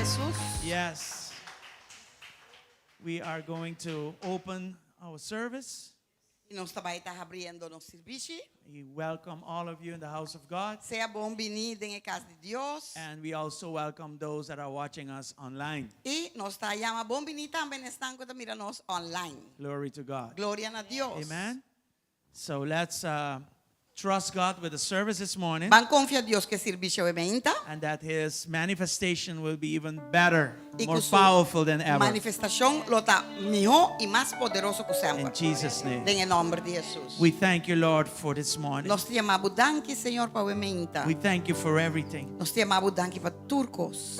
Jesus. Yes. We are going to open our service. E nós também está abrindo nosso serviço. We welcome all of you in the house of God. Seja bem-vindo em casa de Deus. And we also welcome those that are watching us online. E nós está chamando bem-vindo também estão que mira nós online. Glory to God. Glória a Deus. Amen. So let's trust God with the service this morning. Van confiar a Deus que serviço é bem-vinda. And that His manifestation will be even better, E more que powerful than ever. manifestação lo está melhor e mais poderoso que sempre. In Jesus' name. Em nome de Jesus. We thank you, Lord, for this morning. Nós te amamos danke, Senhor, para bem-vinda. We thank you for everything. Nós te amamos danke para turcos.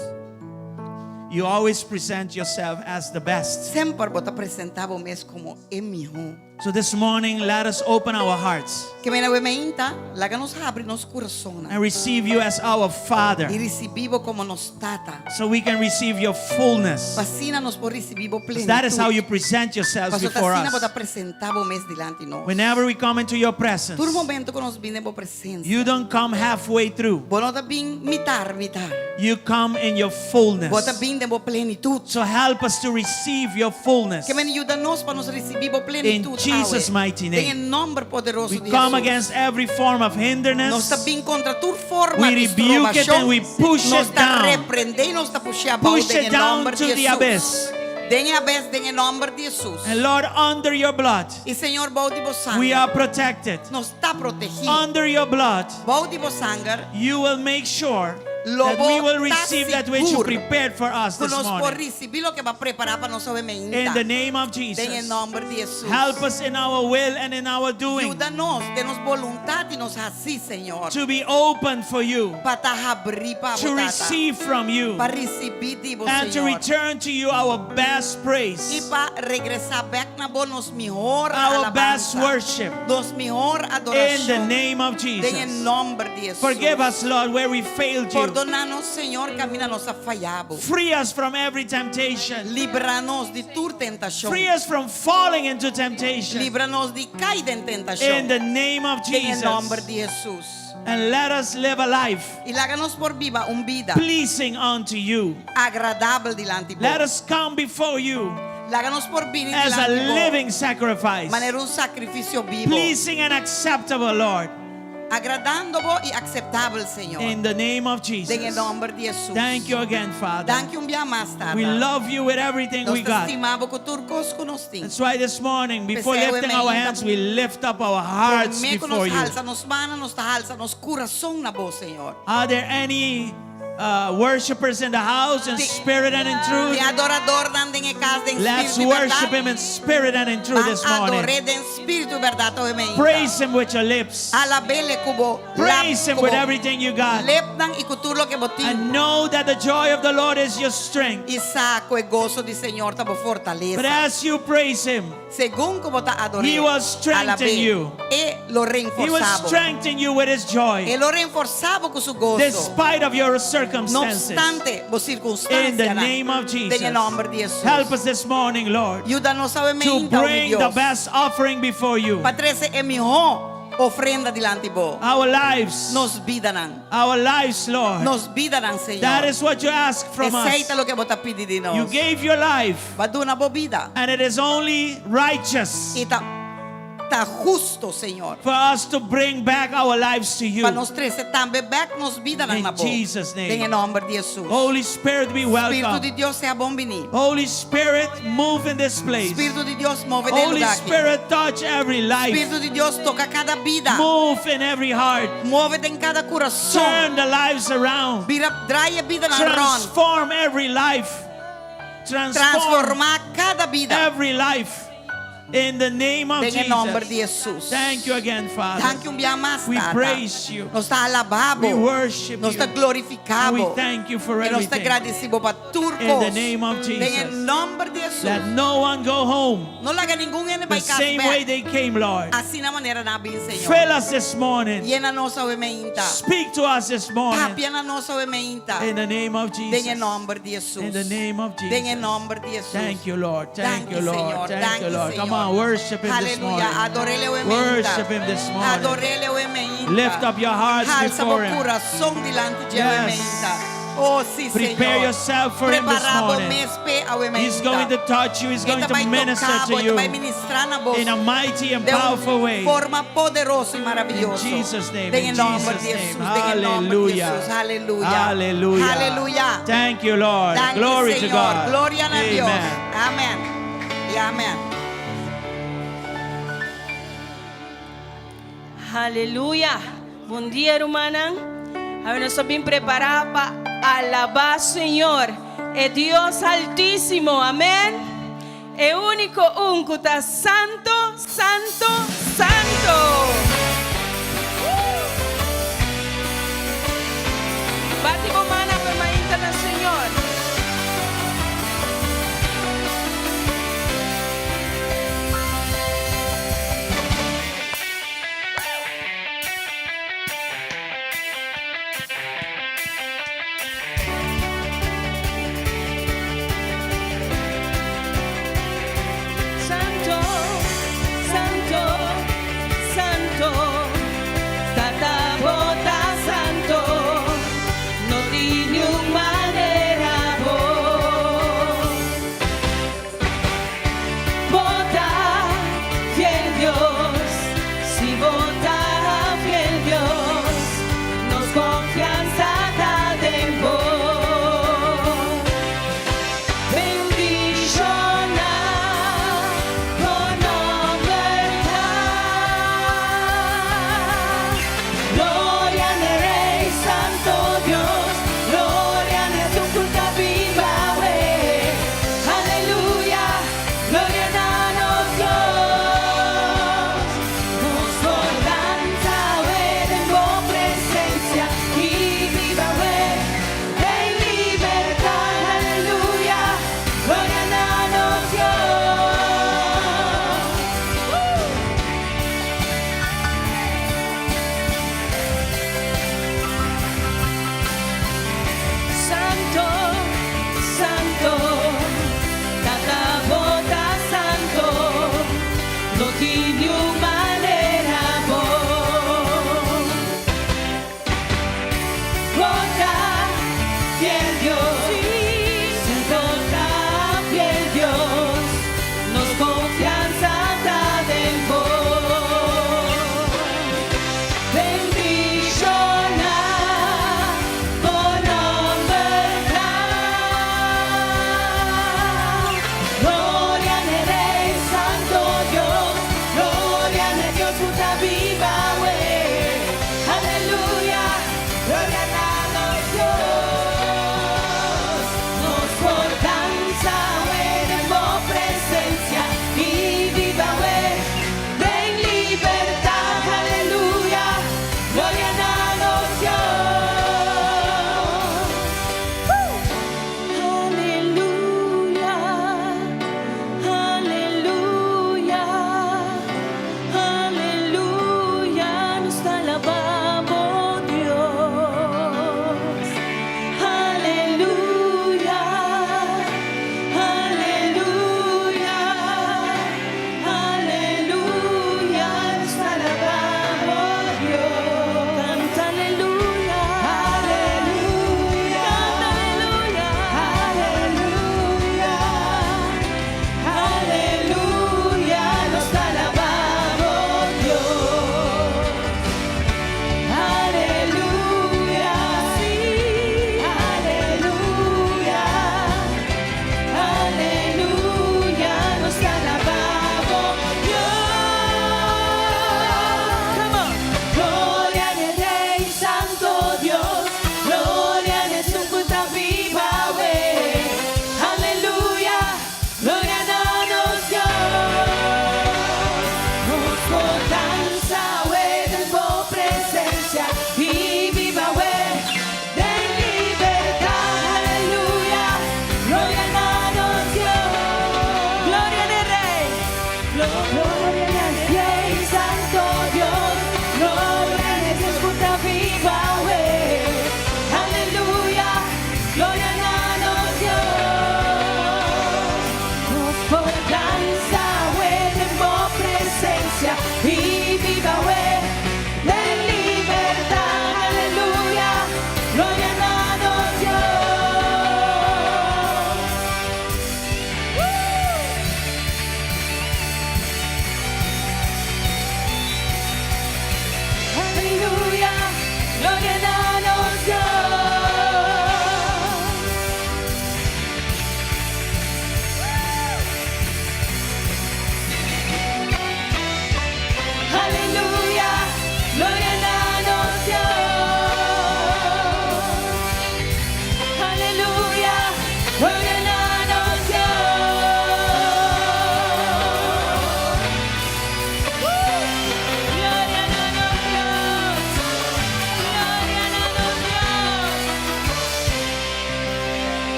You always present yourself as the best. Sempre vos apresentava mesmo como é melhor. So this morning, let us open our hearts Que me bem-vinda, laga nos abre nos corações. and receive you as our Father, E recebimos como nos tata. so we can receive your fullness. Fascina nos por recibimos plenitude. That is how you present yourselves before Fascina vos us. apresentava mes delante de nós. Whenever we come into your presence, Todo momento que nos vinde por presença. you don't come halfway through. Vos não tá bem mitar. You come in your fullness. Vos tá bem de plenitude. So help us to receive your fullness. Que me ajuda nós para nos receber In plenitude. Jesus' mighty name. Em nome poderoso We de come Jesus. against every form of Nós hindrance. está bem contra toda forma We de rebuke it and we push nós it está down. repreender e nós está puxando Push it em down nome to de the Jesus. abyss. Denha abyss em nome de Jesus. And Lord, under your blood, E Senhor, bom de vos we sangue. are protected. Nós está protegido. Under your blood, Bom de vos sangue. you will make sure Lo that we will tá receive that which you seguro. prepared for us Que this nós por morning. receber o que vai preparar para nós In the name of Em Jesus, nome de Jesus. help us in our will and in our doing Ajuda-nos, dê-nos vontade e nos assim, Senhor. to be open for you, Para abrir para to receive from you, para receber de vos, and to Senhor. return to you our best E praise, para regressar back na boa nos melhor our best alabanza. worship. Nos melhor In the adoração. name of Em Jesus. nome de Jesus. Forgive us, Lord, where we failed you. Perdonar-nos, Senhor, camina nos falhado. Free us from every temptation. Livra-nos de toda tentação. Free us from falling into temptation. Livra-nos de cair em tentação. In the name of Em nome Jesus. de Jesus. And let us live a life E láganos por viva vida pleasing unto you. agradável delante de Let vos. us come before you Láganos por vir as a delante de vos. living sacrifice, Maneira sacrifício vivo. pleasing and acceptable, Lord, Agradando-vos e aceitável, Senhor. in the name of Em Jesus. nome de Jesus. Thank you again, Father. Danke dia mais tarde. We love you with everything Nós we te got. estimamos com tudo que nós temos. That's why this morning, before Pessoal, lifting eu our me hands, we lift up our hearts Meio que before nos you. alça, nos mana, nos alça, nos coração na voz, Senhor. Are there any worshipers in the house in spirit and in De truth? adorador dando em casa em Let's espírito e worship verdade. Him in spirit and in truth this morning. Adoré em espírito e verdade, obviamente. Praise Him with your lips. Alabele kubo. Praise Him with everything you got. Lepnang e kutulo que botin. And know that the joy of the Lord is your strength. E saco e gozo de Senhor tabo But fortaleza. as you praise Him, Según como ta adoré. He will strengthen alabé, you. E lo He will reforzavo. strengthen you with His E joy, lo reforzavo con su gozo. despite of your No circumstances. obstante, vos circunstancias. In the name of Jesus. En el nombre de Jesús. Help us this morning, Lord, Ayúdanos to obviamente, bring the best offering before you. Patrese é mejor ofrenda delante de vos. Our lives, Nos vidarán. our lives, Lord. Nos vidarán, Señor. That is what you ask from Aceita us. lo que vos te pide de nos. You gave your life, Va a una vida. and it is only righteous Y está justo, Señor. for us to bring back our lives to you. Para nos trece también back nos vidarán In na voz. Jesus' name. En el nombre de Jesús. Holy Spirit, be Espíritu de welcome. Dios sea bom venir. Holy Spirit, move in this place. Espíritu de Dios move del Holy lugar aquí. Spirit, touch every life. Espíritu de Dios toca cada vida. Move in every heart. Muévete en cada corazón. Turn the lives around. Trae vida na ron. Transform every life. Transform Transformar cada vida. every life. In the name of En el nombre de Jesus. Jesús. Thank you again, Father. Thank you un día más, We Tata. praise you. Nos está alabado. We worship Nos está you. glorificado. And we thank you for Y nos está everything. agradecido para turcos. In the name of En Jesus. el nombre de Jesús. Let no one go home No le haga ningún ene the by same way they came, Lord. Así na manera na bin, Señor. Fill us this morning. Llena-nos obviamente. Speak to us this morning. Papiamento obviamente. In the name of En el Jesus. nombre de Jesús. In the name of En el Jesus. nombre de Jesús. Thank you, Lord. Thank you, Lord. Señor. Thank you, Lord. Come Señor. on, worship Him this morning. Aleluya. Adorele obviamente. Worship Him this morning. Adorele obviamente. Lift up your hearts Alza before o Him. coração delante de Yes. obviamente. Oh, sí, Prepare Señor. yourself for him this Preparado morning. mespe awe He's going to touch you. He's going to minister to you in a mighty and powerful way. Forma poderoso y maravilloso. In Jesus' name, En in el nombre Jesus' de name. Jesús, en el nombre de Jesús. Hallelujah. Aleluya. Hallelujah. Aleluya. Thank you, Lord. Thank you, Glory to Señor. God. Gloria a Dios. Amen. Amén. Y amén. Aleluia. Bom dia, hermana. Nós estamos bem preparados para alabar o Senhor. É Deus Altíssimo. Amém. É o único que está santo, santo, santo. Bate com mana para mainta no Senhor. Santo, Santo, Santo.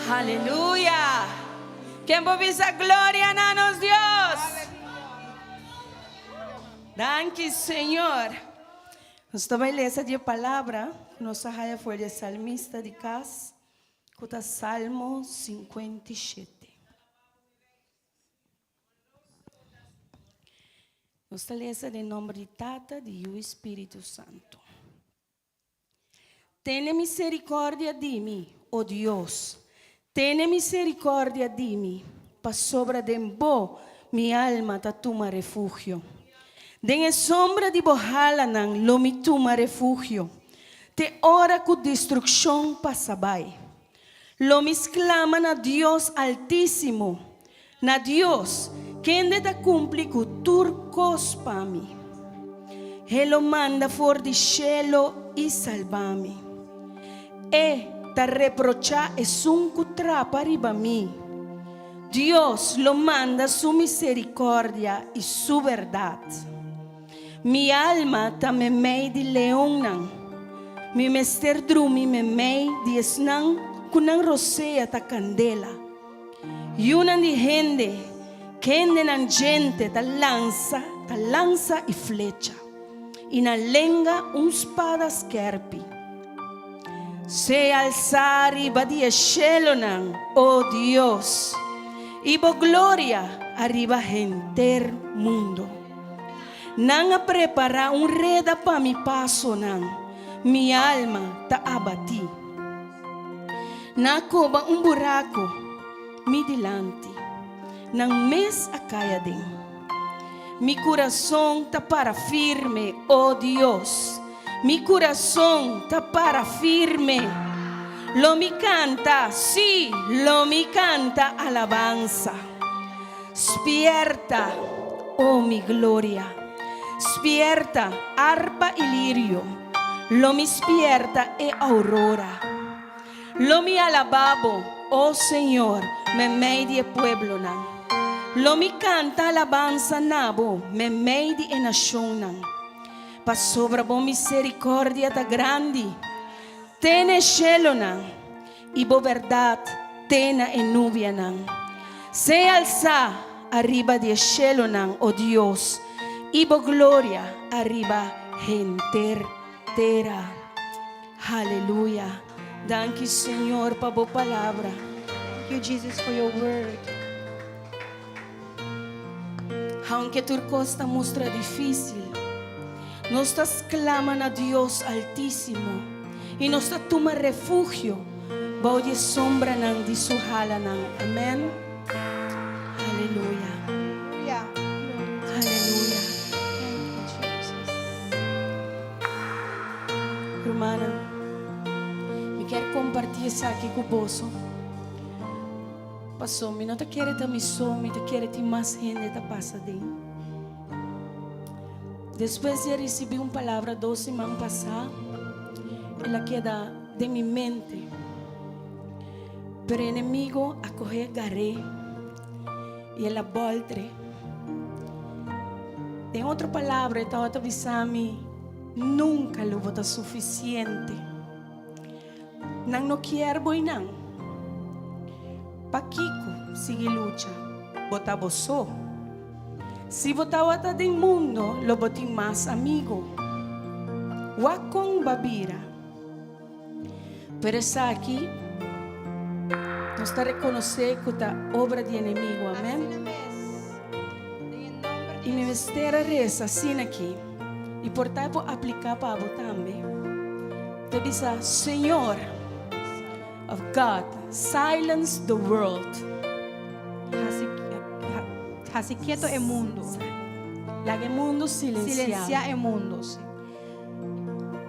Aleluya. Quem provisa glória na nos Deus. Danke, Senhor. Nós também lemos a palavra. Nossa raia foi de salmista de casa. Cota Salmo 57. Nós lemos em nome de Tata e o Espírito Santo. Tene misericórdia de mim, oh Deus. Tene misericórdia de mim. Pa sobra de bo, minha alma ta toma refúgio. Den sombra de bohala nang lomi toma refúgio. Te ora cu destrucción pasabai. Lomi exclama na Dios altísimo. Na Dios, quem de ta cumpli cu turcos pa mi. Ele manda for di cielo e salvami. E ta reprocha es un cutrapa riba mi. Dios lo manda su misericordia y su verdad. Mi alma ta me mei di leonan. Mi mester drumi me mei di esnan kunang rosea ta candela. Yunan di gente, kende nan gente ta lanza y flecha. Y na lenga un spada scherpi. Se alzar riba di escelonan, oh Dios, ibo gloria arriba enter mundo. Nan a prepara un reda pa mi paso nan, mi alma ta abati. Na coba un buraco mi dilante, nan mes a kaya din. Mi corazón ta para firme, oh Dios. Mi corazón ta para firme. Lo mi canta, sí, lo mi canta alabanza. Spierta, oh mi gloria. Spierta, arpa y lirio. Lo mi spierta e aurora. Lo mi alababo, oh Señor, me meidi e pueblo nan. Lo mi canta alabanza nabo, me meidi e nacionan. Pa sobra bo misericordia ta grande, tene shelonan, y bo verdad tena en nubianan. Se alza arriba de shelonan, oh Dios, y bo gloria arriba entera. Aleluya. Thank you, Señor, pa bo palabra. Thank you, Jesus, for your word. Aunque tu costa mostra difícil, nos claman a Dios altísimo y nos toma refugio. Boye sombra nan di su halanan. Amén. Aleluya. Hallelujah. Aleluya. Thank you, Jesus. Hermana, me quero compartilhar isso aqui com você. Passou, me não te quero te me some, te quero te mais gente te passa dentro. Después de recibir una palabra 2 semanas pasadas, ela queda de mi mente. Pero el enemigo acoge garé y ela voltre. En otra palabra, estaba avisando, nunca lo vota suficiente. Nang no quiero boy nang. Paquico sigue lucha, bota boso. Si botava ta del mundo, lo botin más amigo. Wakong babira. Pero está aquí, nos está reconocer que esta obra de enemigo, amén. Y mi vestera reza sin aquí. Y por tanto aplicar para vos también. Te dice, Señor of God, silence the world. Así quieto el mundo. La que mundo Silencia silencia. el mundo.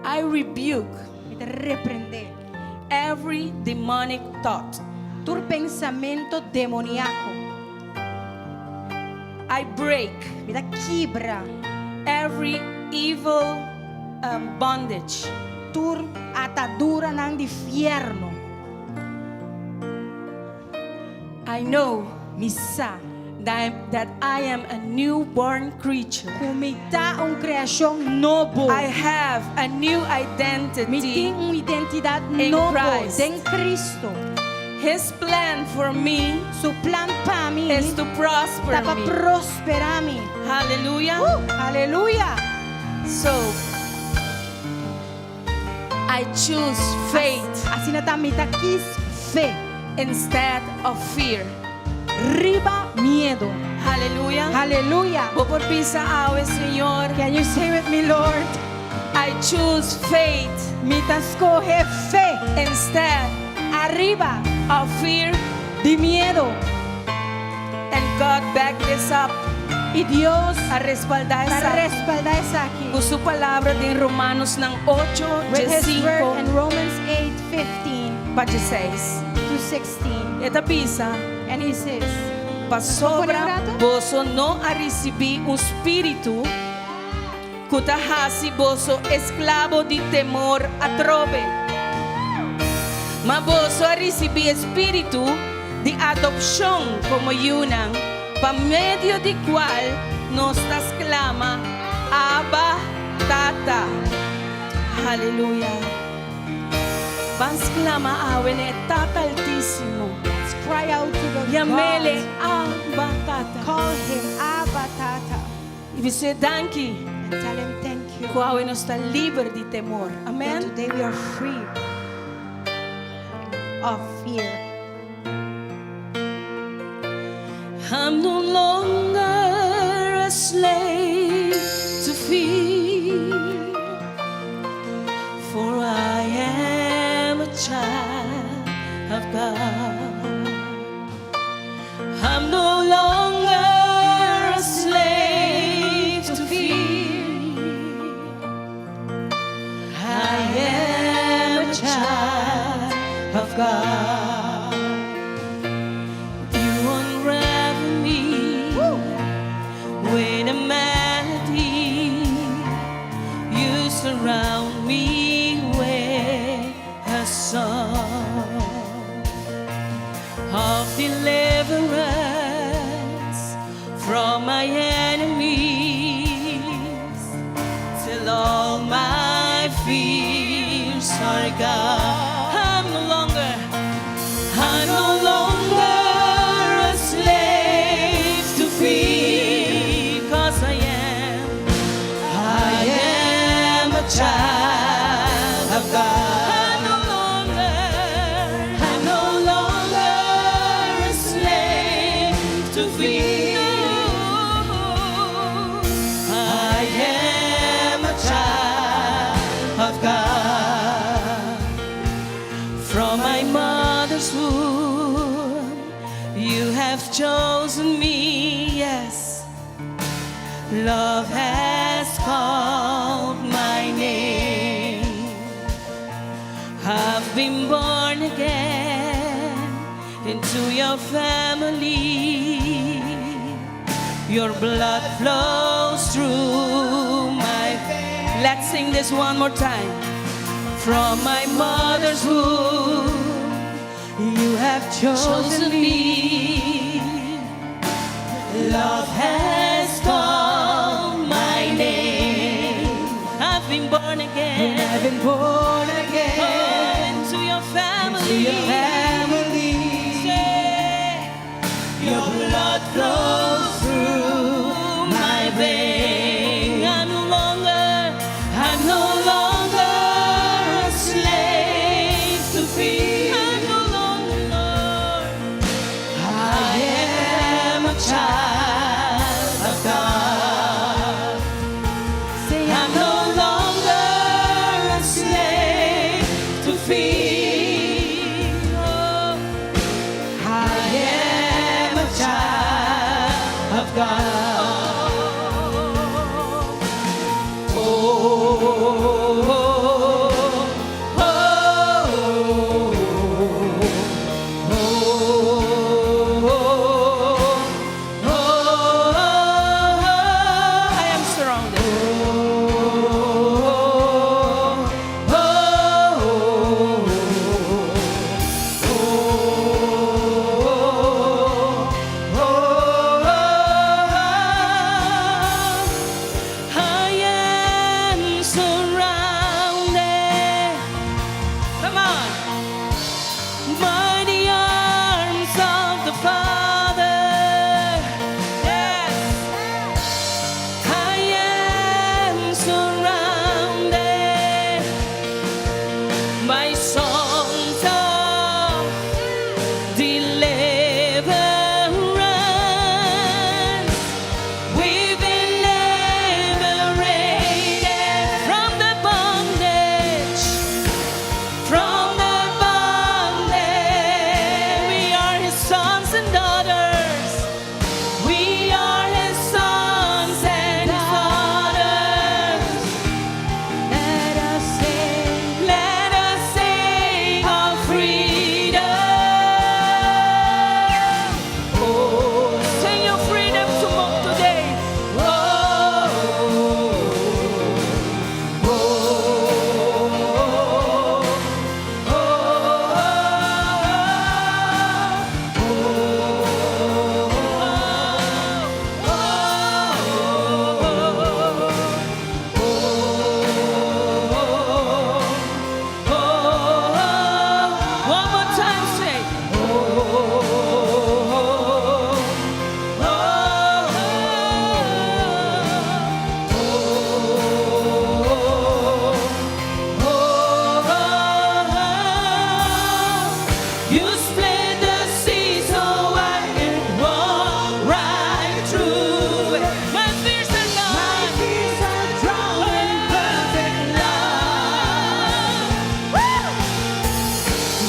I rebuke Me te reprender. every demonic thought. Tu pensamento demoníaco. I break Me da quebra. every evil bondage. Tu atadura ng infierno. I know Misa. that I am a newborn creature. Kumita creación novo. I have a new Me identity tem identidade in nova Christ. em Cristo. His plan for me Su plan para mí is to prosper para me. prosperar mí. Hallelujah. Aleluya. So, I choose faith Así na tamita quis fe. instead of fear. Riba miedo. Hallelujah. Aleluya. Vou por pisa awe, Señor. Can you say with me, Lord? I choose faith Mita escoge fe. instead Arriba of fear. de miedo. And God back this up. Y Dios A respaldar para esa respaldar esa aquí. con su palabra de Romanos ng 8, With His word in 5, Romans 8:15 pa 16. to 16. Esta pisa, And He says, pa sobra Pone boso no a receber um espírito kutahasi boso esclavo de temor atrobe. Ma boso a receber espírito de adopção como yunang, pa medio de cual nos clama Abba Tata. Hallelujah. Pas clama awen e Tata Altísimo. let's cry out to the Yamele God. Abba Tata. Call Him Abba Tata. Ibig sabihin, thank you. And tell Him thank you. Kung awe nos está libre de temor. And Amen? today we are free of fear. I'm no longer a slave to fear, for I am a child of God. I'm no longer a slave to fear. I am a child of God. You unravel me with a melody. You surround me with a song of deliverance from my enemies, till all my fears are gone. I'm no longer a slave to fear, 'cause I am a child of God. I'm no longer a slave to fear. I am a child of God. From my mother's womb, you have chosen me, yes. Love has called my name. I've been born again into your family. Your blood flows through my veins. Let's sing this one more time. From my mother's womb, you have chosen me. Love has called my name. I've been born again. I've been born again Into your family. to your family. Say, your blood flows through my veins. I'm no longer a slave to fear. I'm no longer, Lord. I am a child of God. Say, I'm no longer a slave my songs of deliverance. We've been liberated from the bondage, from the bondage. We are His sons and daughters. We are His sons and daughters. Let us sing of freedom. Oh, sing your freedom today. Oh, oh, oh, one more time, say. You split the sea so I can walk right through it. My fears are gone. My fears are drowned in perfect love. Woo!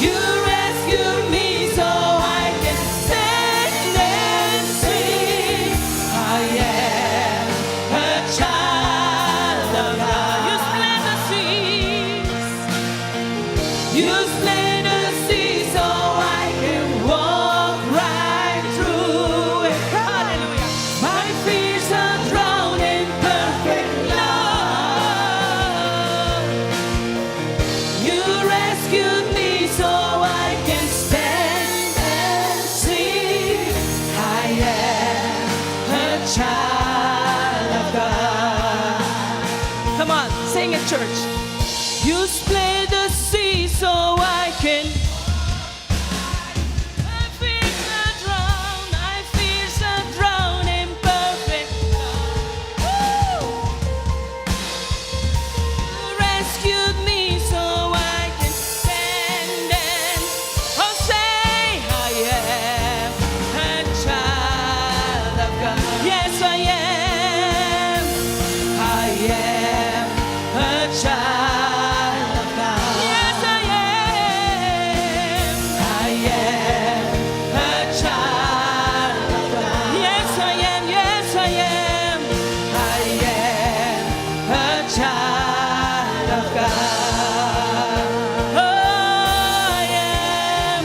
You rescued me so I can stand and sing. I am a child of God. You split the seas. You split the sea so I can walk right through it. Hallelujah. My fears are drowned in perfect love. You rescued me so I can stand and sing. I am a child of God. Come on, sing it, church. You split the sea so I can. My fears are drowned. My fears are drowned in perfect love. Woo! You rescued me so I can stand and say I am a child of God. Yes, I am. I am a child of God. Yes, I am. I am a child of God. Yes, I am. Yes, I am. I am a child of God. Oh, I am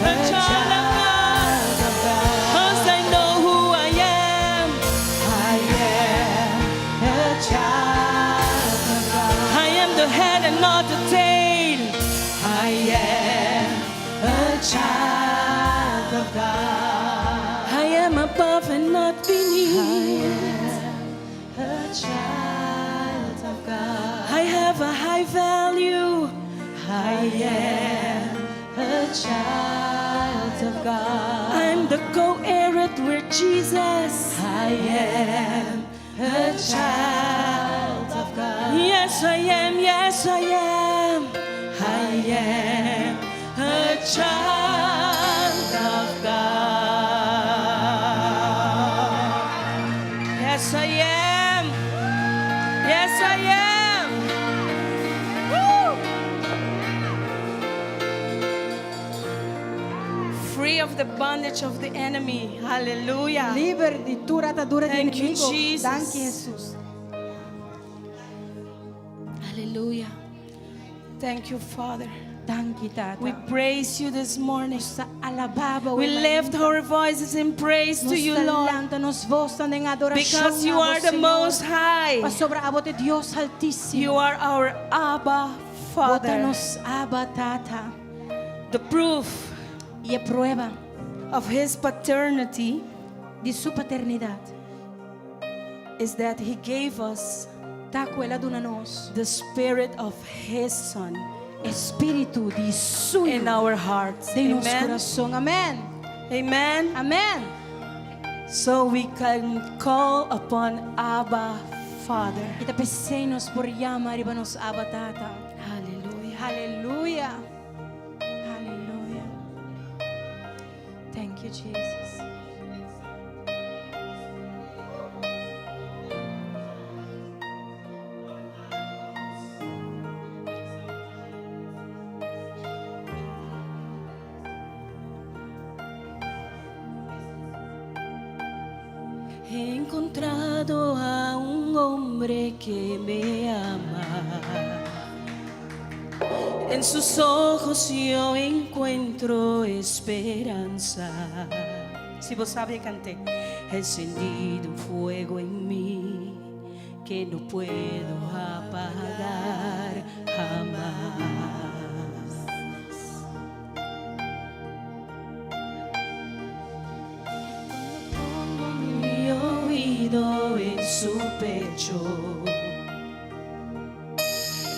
a child of God. 'Cause I know who I am. I am a child of God. I am the head and not the tail. I am a child of God. I am above and not beneath. A child of God. I have a high value. I am a child of God. I'm the co-heir with Jesus. I am a child of God. Yes, I am. Yes, I am. I am a child of God. Yes, I am. Yes, I am. Woo! Free of the bondage of the enemy. Hallelujah. Liber di tura atadura di Thank you, enemigo. Jesus. Danke, Jesus. Hallelujah. Thank you, Father. Danke, Tata. We praise you this morning. Sa alababa, We lift our voices in praise to you, Lord, nos voz ng adoración because you amo, are the Señor. most high. Pasobra abot de Dios altísimo. You are our Abba Father. Bótanos, Abba, Tata. The proof Y es prueba of His paternity de su paternidad. is that He gave us Takwela dunanos. the Spirit of His Son Espíritu de suyo. in our hearts. De nos Amen. corazón. Amen. Amen. Amen. So we can call upon Abba Father. Ita pesenos por llama ribanos Abba, Tata. Hallelujah. Hallelujah. you, Jesus. He encontrado a un hombre que me ama. En sus ojos yo encuentro esperanza. Si vos sabes, canté. He encendido un fuego en mí que no puedo apagar jamás. Mi oído en su pecho,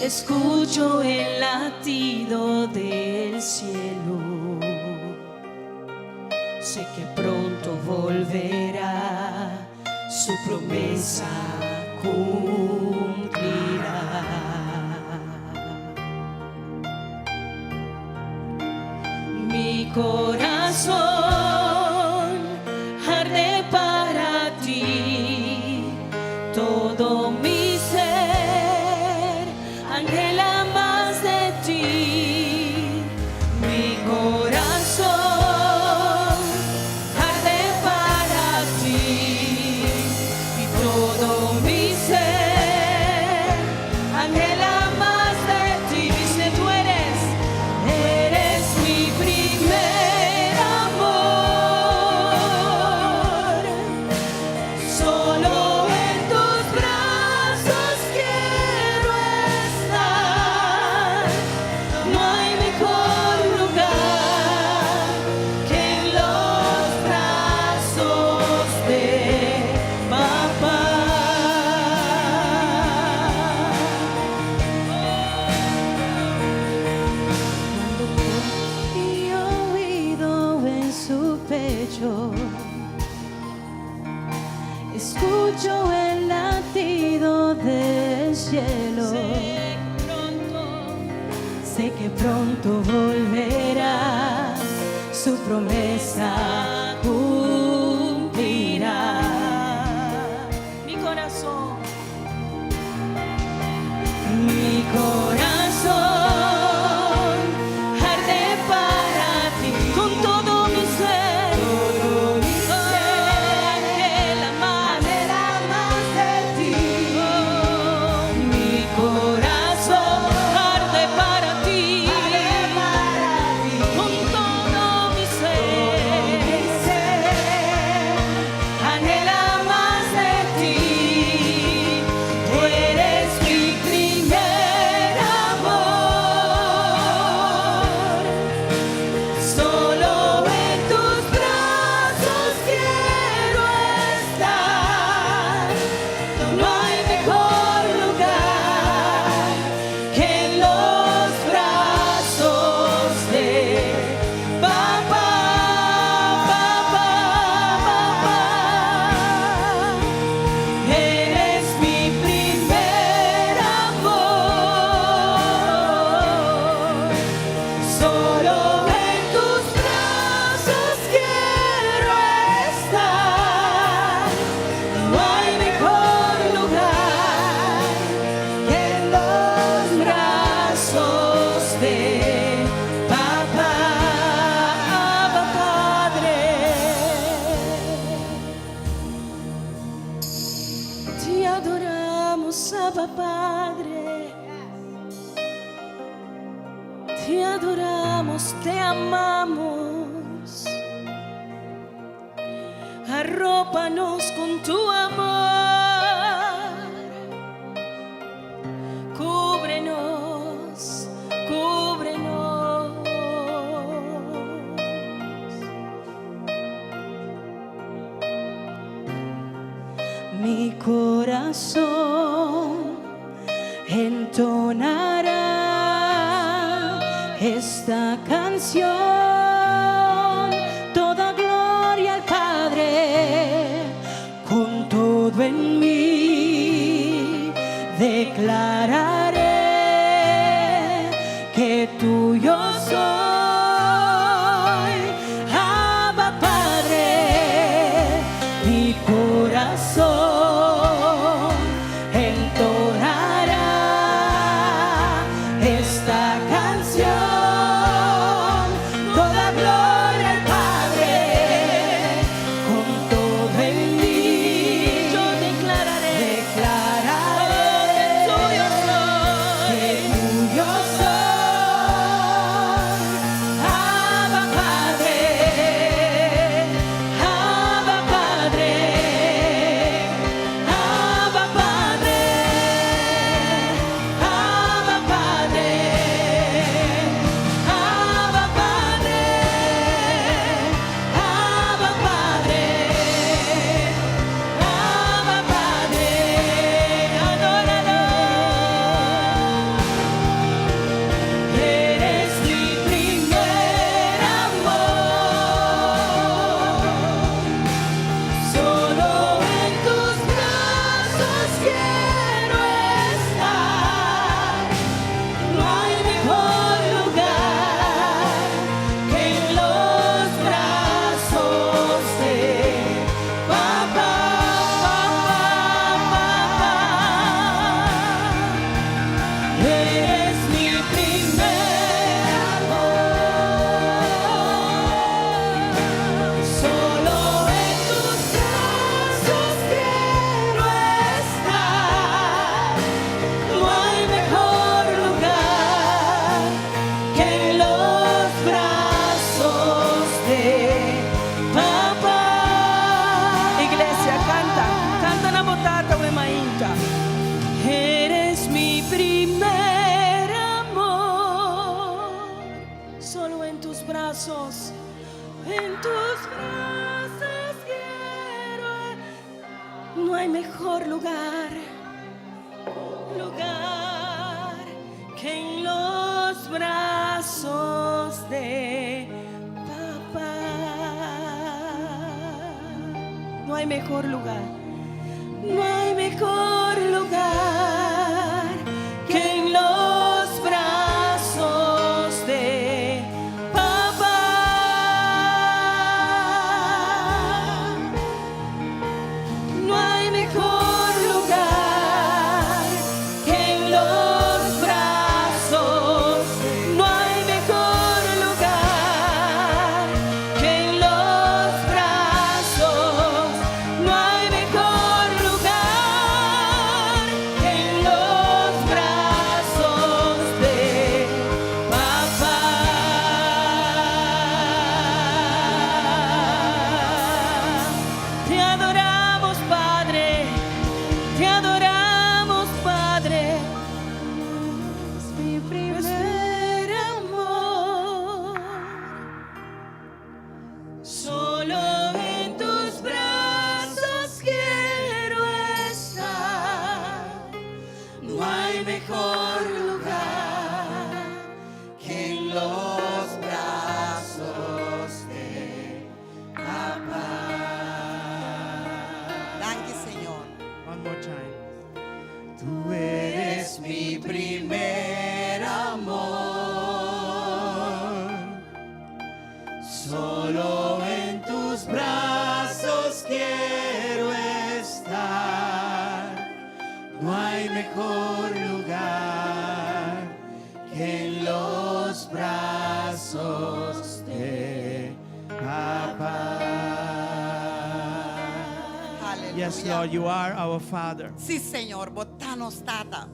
escucho el latido del cielo. Sé que pronto volverá, su promesa cumplirá. Mi corazón arde para ti, todo mi ser anhela más de ti. Mi corazón arde para ti y todo mi ser anhela más de ti. Dice, tú eres mi primer amor. Solo en tus brazos quiero estar. No hay mejor lugar que en los brazos de papá. Mi oído en su pecho, escucho el latido del cielo. Sé que pronto volverá, su promesa cumplirá. Mi corazón, Mi corazón arde para ti, con todo mi ser, anhela más de ti. mi corazón arde para ti, con todo mi ser, anhela más de ti. tú eres mi primer amor. Solo en tus brazos quiero estar. No hay mejor lugar que en los brazos de papá, papá, papá. Eres mi primer amor. Solo en tus brazos quiero estar. No hay mejor lugar que en los brazos de papá, Abba Padre. Te adoramos, Abba Padre. Te adoramos, te amamos. Arrópanos con tu amor. Cúbrenos, cúbrenos. Mi corazón entonará esta canción. Toda gloria al Padre, con todo en mí declararé que tuyo soy, Abba Padre. brazos, en tus brazos quiero. No hay mejor lugar que en los brazos de papá. No hay mejor lugar. No hay mejor lugar que en los brazos de papá. No hay mejor lugar que en los brazos. No hay mejor lugar que en los brazos. No hay mejor lugar que en los brazos de papá. Te adoramos, Padre. Te adoramos, Padre. Es mi primer amor. Solo en tus brazos quiero estar. No hay mejor lugar que en los brazos de papá. Danke, Señor. One more time. Tú eres mi primer amor. Solo en tus brazos quiero estar. No hay mejor lugar que en los brazos de papá. Hallelujah. Yes, Lord, you are our Father. Sí, Señor, botanos tata.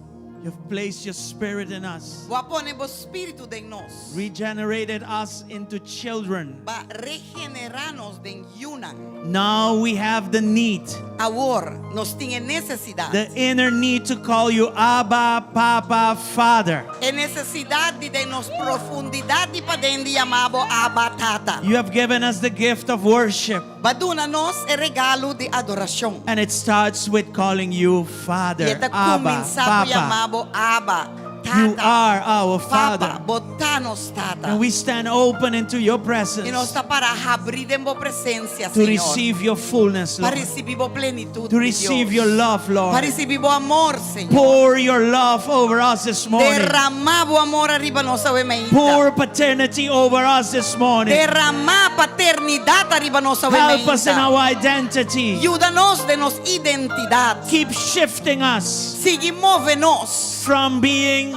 You've placed your Spirit in us, Va pone bo espíritu de nos. regenerated us into children. Va regenerarnos de yunan. Now we have the need, Ahora nos tiene necesidad. the inner need to call you Abba, Papa, Father. E necesidad de nos profundidad di padendi amabo abatata. You have given us the gift of worship, Baduna nos e regalo de adoración. and it starts with calling you Y Father, esta Abba, comienza Papa. llamabo Abba, You Tata. are our Papa, Father. botanos tata. And we stand open into your Y presence nos está para abrir en bo presencia, to Señor. receive your fullness, Para Lord. recibir bo plenitud, To mi receive Dios. your love, Para Lord. recibir bo amor, Señor. Pour your love over us this morning. Derramar bo amor arriba nossa vemeita. Pour paternity over us this morning. Derramar paternidad arriba nossa Help us in vemeita. our identity. Ayúdanos de nos identidad. Keep shifting us Sigue móvenos from being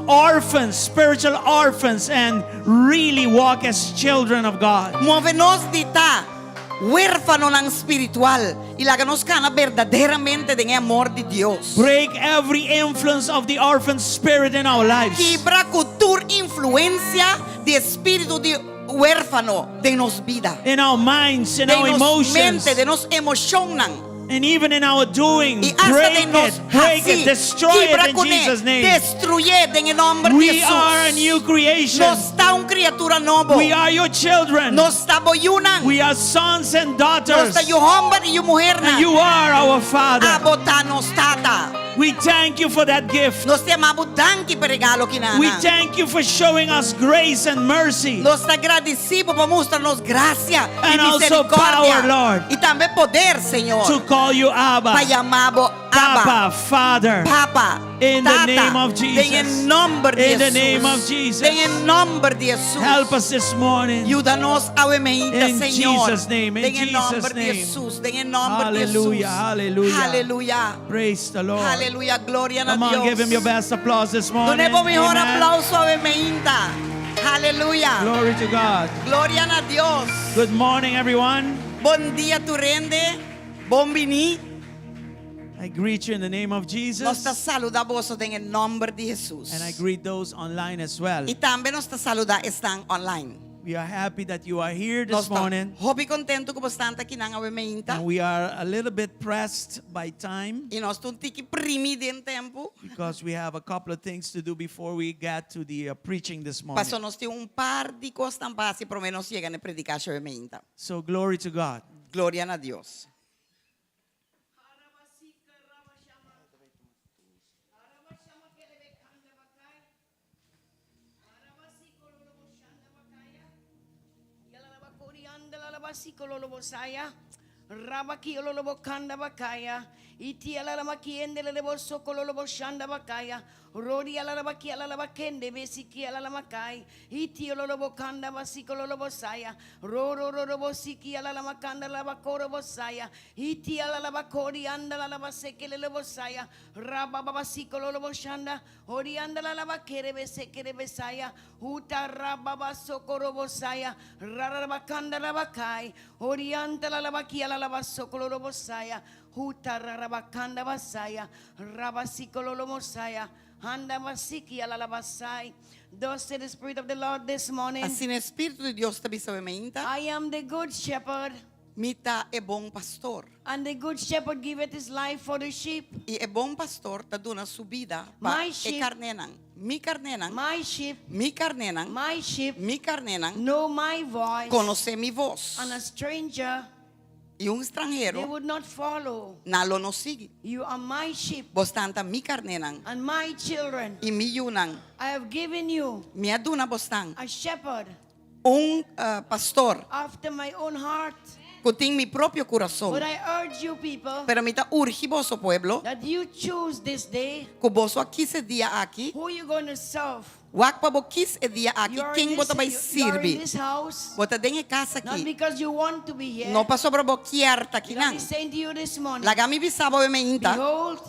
orphans, spiritual orphans, and really walk as children of God. Móvenos de ta huérfano ng espiritual y láganos cana verdaderamente de amor de Dios. Break every influence of the orphan spirit in our lives. Quebra cultura influencia de espíritu de huérfano de nos vida. In our minds, in De our nos emotions, mente, de nos emocionan. and even in our doing. Y hasta Break de nos break it, destroy it in Jesus' name. Destruye en el nombre de We Jesús. are a new creation. Nos está un criatura nuevo. We are your children. Nos está boyunan. We are sons and Nos daughters. está yo hombre y yo mujer. And you are our Father. Abotanos tata. We thank you for that gift. Nos te amamos tanto por regalo que nada. We thank you for showing us grace and mercy. Nos agradecemos por mostrarnos gracia y And also misericordia. power, Lord, y también poder, Señor. to call you Para Abba, llamarlo Papa, Abba, Father. Papa, In the Tata, name of Jesus. En el nombre de In the Jesús. name of Jesus. En el nombre de Jesús. Help us this morning. Ayúdanos a vemeita, In Señor. Jesus' name, in En el nombre Jesus' de name. Jesús. En el nombre de Jesús. Hallelujah, hallelujah. Aleluya. Praise the Lord. Aleluya. Gloria a Come on, Dios. give him your best applause this morning. Donemos mejor Amen. aplauso a vemeita. Aleluya. Glory to God. Gloria a Dios. Good morning, everyone. Bon dia tu rende. Bon vini. I greet you in the name of Nos Jesus. te saludamos en el nombre de Jesús. And I greet those online as well. Y también nos te saluda están online. We are happy that you are here Nós this morning. hobby contento com bastante aqui na Avenida. And we are a little bit pressed by time E nós estamos tiki primi em tempo. because we have a couple of things to do before we get to the preaching this morning. Passou nós temos par de coisas para fazer para nós chegar na predicação Avenida. So glory to God. Glória a Deus. Rabaki ololobo kanda bakaya, iti alalamaki endelebo sokololobo shanda bakaya, rodi alalabaki alalabakende besiki alalamakay, iti ololobo kanda basikololobo saya, roro siki alalamakanda labakorobo saya, iti alalabakori andalalabasekelebo saya, rababasikololobo shanda, ori andalalabakere besekere besaya, uta rababasokorobo saya, rarabakanda labakai, ori andalalabaki Basaya, Huta Rabakanda Basaya, Rabasikololo Mosaya, Handa Basiki Alalabasai. Thus said the Spirit of the Lord this morning. Assim o Espírito de Deus está bisa Avenida. I am the good shepherd, Mita é bom pastor. and the good shepherd giveth his life for the sheep. E é bom pastor tá dando sua vida para My sheep. carnenang. Mi carnenang. My sheep, Mi carnenang. my sheep Mi carnenang. know my voice, Conoce mi voz. and a stranger E they estrangeiro would not follow. nalo no sigue. You are my sheep Bostanta mi carnenang. and my children. E mi yunang. I have given you Mi aduna bostang. a shepherd Pastor. after my own heart. Kuting mi propio coração. But I urge you people Pero mita urgi boso pueblo. that you choose this day Kuboso aqui se dia aqui. who you're going to serve. Wak pa bo kis e dia aqui. You're Quem in bota vai this, you're in sirvi. this house Bota dentro de casa not aqui. because you want to be here. No pa sobra bo kierta aqui God nang. is saying to you this morning, Lagami bisabo e meinta. behold,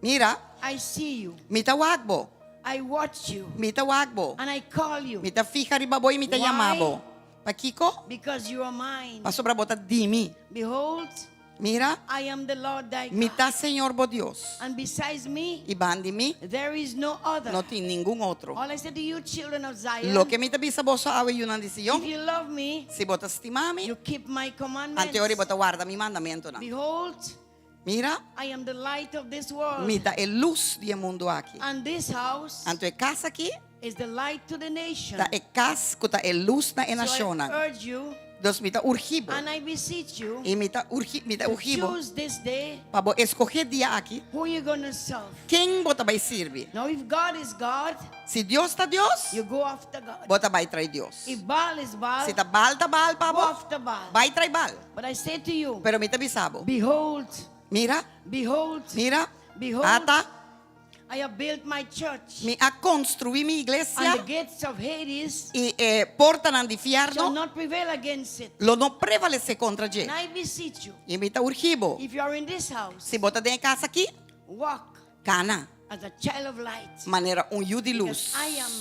Mira. I see you. Mita wagbo. I watch you. Mita wagbo. And I call you Mita fija ribaboy mita Why? yamabo. Pakiko. because you are mine. Pa sobra bota dimi. Behold, Mira. I am the Lord thy God. Mita Senhor bo Dios. And besides me, E bandi mi. there is no other. No tem ningún otro. All I said to you, children of Zion, Lo que mita bisabo sa awe yun ang if disiyon. you love me, Si bota stimami. you keep my commandments. Anteori bota guarda mi mandamento na. Behold, Mira. I am the light of this world. Mita e luz di mundo aqui. And this house Anto e casa aqui. is the light to the nation. Ta e kas kuta e luz na e So I nasyonan. urge you Dos mita urgibo. and I beseech you E mita to urgibo. choose this day Pabo escoger dia aqui. who you're going to serve. Quem bota vai servir? Now, if God is God, Si Dios ta Dios, you go after God. bota vai trai Dios. If Baal is Baal, Si ta bal, go pabo, after Baal. vai trai bal. But I say to you, Pero mita bisabo. behold, Mira, behold, mira. behold, Ata, I have built my church, mi a construir mi and the iglesia. gates of Hades E porta ng shall infierno. not prevail against it. Lo no prevalece contra je. And I beseech you, E mita urgibo. if you are in this house, Si bota de casa aqui, walk cana. as a child of light. Manera unyu di luz. Because I am,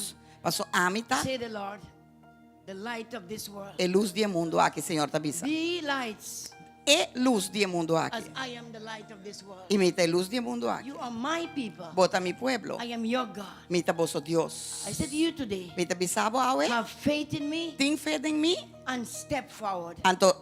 Paso amita say the Lord, the light of this world. e luz di mundo aqui, Senhor tabisa. Be lights E luz di mundo as aqui. I am the light of this world. E mita e luz di mundo aqui. You are my people. Bota mi pueblo. I am your God. Mita boso Dios. I said to you today, Mita bisabo awe. have faith in me Ting fede em mi. and step forward. Anto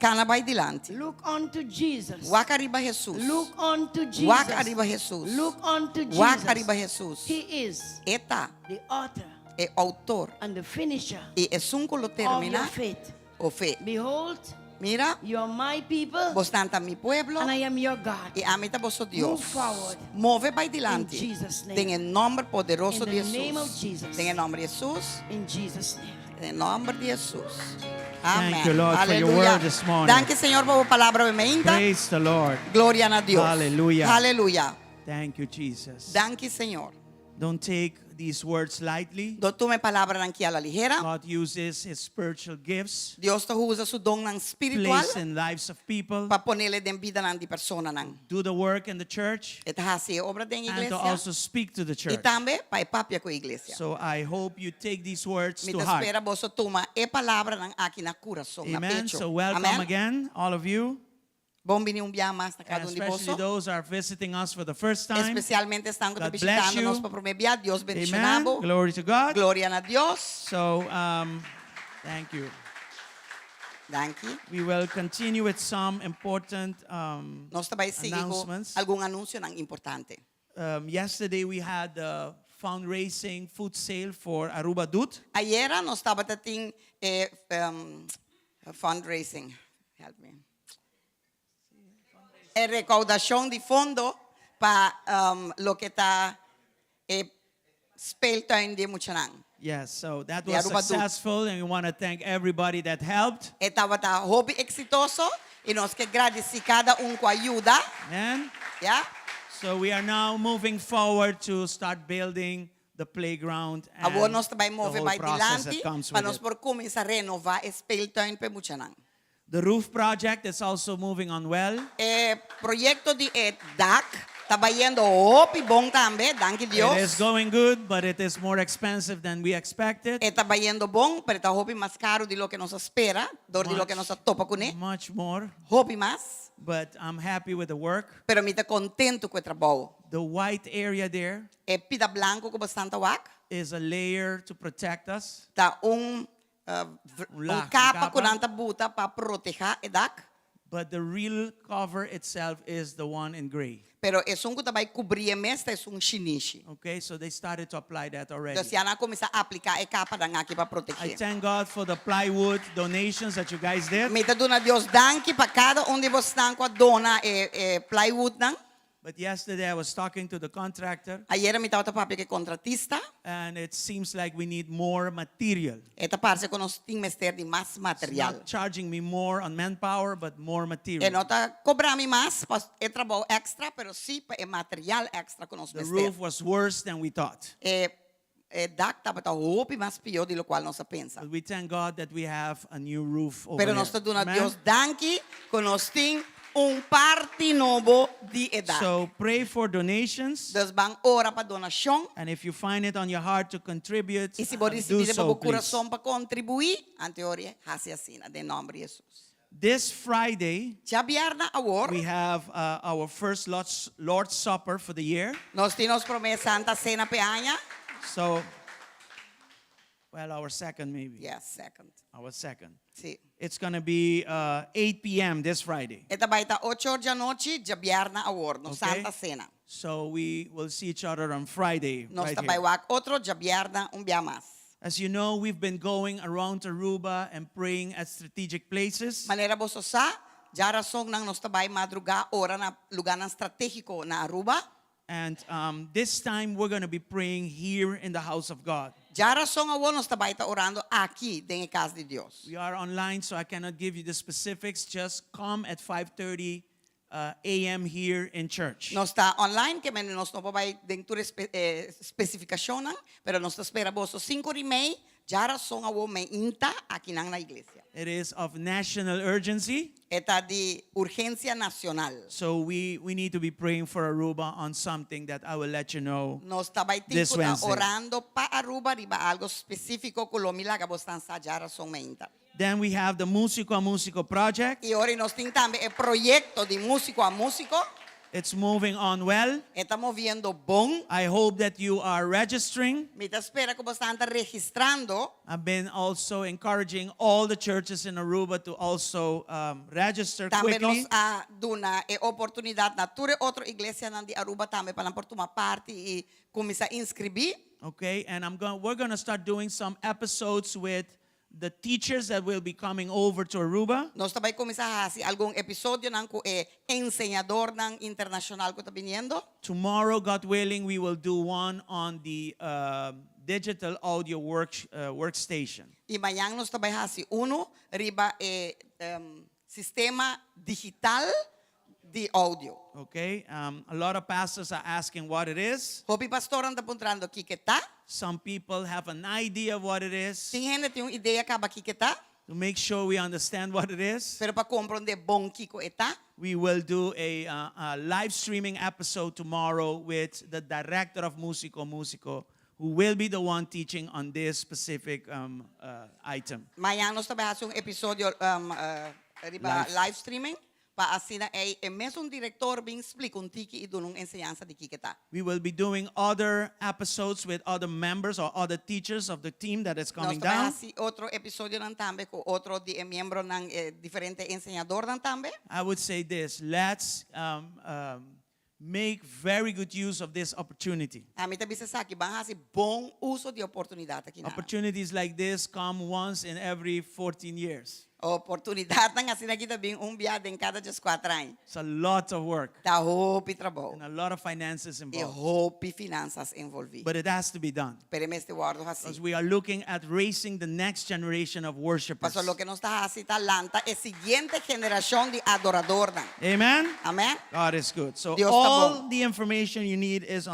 cana vai dilante. Look unto Jesus. Waka arriba Jesus. Look unto Jesus. Waka arriba Jesus. Look unto Waka arriba Jesus. Jesus. He is Eta the author é autor and the finisher e é sunculo of your termina faith. o fe. Behold, Mira, you are my people vos tanta mi pueblo and I am your God. e amita vosso Dios. Move forward. Move vai dilante. In Jesus' name. Tem em nome poderoso In de the name of Jesus. Jesus. Tem em nome de Jesus. In Jesus' name. Em nome de Jesus. Thank Amém. you, Lord, for your Aleluia. word this morning. Danke, Senhor, por a palavra bementa. Praise the Lord. Glória a Deus. Hallelujah. Aleluia. Thank you, Jesus. Danke, Senhor. Don't take these words lightly. Não tome palavra aqui à la ligera. God uses His spiritual gifts Deus te usa su dom ng espiritual placed in lives of people. para ponerle den vida ng di persona nang. Do the work in the church Et hasi obra den and to iglesia. also speak to the E church. tambe pa ipapya ko iglesia. So I hope you take these words to Mita heart. espera boso tuma e palavra ng akin na coração, na Amen. pecho. So welcome Amen. again, all of you, Bom biniumbiya mas na and cada um de especially boso. those who are visiting us for the first time. Especialmente estão God bless visitando you. nos para promebiar. Deus Amen. bendicionado. Glory to God. Glória a Deus. So Thank you. Danke. We will continue with some important Nós também seguimos announcements. algum anúncio ng importante. Yesterday we had the fundraising food sale for Aruba Dut. Ayer nós estava tating fundraising. Help me. Recaudação de fundo para lo que está speltuin de Muchanang. Yes, so that The was Aruba Dut. successful, and we want to thank everybody that helped. Estava ta hobby exitoso e nós que agradecer cada com ajuda. And Yeah? so we are now moving forward to start building the playground and Agora nós também the move whole by process dilante that comes para with nós it. por começar a renovar speltuin pe Muchanang. The roof project is also moving on well. Proyecto de DAC está yendo hopi bom também, danke Dios. It is going good, but it is more expensive than we expected. Está yendo bom, pero está hopi mais caro de lo que nos espera, de lo que nos topa com ele. Much more, Hopi mais, but I'm happy with the work. pero me está contento com o trabalho. The white area there Pida blanco com bastante wak, is a layer to protect us. está Capa. capa com tanta buta para proteger o DAC, But the real cover itself is the one in gray. pero é que vai cobrir mesta é chinichi. Okay, so they started to apply that already. Então, se ela começar a aplicar a capa da aqui para I proteger. thank God for the plywood donations that you guys did. Me está dando Deus danke para cada de vocês estão com a dona plywood não. But yesterday I was talking to the contractor, Ayer me estava papi que contratista, and it seems like we need more material. esta parte que nós temos de mais It's material. not charging me more on manpower, but more E material. não está cobrando mais, é trabalho extra, pero sim é material extra que nós The temos. roof was worse than we thought. DAC estava roupa mais pior do que nós pensa. But we thank God that we have a new roof over Pero there. nós está dando a Amen? Deus danke que nós temos parte novo de edad. So pray for donations, Deus van ora para donação. and if you find it on your heart to contribute, E se você do decidir para so, o please. coração para contribuir, anteoria, hace assim, de nome de Jesus. This Friday, Já vierna agora, we have our first Lord's Supper for the year. nós temos promessa Santa Cena peanha. So, well, our second maybe. Yes, second. Our second. Sí. It's going to be 8 p.m. this Friday. Esta vai estar 8 horas da noite, já vierna agora, no Okay. Santa Cena. So we will see each other on Friday. Nós right também here. vai outro, já vierna dia mais. As you know, we've been going around Aruba and praying at strategic places. Maneira você sa, já razão nang nós também madrugar ora na lugar estratégico na Aruba. And this time we're going to be praying here in the house of God. Já razão agora nós também está orando aqui dentro da casa de Deus. We are online, so I cannot give you the specifics. Just come at 5:30 a.m. here in church. Nós está online, que nós não vai dentro especificação, pero nós espera você 5:30, já razão agora me inta aqui na igreja. It is of national urgency, Eta de urgência nacional. so we need to be praying for Aruba on something that I will let you know. Nós também This temos Wednesday. orando para Aruba riba algo específico com o milagre você está já razão me inta. Then we have the Músico a Músico project. E ora nós temos também o projeto de músico a músico. It's moving on well. Estamos viendo bom. I hope that you are registering. Me espera que você está registrando. I've been also encouraging all the churches in Aruba to also register Também quickly. nos dá a oportunidade na tua outra igreja de Aruba também para tomar parte e começar a inscrever. Okay, and we're going to start doing some episodes with the teachers that will be coming over to Aruba. Nós também começar a fazer algum episódio com o ensinador internacional que está vindo. Tomorrow, God willing, we will do one on the digital audio workstation. E amanhã nós também fazer riba sistema digital de áudio. Okay, a lot of pastors are asking what it is. Hopi pastor anda apontando aqui que tá. Some people have an idea of what it is. Tem gente tem uma ideia acaba aqui que tá. To make sure we understand what it is, Pero para compreender bom que está. we will do a live streaming episode tomorrow with the director of Músico Músico, who will be the one teaching on this specific item. Amanhã nós também fazer episódio riba live streaming pa asina ay mes un director bing explica un tiki y dunong enseñanza di kikita. We will be doing other episodes with other members or other teachers of the team that is coming Nos down. hasi otro episodio ng tambe ko otro di miembro ng diferente enseñador ng tambe. I would say this, let's make very good use of this opportunity. Ami tabi sa saki bang hasi bong uso di oportunidad aqui na. Opportunities like this come once in every 14 years. Oportunidad na nga sinakita bing biada em cada 4 anos. It's a lot of work Da hopi trabalho. and a lot of finances E involved. hopi finanças envolvidas. But it has to be done. Pero este guardo Because hasi. we are looking at raising the next generation of worshipers. Paso lo que nos está hasi talanta es siguiente generación de adorador. Amen? Amén. God is good. So Dios está all bom. the information you need is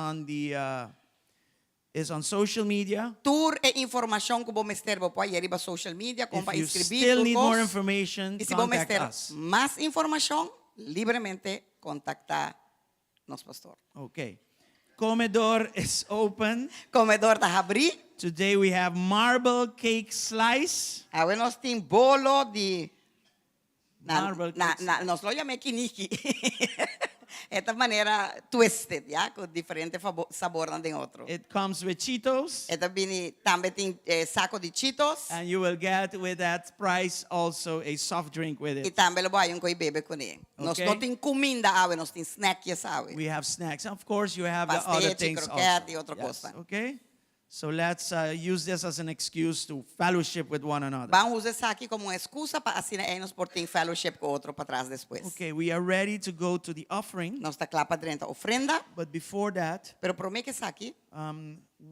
on social media. Tour e informação que o bom mester vou pôr aí social media com If para you inscrever. still need more information, E se bom contact mester us. mais informação, livremente contactar nosso pastor. Okay. Comedor is open. Comedor da abrir. Today we have marble cake slice. Aí nós tem bolo de Marble cakes. nós lo chamamos kiniki. Esta maneira twisted, já, com diferente sabor um de outro. It comes with Cheetos. Esta também tem saco de Cheetos. And you will get with that price also a soft drink with E it. também lo vai coi bebe com ele. Nós Okay. não tem comida, nós tem snack, sabe? We have snacks. Of course, you have the other Pastete, things croquete e also. outra coisa. Okay? So let's use this as an excuse to fellowship with one another. Vamos usar isso aqui como uma excusa para assim nós por ter fellowship com outro para trás depois. Okay, we are ready to go to the offering. Nós está lá para dentro ofrenda, But before that, pero promete isso aqui.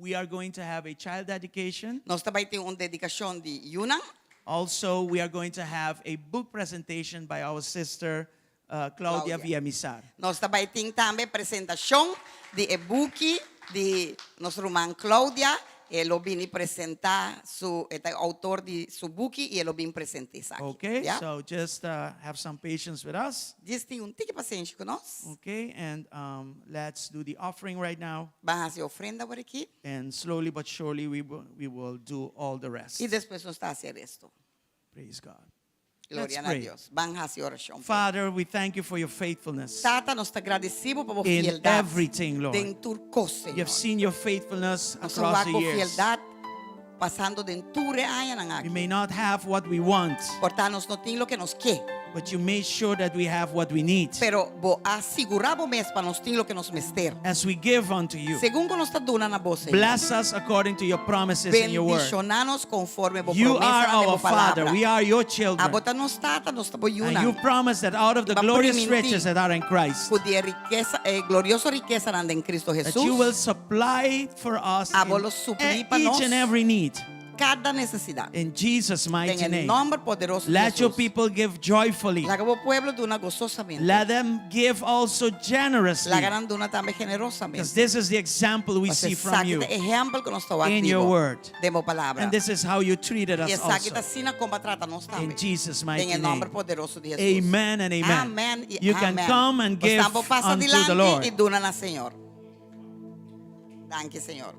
we are going to have a child dedication. Nós também tem uma dedicação de Yuna. Also, we are going to have a book presentation by our sister Claudia Claudia. Villamizar. Nós também tem também apresentação de e-book de nossa irmã Claudia. Ele vem apresentar su autor de su book e ele vem apresentar isso aqui. Okay, Yeah? so just have some patience with us. Diz tem tique paciência conosco. Okay, and let's do the offering right now. Vamos fazer ofrenda por aqui. And slowly but surely we will do all the rest. E depois nós está a fazer isto. Praise God. Glória a pray. Deus. Vamos fazer oração. Father, we thank you for your faithfulness Tata, nós te agradecemos por in fieldade. everything, Lord. Dentro coisa, You have seen your faithfulness nós across the com years. fieldade passando dentro aia na We aqui. may not have what we want, Portanto, nós não temos o que nós quer, but you made sure that we have what we need pero vou assegurar mesmo para nós ter o que nós mester. as we give unto you. Segundo nós está dando na bolsa. Bless us according to your promises in your word. Bendicionanos conforme a You promessa are na our tua palavra. Father. We are your children. Abota nós tata, nós estamos And yuna. you promised that out of the Ba glorious priminti. riches that are in Christ, Podia riqueza, gloriosa riqueza nanda em Cristo that you will Jesus. supply for us Abolo supli pa each nós. and every need. Cada necessidade. In Jesus' mighty En el name. nombre poderoso de Let your Jesús. people give joyfully. La que o pueblo de una gozosamente. Let them give also generously. La ganan de una también Because generosamente. this is the example we see from you Ejemplo que nos está in your word. Demo palabra. And this is how you treated Y us esa que also. está sina como trata nos In también. Jesus' En mighty el nombre name. poderoso de Jesús. Amen and amen. Amén y You can amén. come and give Estamos pasa unto the adelante Lord. y donan al Señor. Danke, Señor.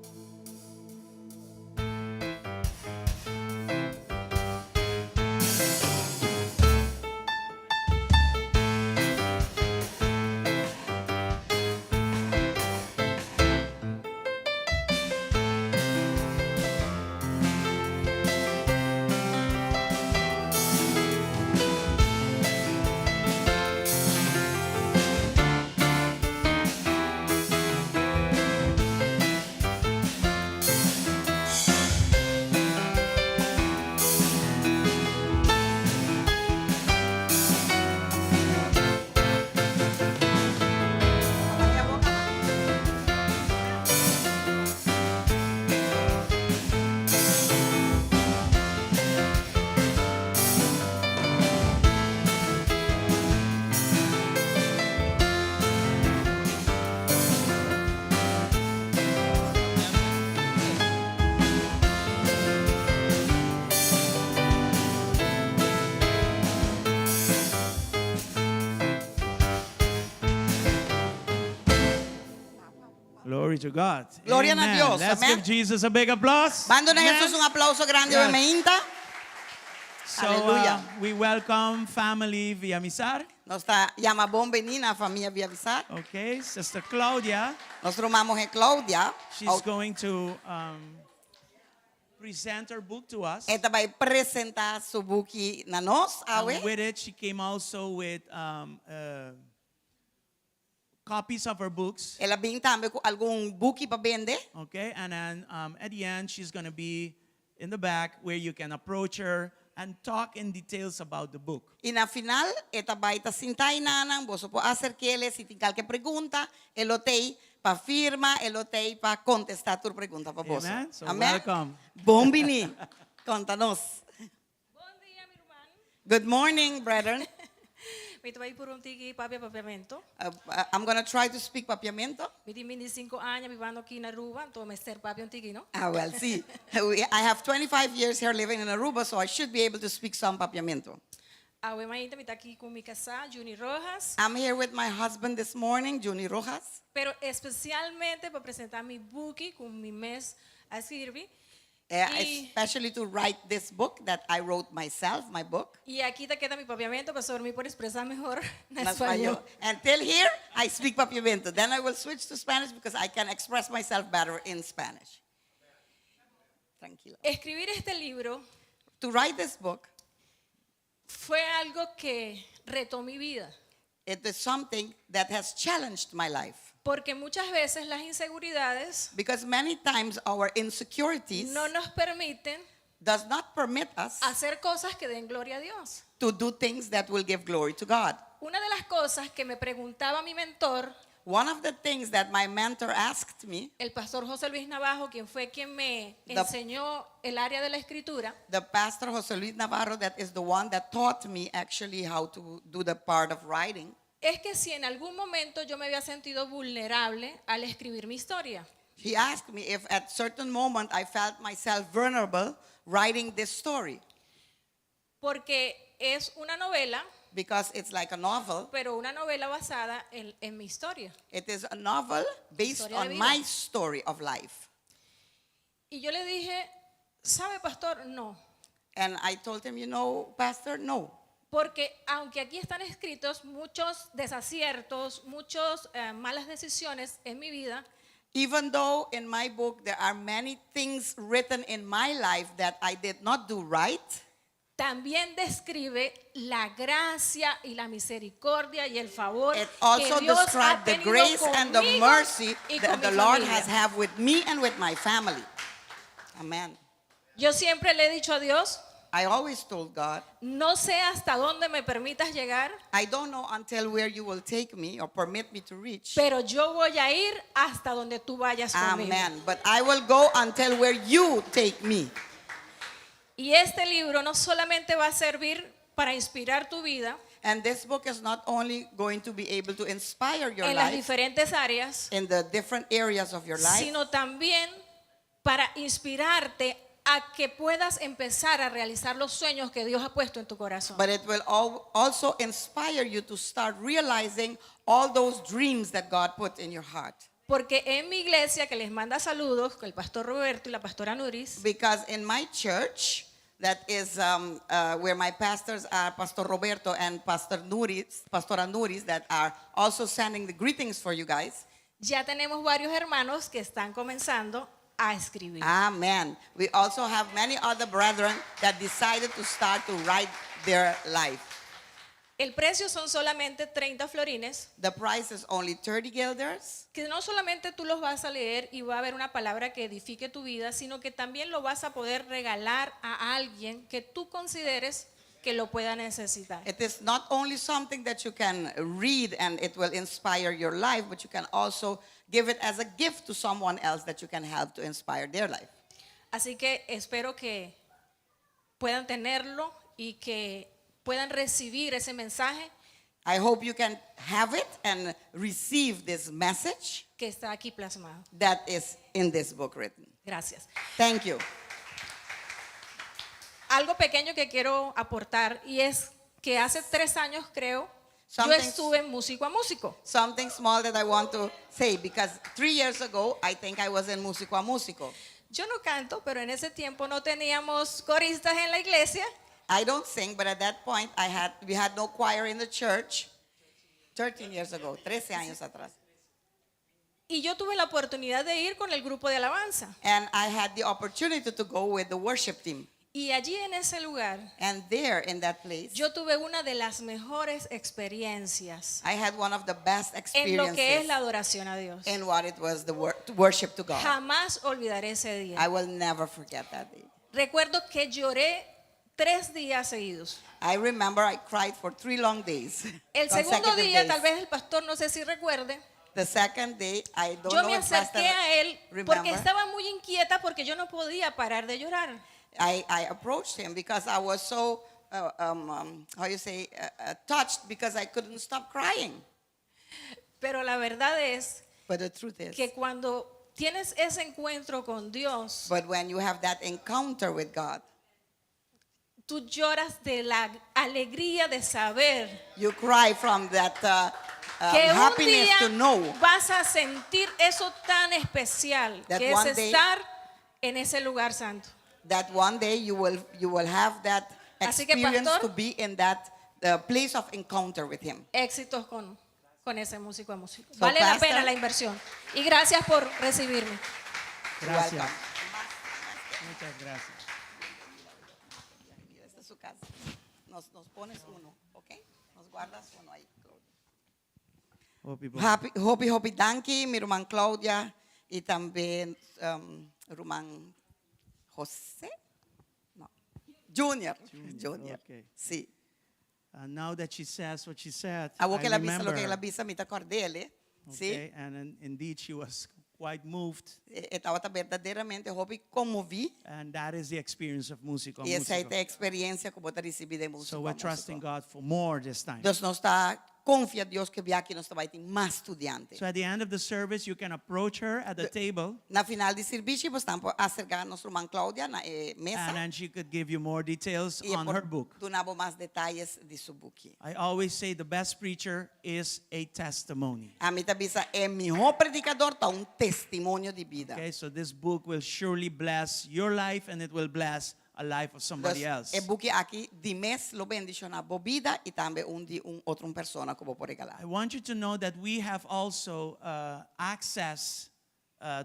Glory to God. Gloria a Amen. Dios. Let's Amen. give Jesus a big applause. Mando a Amen. Jesús un aplauso grande Yes. yes. So Aleluya. we welcome family Villamizar. Nossa llama bom menina a família via avisar. Okay, Sister Claudia, Nós chamamos a Cláudia. she's going to present her book to us. Ela vai apresentar seu book na nós, And awe. with it, she came also with copies of her books. Ela vem também com algum book para vender. Okay, and then at the end, she's going to be in the back where you can approach her and talk in details about the book. E na final, ela vai estar sentada na nanang, você pode acercar-lhe se tem qualquer pergunta, ela tem para firma, ela tem para contestar tua pergunta para você. Amen. So welcome. Bom menino. Conta-nos. Bom dia, mi hermano. Good morning, brethren. Me trabalho por tigi Papiamento. I'm going to try to speak Papiamento. Me di 25 años vivendo aqui na Aruba, então me ser papi tigi, no? Well, see, I have 25 years here living in Aruba, so I should be able to speak some Papiamento. Awe maíta me tá aqui com mi casa, Juni Rojas, I'm here with my husband this morning, Juni Rojas, pero especialmente para apresentar mi book com mi mes a escrever. especially to write this book that I wrote myself, my book. Y aquí te queda mi papiamento para sobre mí por expresar mejor en En español. español. Until here, I speak Papiamento. Then I will switch to Spanish because I can express myself better in Spanish. Tranquilo. Escribir este libro To write this book, fue algo que retó mi vida, it is something that has challenged my life. porque muchas veces las inseguridades Because many times our insecurities no nos permiten does not permit us hacer cosas que den gloria a Dios. to do things that will give glory to God. Una de las cosas que me preguntaba mi mentor, One of the things that my mentor asked me, el pastor José Luis Navajo, quien fue quien me enseñó el área de la escritura, the pastor Jose Luis Navarro, that is the one that taught me actually how to do the part of writing, es que si en algún momento yo me había sentido vulnerable al escribir mi historia. he asked me if at certain moment I felt myself vulnerable writing this story, Porque es una novela, because it's like a novel. pero una novela basada en mi historia. It is a novel based Historia de on vida. my story of life. Y yo le dije, ¿sabe, pastor? No. And I told him, pastor, no. Porque aunque aquí están escritos muchos desaciertos, muchas malas decisiones en mi vida, Even though in my book there are many things written in my life that I did not do right, también describe la gracia y la misericordia y el favor it que also Dios ha describes the tenido grace and the conmigo mercy y that con the mi Lord familia. has had with me and with my family. Amen. Yo siempre le he dicho a Dios, I always told God, no sé hasta dónde me permitas llegar, I don't know until where you will take me or permit me to reach. pero yo voy a ir hasta donde tú vayas conmigo. Amen. But I will go until where you take me. Y este libro no solamente va a servir para inspirar tu vida And this book is not only going to be able to inspire your en las life diferentes áreas, in the different areas of your life, sino también para inspirarte a que puedas empezar a realizar los sueños que Dios ha puesto en tu corazón. but it will also inspire you to start realizing all those dreams that God put in your heart. Porque en mi iglesia, que les manda saludos, con el pastor Roberto y la pastora Nuris, Because in my church, that is where my pastors are, Pastor Roberto and Pastora Nuris, that are also sending the greetings for you guys. ya tenemos varios hermanos que están comenzando a escribir. Amen. We also have many other brethren that decided to start to write their life. El precio son solamente 30 florines, The price is only 30 guilders. que no solamente tú los vas a leer y va a haber una palabra que edifique tu vida, sino que también lo vas a poder regalar a alguien que tú consideres que lo pueda necesitar. It is not only something that you can read and it will inspire your life, but you can also give it as a gift to someone else that you can help to inspire their life. Así que espero que puedan tenerlo y que puedan recibir ese mensaje I hope you can have it and receive this message que está aquí plasmado. that is in this book written. Gracias. Thank you. Algo pequeño que quiero aportar y es que hace 3 años creo, yo Something- estuve en músico a músico. Something small that I want to say, because 3 years ago, I think I was in Músico a Músico. Yo no canto, pero en ese tiempo no teníamos coristas en la iglesia. I don't sing, but at that point, we had no choir in the church. 13 years ago, 13 años atrás. Y yo tuve la oportunidad de ir con el grupo de alabanza. And I had the opportunity to go with the worship team. Y allí en ese lugar, And there in that place, yo tuve una de las mejores experiencias I had one of the best en lo que es experiences la adoración a Dios. in what it was the worship to God. Jamás olvidaré ese I día. will never forget that day. Recuerdo que lloré 3 días seguidos. I remember I cried for 3 long days. El segundo consecutive día, days. tal vez el pastor, no sé si recuerde, The second day, I don't yo know me if Pastor acerqué a él porque remember. estaba muy inquieta porque yo no podía parar de llorar. I approached him because I was so, touched because I couldn't stop crying. Pero la verdad es But the truth is, que cuando tienes ese encuentro con Dios, but when you have that encounter with God, tú lloras de la alegría de saber you cry from that que un happiness día to know vas a sentir eso tan especial That que es one day- estar en ese lugar santo. that one day you will have that Así que, experience pastor, to be in that place of encounter with Him. Éxitos con ese músico de música. So, Vale la pastor- pena la inversión. Y gracias por recibirme. Gracias. Welcome. Muchas gracias. Mira, esta es su casa. Nos pones uno, ¿ok? Nos guardas uno ahí. Hopi Danki, mi Rumán Claudia y también Rumán José. No. Junior. Okay. Sí. Now that she says what she said, Avo I que la visa, lo remember, que la visa mi Cordele. Sí. okay, and indeed she was quite moved, Estaba verdadeiramente Hopi comovi. and that is the experience of músico. E essa é músico. a experiência que eu recebi de música. So we're trusting God for more this time. Deus não está confia Deus que via aqui nós vai ter mais estudiantes. So at the end of the service, you can approach her at the table, Na final de serviço, você está acercar nossa irmã Cláudia na mesa. and then she could give you more details E on her book. donava mais detalhes de seu book. I always say the best preacher is a testimony. A mim também é melhor predicador, tá testemunho de vida. Okay, so this book will surely bless your life, and it will bless a life of somebody else. E book aqui de mês lo bendiciona a vida e também de outra pessoa que vou por regalar. I want you to know that we have also access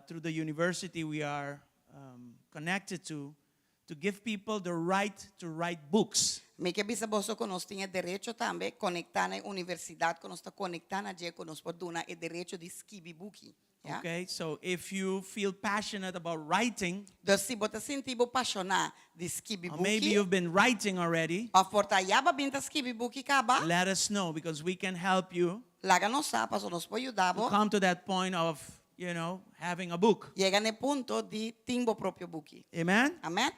through the university we are connected to give people the right to write books. Me que bisa boso que nós tinha direito também conectar na universidade, que nós está conectando a que nós podemos e direito de escrever book. Yeah? Okay, so if you feel passionate about writing, Então se você sentir apaixonado de escrever or book, maybe you've been writing already, a porta yaba binta escrever book acaba, let us know because we can help you laga nós sapa, so nós pode ajudar. to come to that point of, having a book. Chega no ponto de ter o próprio book. Amen? Amém?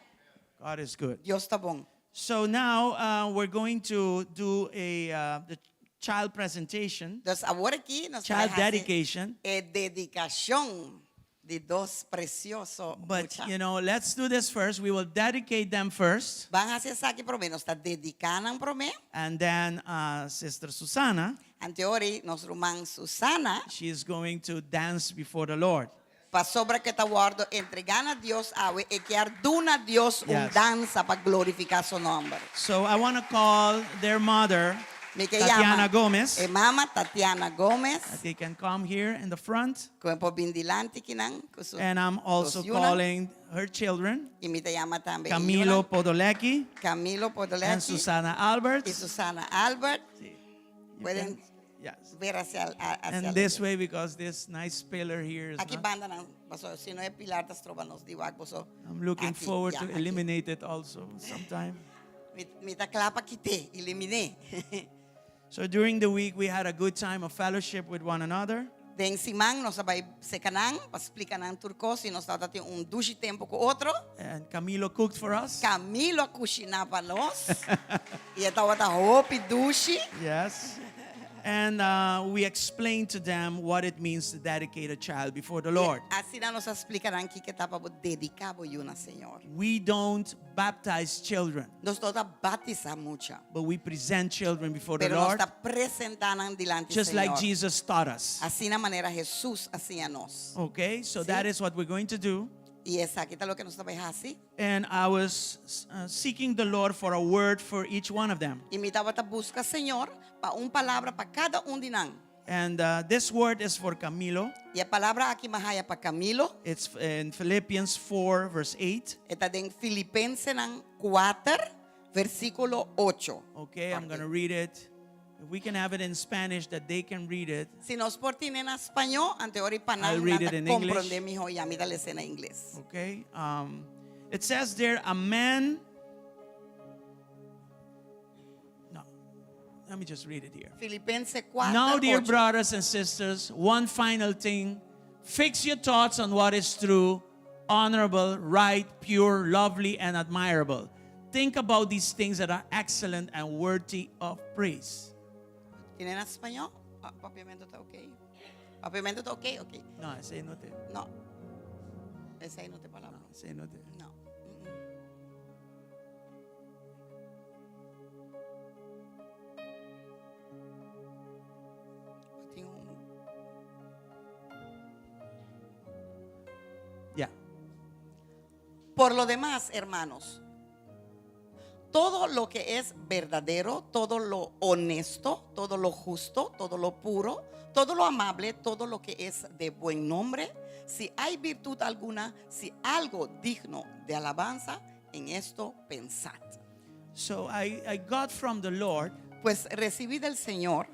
God is good. Deus está bom. So now we're going to do the child presentation, Então agora aqui nós child vamos fazer dedication. dedicação de dois preciosos. But, let's do this first. We will dedicate them first. Van a fazer aqui para mim, nós está dedicando para mim. And then Sister Susana, Anteori, nossa irmã Susana, she is going to dance before the Lord. para sobre que está guardo entregando a Deus e que arduna a Deus Yes. dança para glorificar seu nome. So I want to call their mother, Me que Tatiana llama Gomez. mama Tatiana Gomez, That they can come here in the front. que po bindilante kinang kuso. And I'm also Yuna. calling her children, E me te llama também Camilo Yuna, Podolecki Camilo and Podoletti Susana e Alberts. Susana Albert. You Pueden can- Yes. ver hacia And this way, because this nice pillar here is Aqui not, banda não, baso, se não é pilar das trobas nos diwag, baso. I'm looking Aqui, forward yeah, to aqui. eliminate it also sometime. Me ta clapa quité, eliminé. So during the week, we had a good time of fellowship with one another. Den simang nos sabay se kanang, pas explica nang turco, si nos tata dushi tempo ko outro. And Camilo cooked for us. Camilo cucina pa nos. E etawa ta hopi dushi. Yes. And we explained to them what it means to dedicate a child before the Lord. Assim na nos explica nang que tapa bo dedicabo yuna Senhor. We don't baptize children, Nos tota batiza mucha. but we present children before the Pero nos Lord, ta presentando dilante just Senhor. like Jesus taught us. Assim na maneira Jesus assim a nós. Okay, so Sí. that is what we're going to do. Y esa, aquí está lo que nos trabaja así. And I was seeking the Lord for a word for each one of them. Y mi tabata busca, Señor, para una palabra para cada un dinan. And this word is for Camilo. Y la palabra aquí mahaya para Camilo. It's in Philippians 4, verse 8. Está en Filipenses 4, versículo 8. Okay, I'm going to read it. If we can have it in Spanish that they can read it. Si nos portin en español, ante ori I'll panang read nata it in English. comprende mijo y a mí dale en inglés. Okay. It says there, a man. No, let me just read it here. Filipenses 4, Now, dear 8. brothers and sisters, one final thing. Fix your thoughts on what is true, honorable, right, pure, lovely, and admirable. Think about these things that are excellent and worthy of praise. ¿Tienen español? Ah, Papiamento está ok. Papiamento está ok, ok. No, ese no te. No. Esa ahí no te palabra. No, ese no te. No. Tengo un- Yeah. Por lo demás, hermanos, todo lo que es verdadero, todo lo honesto, todo lo justo, todo lo puro, todo lo amable, todo lo que es de buen nombre, si hay virtud alguna, si algo digno de alabanza, en esto pensad. So I got from the Lord Pues recibí del Señor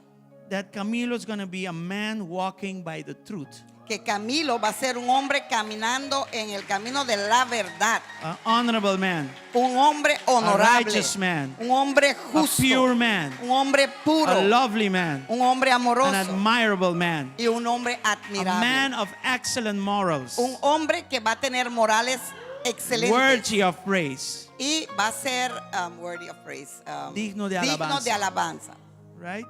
that Camilo is going to be a man walking by the truth, que Camilo va a ser un hombre caminando en el camino de la verdad, an honorable man, un hombre honorable, righteous man, un hombre a justo, pure man, un hombre puro, a lovely man, un hombre an amoroso admirable man, y un hombre a admirable, man of excellent morals, un hombre que va a tener morales excelentes worthy of praise, y va a ser worthy of praise, digno de digno alabanza. de alabanza. Right?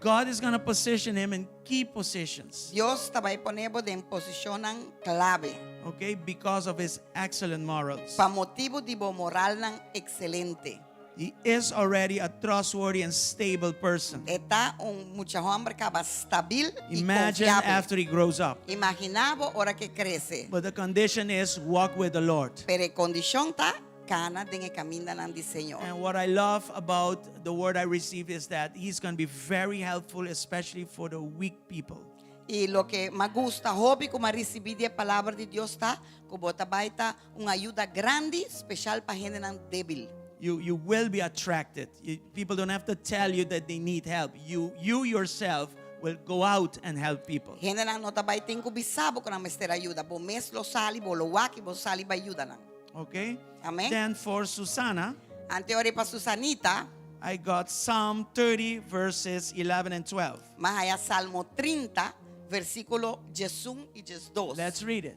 God is going to position him in key positions, Dios te va a poner en posición clave okay, because of his excellent morals. para motivo de moral excelente. He is already a trustworthy and stable person. Está un mucho hombre que va estabil y Imagine confiable. after he grows up. Imaginaba ahora que crece, But the condition is walk with the Lord. pero condición está cana de camino en diseño. And what I love about the word I received is that he's going to be very helpful, especially for the weak people. Y lo que me gusta, hobby como recibí de palabra de Dios está, como tabaita una ayuda grande, especial para gente débil. You will be attracted. People don't have to tell you that they need help. You yourself will go out and help people. Gente no tabaita incubisabo con la mester ayuda, bo mes lo sali, bo lo waki, bo sali ba ayuda. Okay? Amen. Then for Susana, Ante ore pa Susanita, I got Psalm 30 verses 11 and 12. más allá Salmo 30, versículo 1 y 2. Let's read it.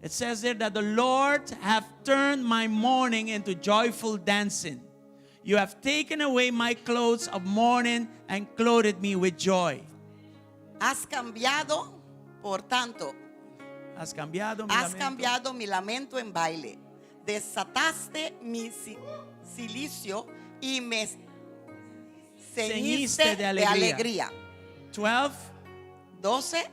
It says there that the Lord hath turned my mourning into joyful dancing. You have taken away my clothes of mourning and clothed me with joy. Has cambiado, por tanto, Has cambiado mi has lamento. cambiado mi lamento en baile. Desataste mi silicio y me ceñiste de alegría. 12, 12.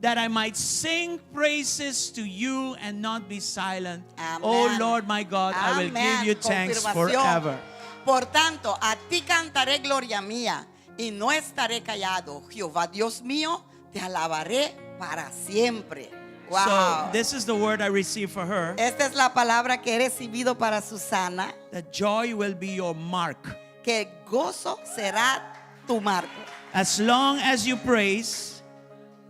that I might sing praises to you and not be silent. Amen. Oh Lord my God, I will give you thanks Confirmación. forever. Por tanto, a ti cantaré gloria mía y no estaré callado. Jehová Dios mío, te alabaré para siempre. Wow. So this is the word I received for her. Esta es la palabra que he recibido para Susana, That joy will be your mark. que gozo será tu marco. As long as you praise,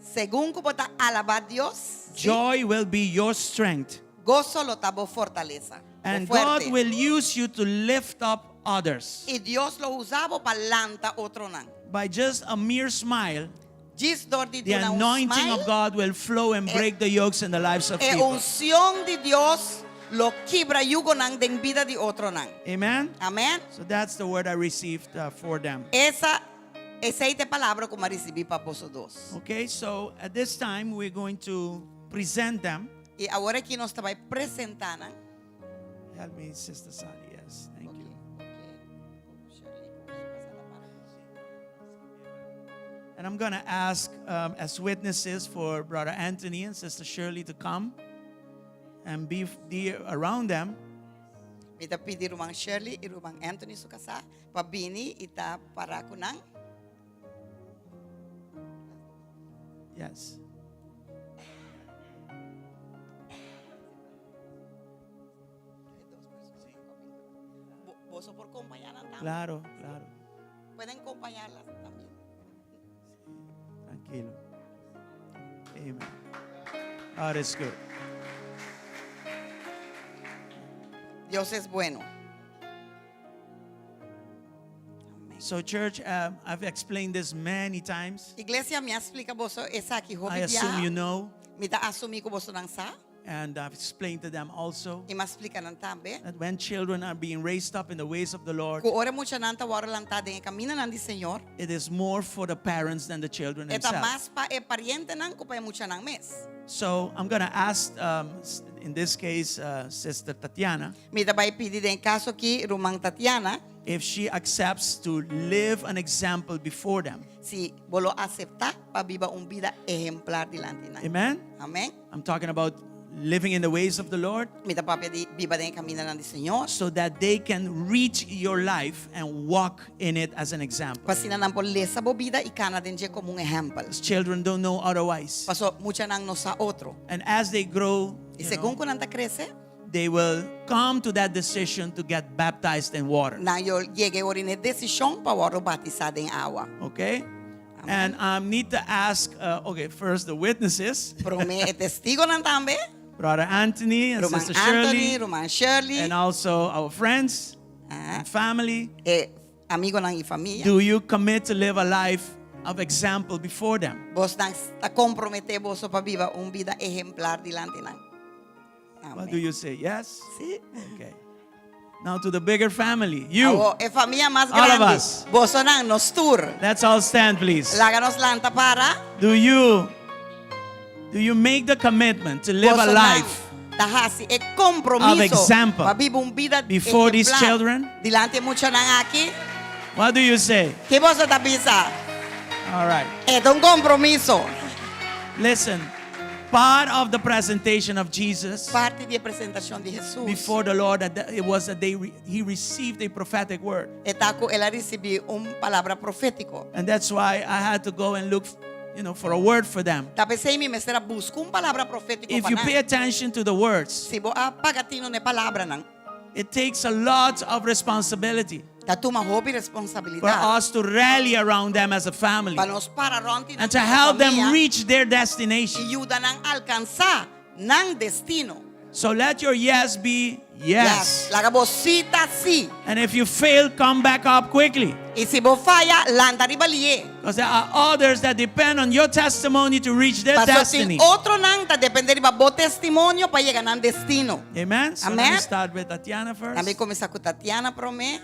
Según como te alaba a Dios, ¿sí? joy will be your strength. Gozo lo tabo fortaleza. And o fuerte. God will use you to lift up others. Y Dios lo usaba para lanta otro nan. By just a mere smile, Gis dor di the una anointing smile, of God will flow and break the yokes in the lives of e people. unción de Dios lo quibra yugo nan den vida de otro nan. Amen? Amén. So that's the word I received for them. Esa palabra como recibí para vosotros dos. Okay, so at this time we're going to present them. Y ahora aquí nos estaba presentando. Help me, Sister Sally. Yes, thank you. And I'm going to ask as witnesses for Brother Anthony and Sister Shirley to come. and be around them. Mita pidi rumang Shirley, irumang Anthony sukasa, pabini ita para kunang. Yes. Boso por acompañarlas también. Claro, claro. Pueden acompañarlas también. Tranquilo. Amen. God is good. Dios es bueno. So church, I've explained this many times. Iglesia me explica boso esa aqui I assume you know. Mita asumi ko boso nang sa. And I've explained to them also I mas explica nan tambe. that when children are being raised up in the ways of the Lord, Ko ora mucha nanta wara lang ta den kamina nan di Señor. it is more for the parents than the children Eta themselves. mas pa e pariente nang ko pa mucha nang mes. So I'm going to ask, in this case, Sister Tatiana, Mita bay pidi den kaso ki rumang Tatiana. if she accepts to live an example before them. Si bolo acepta pa viva un vida ejemplar dilante na. Amen? Amen. I'm talking about living in the ways of the Lord Mita pa di viva den kamina nan di Señor. so that they can reach your life and walk in it as an example. Pasina nan po lesa bo vida ikana den je como un ejemplo. Children don't know otherwise. Paso mucha nang no sa otro. And as they grow, Y según ko nanta crece, they will come to that decision to get baptized in water. na yo llegue orine decisión pa waro batizada en agua. Okay? And I need to ask, first the witnesses, Pero me testigo nan tambe, Brother Anthony and Roman Sister Anthony, Shirley, Roman Shirley, and also our friends ah, and family. amigo nang i familia. Do you commit to live a life of example before them? Vos nang ta compromete vos pa viva un vida ejemplar dilante nang. What do you say? Yes? Sí. Okay. Now to the bigger family. You. Awo, e familia más All of grande. us. Vos nang nos tour. Let's all stand, please. Láganos lanta para. Do you make the commitment to live Vos a nang life tahasi e compromiso of example pa viva un vida before these ejemplar children? dilante mucho nang aquí? What do you say? ¿Qué vos ta bisa? All right. Es un compromiso. Listen. Part of the presentation of Jesus Parte de presentación de Jesús. before the Lord, it was that he received a prophetic word. Etaco él recibió un palabra profético. And that's why I had to go and look, for a word for them. Tapesei mi mesera busca un palabra profético If you para pay attention to the words, si bo pagatino ne palabra nang it takes a lot of responsibility tatuma hobi for responsabilidad us to rally around them as a family para nos para ronti and to help them reach their destination. ayuda nang alcanzar nang destino. So let your yes be yes. La cabosita sí. And if you fail, come back up quickly. Y si bo falla landa ribalie. Because there are others that depend on your testimony to reach their Paso destiny. sin otro nang ta depender iba bo testimonio para llegar nang destino. Amen. So let Amen. me start with Tatiana first. También comienza con Tatiana prome.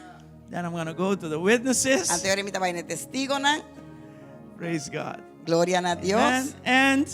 Then I'm going to go to the witnesses. Anterior mi taba en testigo nang. Praise God. Gloria a Dios. Amen. And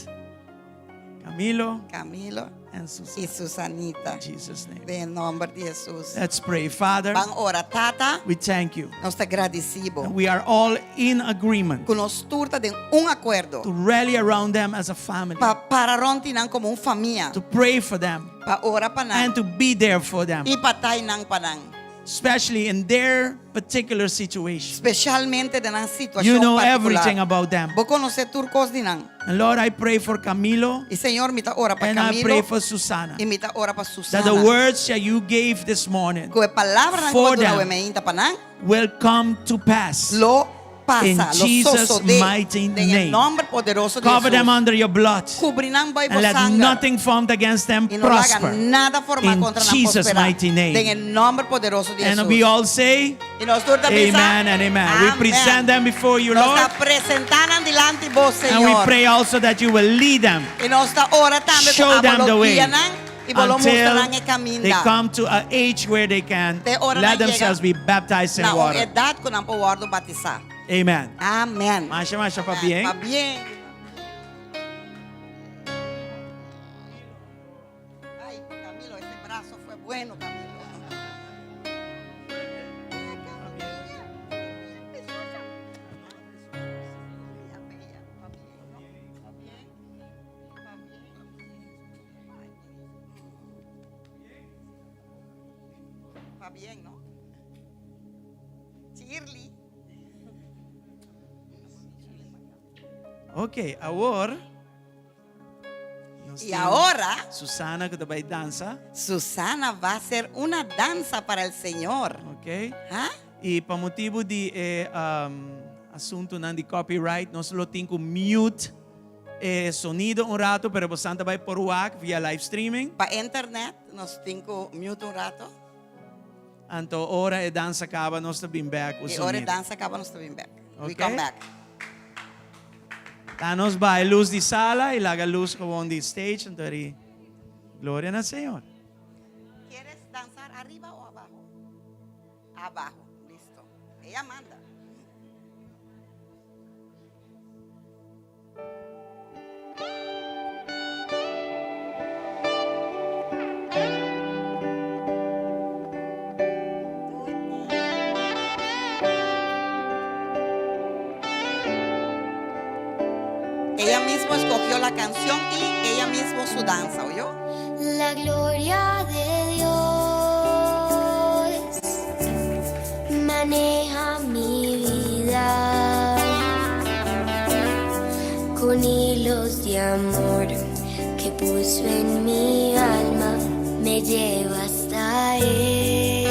Camilo Camilo and y Susan. Susanita. In Jesus' name. En nombre de Jesús. Let's pray. Father, Van ora tata. we thank you. Nos te agradecibo. We are all in agreement Que nos turta de un acuerdo. to rally around them as a family, Para rontinan como un familia. to pray for them, Pa ora pa nang. and to be there for them, Y patay nang panang. especially in their particular situation. Especialmente de nang situación You know particular. everything about them. Vos conoces turcos dinang. And Lord, I pray for Camilo, Y Señor, mita ora pa and I pray Camilo. for Susana, Y mita ora pa that Susana. the words that you gave this morning Que palabra nang for kumadula them we meinta panang. will come to pass. Lo pasa. In Lo Jesus' soso de. mighty En el name. nombre poderoso de Cover them Jesús. under your blood, Cubrinang bay and let sangre. nothing formed against them Y no lo hagan prosper. nada forma In contra nang Jesus' prospera. mighty name. En el nombre poderoso de And Jesús. we all say, Y nos turta pisa. amen and amen. We present them before you, Nos Lord, está presentando delante vos, and we Señor. pray also that you will lead them Y nos está ora también Show them the way y vos lo until mostrarán el camino. they come to an age where they can Te ora let na themselves be baptized in Na water. edad que não pode batizar. Amen. Amén. Masha pa bien. Va bien. Ay, Camilo, ese brazo fue bueno, Camilo. Va bien, ¿no? Shirley. Ok, ahora. Y ahora Susana que vai dança. Susana va a hacer una danza para el Señor. Ok? ¿Ah? E para motivo de assunto não de copyright, nós lo temos com mute sonido um rato, pero você vai por WAC via live streaming. Para internet nos tengo mute un rato. Então, hora e dança acaba, nós estamos back o Y ahora sonido. danza acaba nos coming back. We Okay. come back. Tá, nós vai luz de sala e laga luz como de stage, então aí, glória ao Senhor. ¿Quieres danzar arriba o abajo? Abajo, listo. Ella manda. Ella misma escogió la canción y ella misma su danza, ¿oyó? La gloria de Dios maneja mi vida con hilos de amor que puso en mi alma, me lleva hasta Él.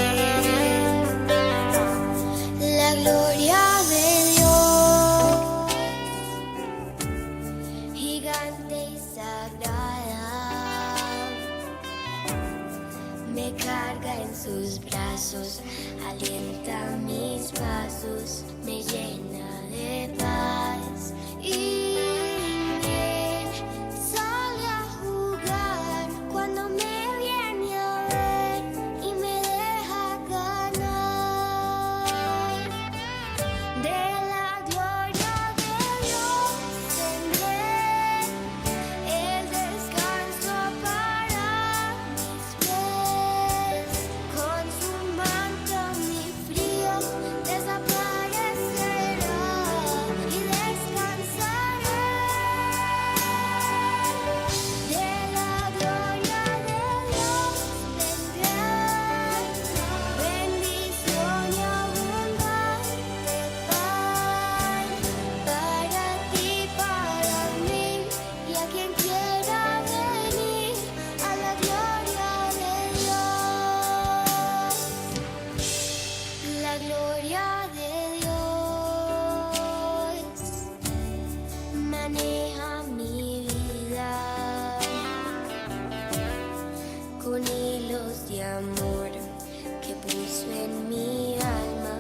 La gloria de Dios, gigante y sagrada, me carga en sus brazos, alienta mis pasos, me llena de paz y él sale a jugar cuando me viene a ver y me deja ganar. De la gloria de Dios tendré el descanso para mis pies, con su manto mi frío desaparecerá y descansaré. De la gloria de Dios tendré bendición y abundante paz para ti, para mí y a quien quiera venir a la gloria de Dios. La gloria de Dios maneja mi vida con hilos de amor que puso en mi alma,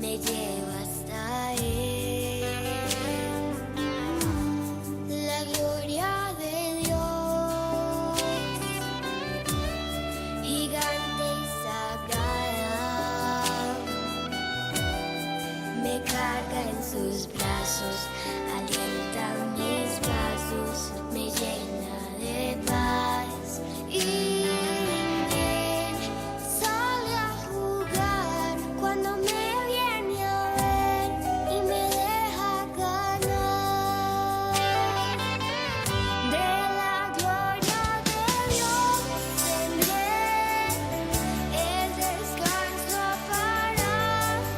me lleva hasta Él. La gloria de Dios, gigante y sagrada, me carga en sus brazos, alienta mis pasos, me llena de paz y él sale a jugar cuando me viene a ver y me deja ganar. De la gloria de Dios tendré el descanso para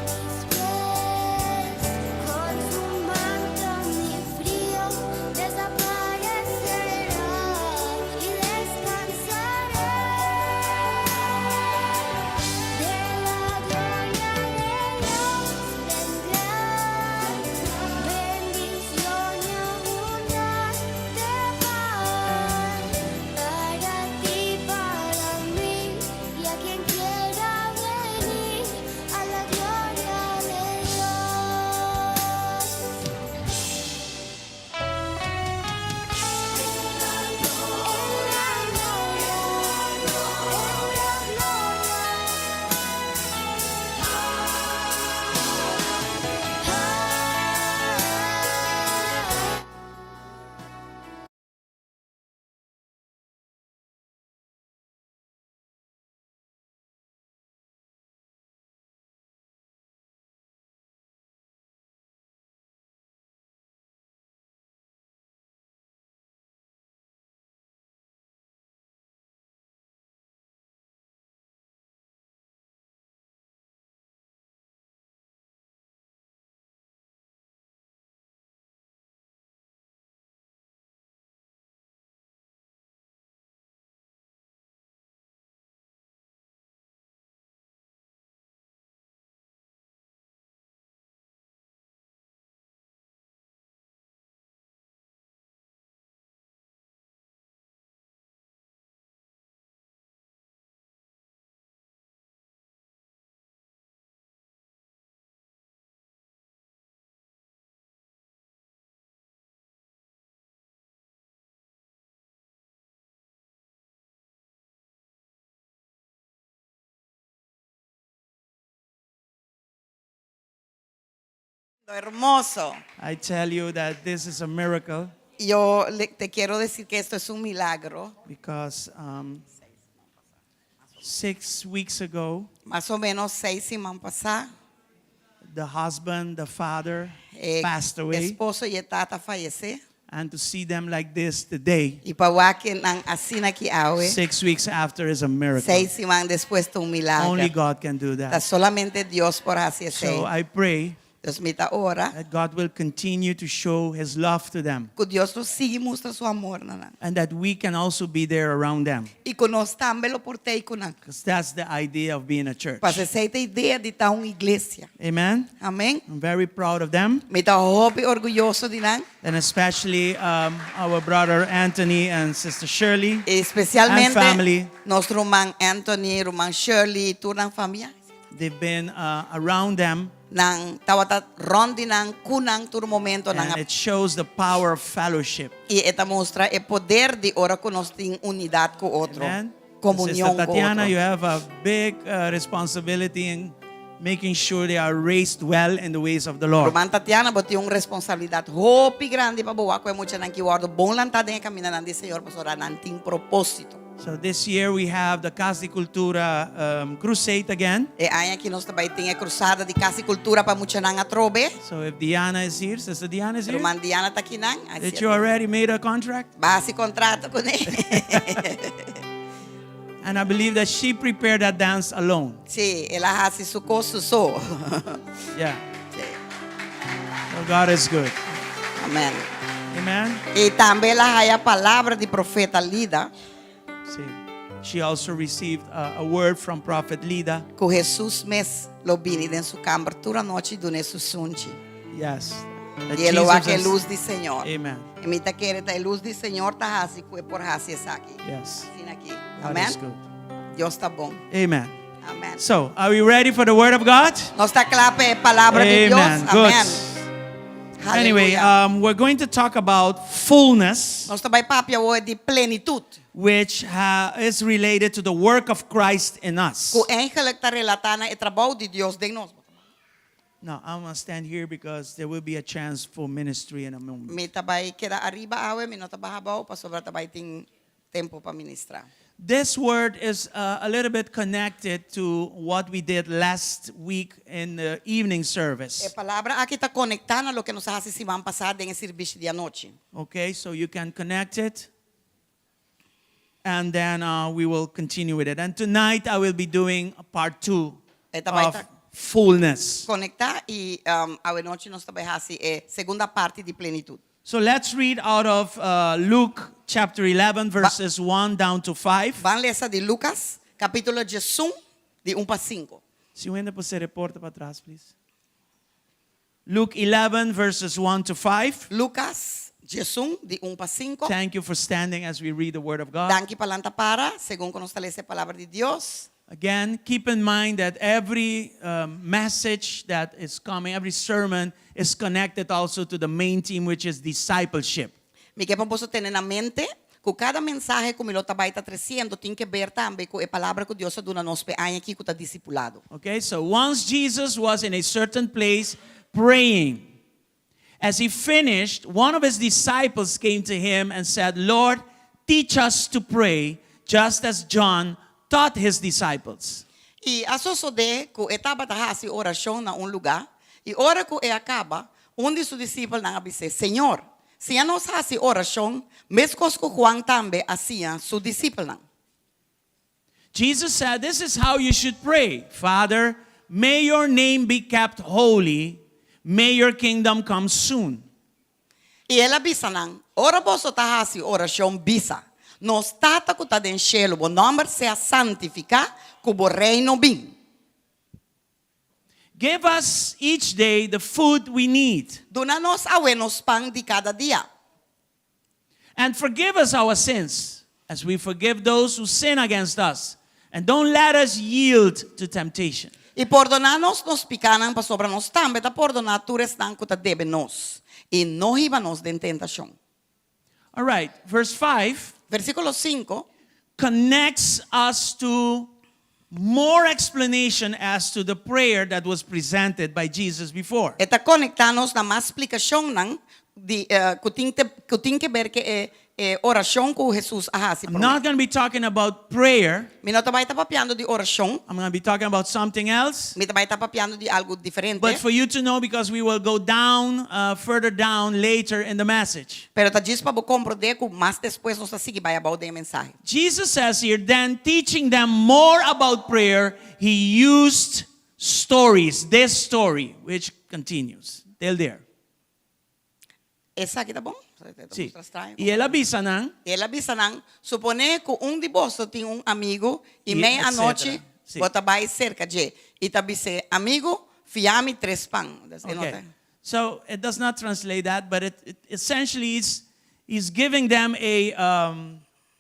mis pies, con su manto mi frío desaparecerá Lo hermoso. I tell you that this is a miracle Te quiero decir que esto es un milagro. because 6 weeks ago, Más o menos 6 semanas pasadas, the husband, the father passed away. esposo y tata fallece. And to see them like this today, Y pawakin ang asina ki awe. 6 weeks after, is a miracle. 6 semanas después de un milagro. Only God can do Ta that. solamente Dios por así So hacer. I pray Dios mita ora. that God will continue to show His love to them, Que Dios nos sigue mostra su amor na. and that we can also be there around them. Y que nos tambe lo portei kunan. Because that's the idea of being a church. Para ser a ideia de estar uma igreja. Amen. Amém? I'm very proud of them, Mita hope orgulhoso de nang. and especially our brother Anthony and Sister Shirley. Especialmente And family. nosso irmão Anthony, irmã Shirley, turang família. They've been around them, Nang tawata rondi nang kunang tur momento and nang it shows the power of fellowship. e eta mostra e poder de ora que nós tem unidade com outro. Amen. Comunhão Sister com Tatiana, outro. you have a big responsibility in making sure they are raised well in the ways of the Lord. Irmã Tatiana botou uma responsabilidade hope grande para boa com muita nang que guardo bom lantade em caminhar nang de Senhor pastora nang tem propósito. So this year we have the Casa de Cultura crusade again. E aí que nós também tem a cruzada de casa e cultura para muita nang atrobe. So if Diana is here, Sister Diana is here. Irmã Diana tá aqui nang. Did you already made a contract? Base contrato com ele. And I believe that she prepared that dance alone. Sim, ela hace su coso so. Yeah. So God is good. Amém. Amen. E também ela hay a palavra de profeta Lida, See, she also received a word from Prophet Lida. que Jesus mes lo vini den su cambertura noite do nesu sunchi. Yes. That E ele va que has- luz de Senhor. Amen. E mita querer a luz de Senhor tá hasi que por hasi essa aqui. Yes. Assim aqui. God Amém. is good. Deus tá bom. Amen. Amém. So, are we ready for the word of God? Nós tá claro para a palavra de Deus. Amen. Good. Amém. Anyway, Aleluia. we're going to talk about fullness, Nós também papia hoje de plenitude. which is related to the work of Christ in us. Que eigenlijk tá relatando o trabalho de Deus em nós. Now, I'm going to stand here because there will be a chance for ministry in a moment. Me tabay queda arriba awe, me no tabahabaw, pa sobra tabay ting tempo pa ministrar. This word is a little bit connected to what we did last week in the evening E service. palavra aqui está conectando a lo que nos hace semana passada em serviço de anoche. Okay, so you can connect it. And then we will continue with it. And tonight I will be doing a part 2 Esta vai of tá fullness. conectar e awe noche nos tabay hasi segunda parte de plenitude. So let's read out of Luke chapter 11, verses 1 down to 5. Van lesa de Lucas, capítulo 11, de 1 pa 5. Si Wenda po se reporta para atrás, please. Luke 11, verses 1 to 5. Lucas 11, de 1 pa 5. Thank you for standing as we read the word of God. Danke palanta para, según que nos talece a palavra de Dios. Again, keep in mind that every message that is coming, every sermon is connected also to the main theme, which is discipleship. Me que posso ter na mente que cada mensagem que o meu trabalho está trazendo tem que ver também com a palavra que Deus dá nos pe aqui que está discipulado. Okay, so once Jesus was in a certain place praying. As he finished, one of his disciples came to him and said, "Lord, teach us to pray, just as John taught his disciples." E a de que estava a fazer oração na lugar e hora que acaba, de seus discípulos não disse: Senhor, se a nós fazemos oração, mesmo que Juan também fazia, seu discípulo não. Jesus said, "This is how you should pray. Father, may your name be kept holy. May your kingdom come soon." E ela bisa não, ora posso estar fazendo oração bisa. Nos tata que está dentro do cielo, o nome seja santificado, que o reino vem. Give us each day the food we need, Dona-nos awenos pão de cada dia. and forgive us our sins, as we forgive those who sin against us. And don't let us yield to temptation. E perdonar-nos nos picanan para sobre nós também, tá perdonar tu restan que tá debe nos. E não iba-nos de tentação. All right, verse 5 Versículo 5 connects us to more explanation as to the prayer that was presented by Jesus before. Eta conectanos na más explicación ng kuting que ver que oración que Jesus ahasi. I'm not going to be talking about prayer. Mi no tabay tapapiando di oración. I'm going to be talking about something else. Mi tabay tapapiando di algo diferente. But for you to know, because we will go down, further down later in the message. Pero ta diz para bo compreender que mais depois nós seguir vai about the mensagem. Jesus says here, then teaching them more about prayer, he used stories. This story, which continues. Till there. Essa aqui tá bom? Sí. Y él avisa, Ele avisa nang supone que de vós tem amigo e meia-noite Sí. bota vai cerca de e tabise amigo fiame 3 pão. Okay. So it does not translate that, but it essentially is giving them a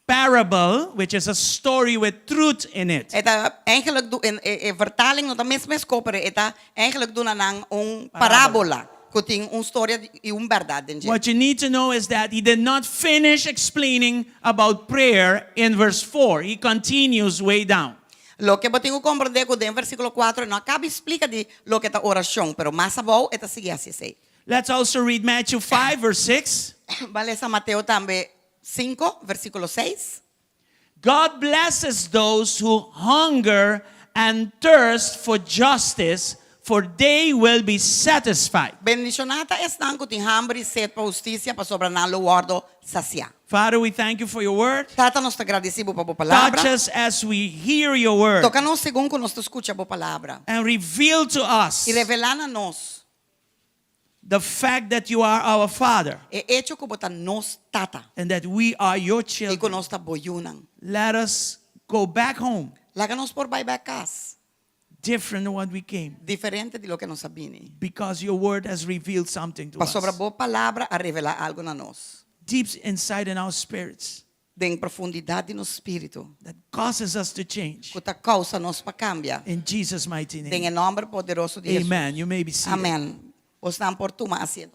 parable, which is a story with truth in it. Eta eigenlijk in vertaling no ta mesma skopere eta eigenlijk doen nang parabola. Kuting storia e verdade dentro. What you need to know is that he did not finish explaining about prayer in verse 4. He continues way down. Lo que botingo compreender que en versículo 4 no acaba explica de lo que ta oración, pero más abajo eta sigue así sei. Let's also read Matthew 5 verse 6. Vale essa Mateo também 5 versículo 6. God blesses those who hunger and thirst for justice, for they will be satisfied. Bendicionata estão que tem hambre e sede para justiça para sobrenar lo guardo saciar. Father, we thank you for your word. Tata nós te agradecemos por boa palavra. Touch us as we hear your word Toca-nos segundo que nós te escuta boa palavra. and reveal to us E revelar a nós the fact that you are our Father é hecho que bota nós tata and that we are your e que children. nós ta boyunan. Let us go back home Laga-nos por vai casa different than what we came, diferente de lo que nós sabini. because your word has revealed something to Para us sobre boa palavra a revelar algo na nós. deep inside in our spirits De profundidade no espírito. that causes us to change. Que ta causa nós para cambiar. In Jesus' mighty Em name. nome poderoso de Jesus. Amen. You may be seated. Amém. Os estão por tu asiento.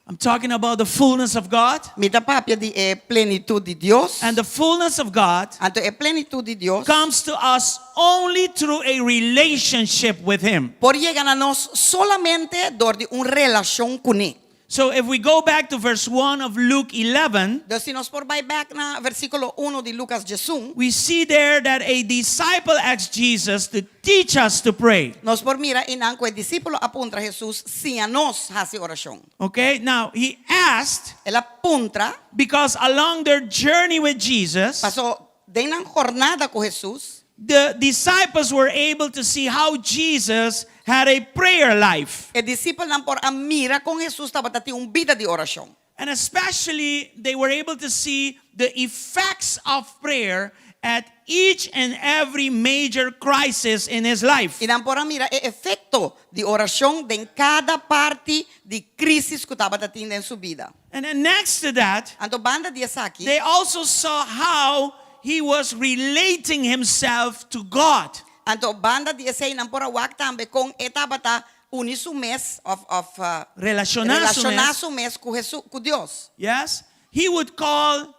I'm talking about the fullness of God. Mita papia de plenitude de Deus. And the fullness of God Anto plenitude de Deus. comes to us only through a relationship with Him. Por llegar a nós solamente dor de relação com Ele. So if we go back to verse 1 of Luke 11, Então se nós por vai back na versículo 1 de Lucas 11, we see there that a disciple asked Jesus to teach us to pray. nós por mira inang que o discípulo apunta a Jesus sim a nós hace oração. Okay? Now, he asked Ela apunta, because along their journey with Jesus, passou de na jornada com Jesus, the disciples were able to see how Jesus had a prayer life. o discípulo não por a mira com Jesus estava tendo vida de oração. And especially, they were able to see the effects of prayer at each and every major crisis in his life. E não por a mira o efeito de oração em cada parte de crise que estava tendo em sua vida. And then next to that, Anto banda de essa aqui, they also saw how he was relating himself to God. anto banda de essa não por a wak também com etapa ta unisu mes of relacionar su mes com Jesus, com Deus. Yes? He would call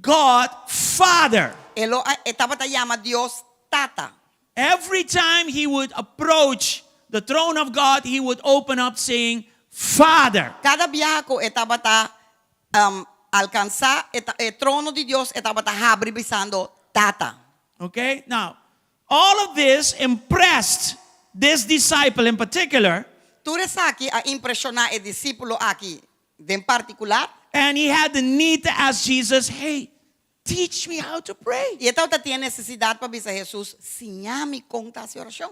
God Father. Elo etapa ta llama Dios Tata. Every time he would approach the throne of God, he would open up saying, Father. Cada viaje ko etapa ta alcanzar el trono de Dios etapa ta abre bisando Tata. Okay? Now, all of this impressed this disciple in particular, Tú eres aquí a impresionar el discípulo aquí, de en particular. and he had the need to ask Jesus, hey, teach me how to pray. Y esta tiene necesidad para dizer a Jesús, enséñame conta esa oración.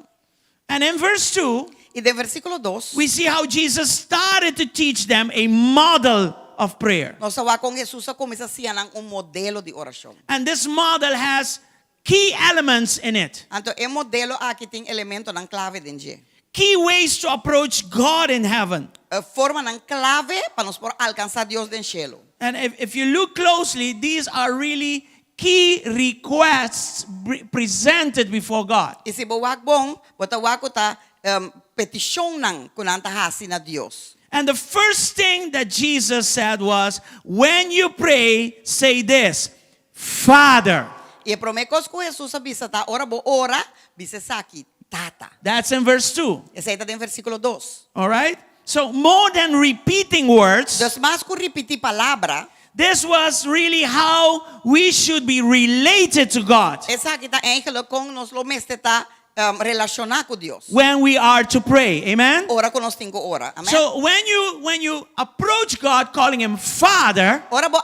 And in verse 2, Y de versículo 2, we see how Jesus started to teach them a model of prayer. nós va con Jesús a começar a ensinar modelo de oración. And this model has key elements in it. Então, el modelo aqui tem elemento na clave dentro. Key ways to approach God in heaven. Forma na clave para nós por alcançar Deus do cielo. And if you look closely, these are really key requests presented before God. E se boak bom, bota wako ta petition nang kunanta hasi na Dios. And the first thing that Jesus said was, when you pray, say this, Father. E promekos ko Jesus sa bisata, ora bo ora, bisesaki, tata. That's in verse 2. Esa ita din versikulo 2. All right? So more than repeating words, Dos mas ko repiti palabra, this was really how we should be related to God esa kita eigenlijk kung nos lo mesteta relacionar com Dios. when we are to pray. Amen? Ora con nos tingo ora. Amen. So when you approach God calling him Father, Ora bo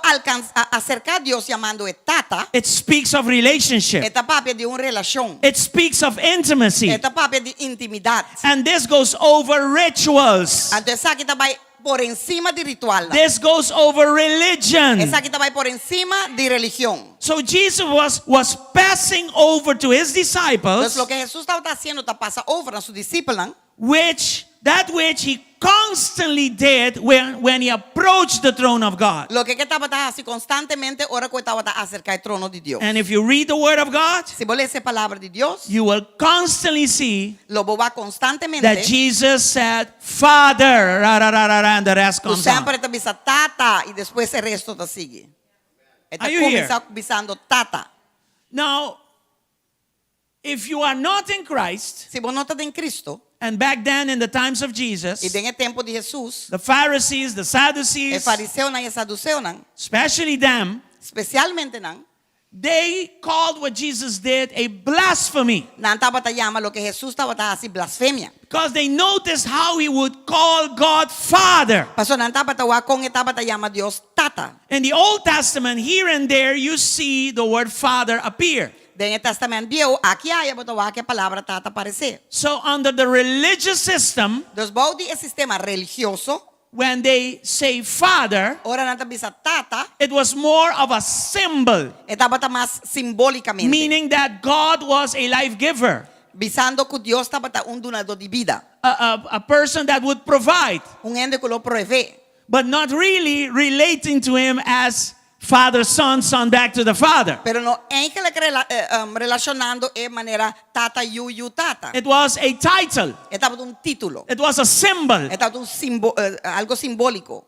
acercar a Dios llamando e tata, it speaks of relationship. esta papia de una relación. It speaks of intimacy. Esta papia de intimidad. And this goes over rituals. Entonces esa kita vai por encima de ritual. This goes over religion. Esa kita vai por encima de religión. So Jesus was passing over to his Entonces disciples lo que Jesús estaba haciendo está pasa over a sus discípulos, which he constantly did when he approached the throne of God. lo que estaba así constantemente ora que estaba acerca del trono de Dios. And if you read the word of God, Si vos lees la palabra de Dios, you will constantly see lo vos va constantemente. that Jesus said, Father, and the rest Tú comes on. siempre te avisa tata y después el resto te sigue. Está Are you here? avisando tata. Now, if you are not in Christ, Si vos no estás en Cristo, and back then in the times of y Jesus, en el tiempo de Jesús, the Pharisees, the el Sadducees, fariseo y el saduceo, especially them, especialmente, they called what Jesus did a blasphemy estaba te llama lo que Jesús estaba así blasfemia. because they noticed how he would call God Father. Pasó estaba te wa con estaba te llama Dios tata. In the Old Testament, here and there, you see the word Father appear. En el Testamento Viejo, aquí hay que palabra tata aparecer. So under the religious system, Dos baudi el sistema religioso, when they say Father, ora nanta bisa tata, it was more of a symbol, estaba más simbólicamente. meaning that God was a life giver, Visando que Dios estaba un donador de vida. a person that would provide, Un ente que lo provee. but not really relating to him as Father, Son, Son back to the Father. Pero no en que le relacionando en manera tata you tata. It was a title. Estaba un título. It was a symbol. Estaba un algo simbólico.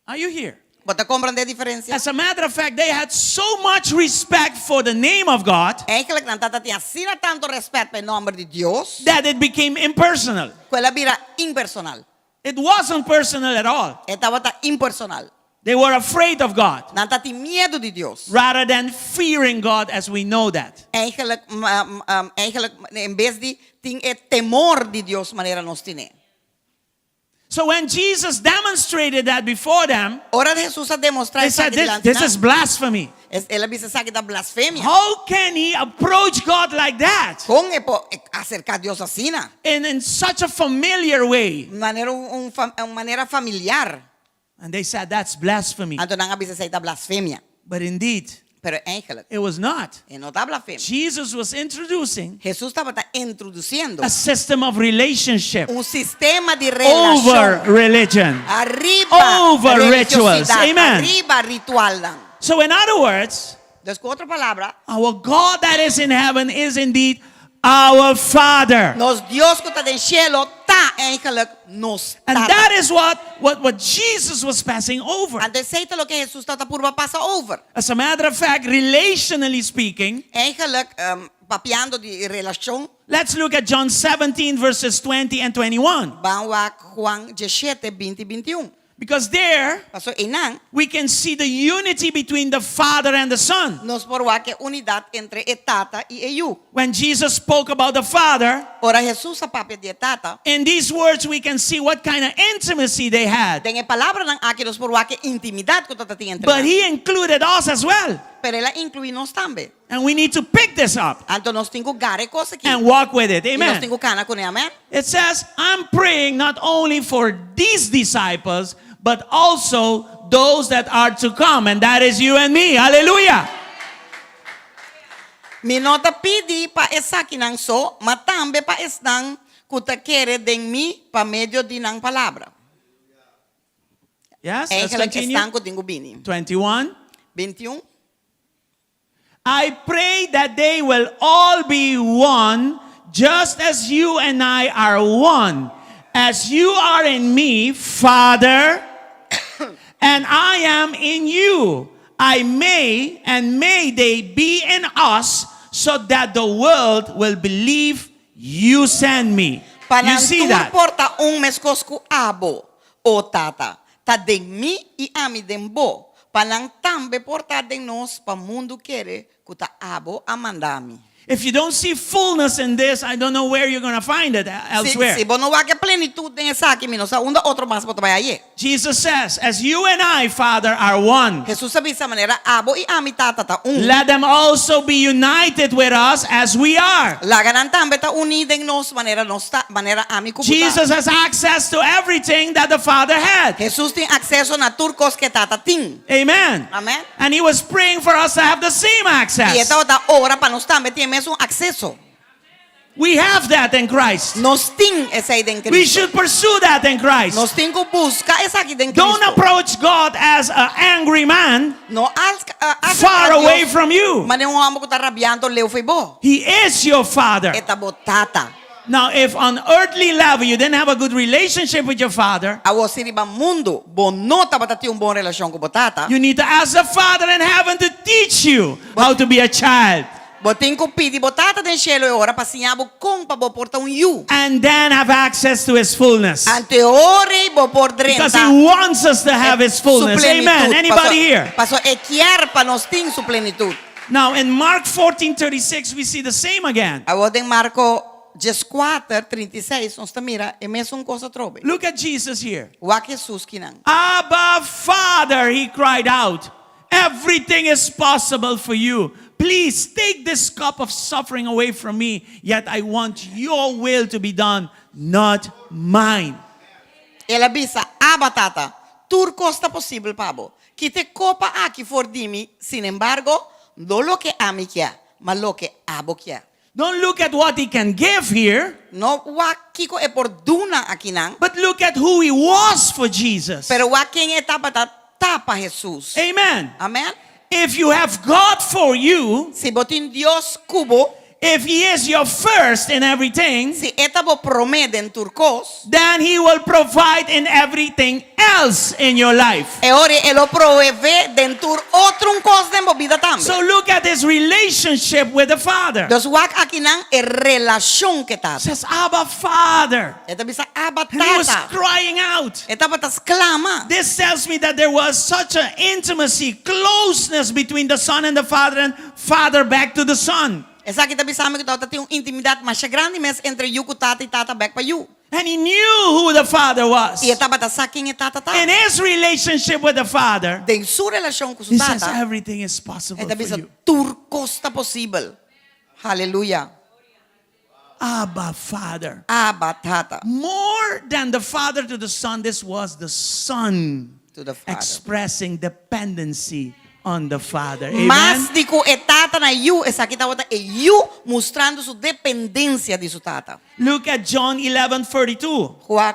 Are you here? ¿Vos te comprendes diferencia? As a matter of fact, they had so much respect for the name of God En que la tata tiene así tanto respeto el nombre de Dios, that it became impersonal. que la vida impersonal. It wasn't personal at all. Estaba impersonal. They were afraid of God Nanta ti miedo de Dios. rather than fearing God as we know that. Eigenlijk en vez de tin temor de Dios manera nos tiene. So when Jesus demonstrated that before them, Ora de Jesús a demostrar they said, this is blasphemy. Él dice que da blasfemia. How can he approach God like that? Con acercar a Dios así, In such a familiar way. manera familiar. And they said, that's blasphemy. Anto nang abisa sa ita blasfemia. But indeed, Pero eigenlijk, it was not. no está blasfemia. Jesus was introducing Jesús estaba introduciendo a system of relationship un sistema de over relación religion. arriba over rituals. religiosidad, Amen. arriba ritual. So in other words, Entonces, con otra palabra, our God that is in heaven is indeed our Father. nos Dios que está en el cielo está eigenlijk nos And tata. that is what Jesus was passing over. Entonces, esto es lo que Jesús está por pasa over. As a matter of fact, relationally speaking, Eigenlijk, papiando de relación, let's look at John 17 verses 20 and 21. vamos a Juan 17, 20 y 21. Because there Pasó Inán, we can see the unity between the Father and the Son. nos porwa que unidad entre el tata y ellos. When Jesus spoke about the Father, Ora Jesús a papi de tata, in these words we can see what kind of intimacy they had. den palabra nang aquí nos porwa que intimidad que tata tiene entre But nang. he included us as well. Pero él incluye nos también. And we need to pick this up Anto nos tengo gare cosa aquí. and walk with it. Y nos Amen. tengo cana con él, amén. It says, I'm praying not only for these disciples, but also those that are to come. And that is you and me. Hallelujah. Mi nota pidi pa esa kinang so, matambe pa esnang kutakere den mi pa medio di nang palabra. Yes, let's Eigenlijk continue. están ko tingo bini. 21. 21. I pray that they will all be one, just as you and I are one. As you are in me, Father, and I am in you. I may and may they be in us, so that the world will believe you send me. You see that? porta meskos ku abo o tata. Ta den mi I ami den bo. Panang tambe porta den nos pa mundo kere kuta abo amandami. If you don't see fullness in this, I don't know where you're going to find it elsewhere. Si bono wa ke plenitud den esa ki mino sa unda otro mas poto baye. Jesus says, as you and I, Father, are one, Jesús sabi sa manera abo I ami tata ta let them also be united with us as we are. Laganan tambe ta uniden nos manera ami kubuta. Jesus has access to everything that the Father had. Jesús tiene acceso na turcos que tata tin. Amen. Amen. And he was praying for us to have the same Y access. esta otra hora pa nos tambe tiene un acceso. We have that in Christ. Nos tin esa en We Cristo. should pursue that in Christ. Nos tin ko busca esa aquí en Don't Cristo. approach God as an angry man No far away from you. Maneng mo ko tarabiando leo febo. He is your Father. Eta botata. Now, if on earthly level you didn't have a good relationship with your Father, Awo siriba mundo bonota batati un bon relasyon ko botata. you need to ask the Father in heaven to teach you how to be a child. Botin ko pidi botata den cielo e ora pasinyabo kung pabo porta un you. And then have access to His fullness. Ante ore bo por drenta. Because He wants us to have His fullness. Amen. Anybody here? Paso ekiar pa nos tin su plenitud. Now, in Mark 14:36, we see the same again. Awo den Marco 4:36 ons ta mira e mes un cosa trobe. Look at Jesus here. Wa Jesus kinang. Abba, Father, He cried out. Everything is possible for you. Please take this cup of suffering away from me. Yet I want your will to be done, not mine. Ela bisa abatata. Tur costa possible pabo. Kite copa aki for dimi. Sin embargo, no lo que ami kia, ma lo que abo kia. Don't look at what He can give here, No wa kiko e por duna akinang. but look at who He was for Jesus. Pero wa king etapa tapa Jesus. Amen. Amen. If you have God for you, Si botin Dios kubo, if He is your first in everything, si etabo promeden turcos, then He will provide in everything else in your life. e ore elo proveve dentur otrum cos den bobida tambe. So look at His relationship with the Father. Dos wak akinang e relasyon ke It tata. says, Abba, Father. Eta bisa And He was abatata. crying out. Etapa tas clama. This tells me that there was such an intimacy, closeness between the Son and the Father, and Father back to the Son. Esa kita bisa amin kita tati yung intimidad masya grande mes entre you ku tata tata back pa you. And He knew who the Father was. I etapa tas saking tata In tata. His relationship with the Father, Den su relasyon ku su He says tata. everything is possible Eta for bisa you. turcosta possible. Hallelujah. Abba, Father. Abatata More than the Father to the Son, this was the Son to the Father. expressing dependency on the Father. Mas Amen. di ko etata na you, esa kita wata e you mostrando su dependencia di su tata. Look at John 11:42. Juan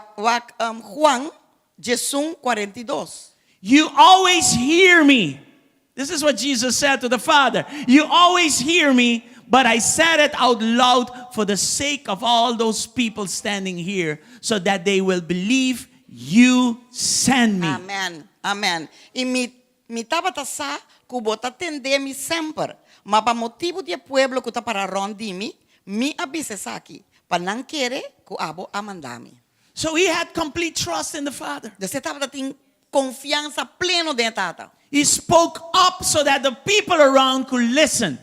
42. You always hear me. This is what Jesus said to the Father. You always hear me, but I said it out loud for the sake of all those people standing here, so that they will believe you send me. Amen. Amen. E mi tabata sa kubota tendemi sempre. Ma pa motivo di pueblo ku ta para rondimi, mi abise saki. Panang kere ku abo amandami. So he had complete trust in the Father. Desse tabata ting confianza pleno de tata. He spoke up so that the people around could listen.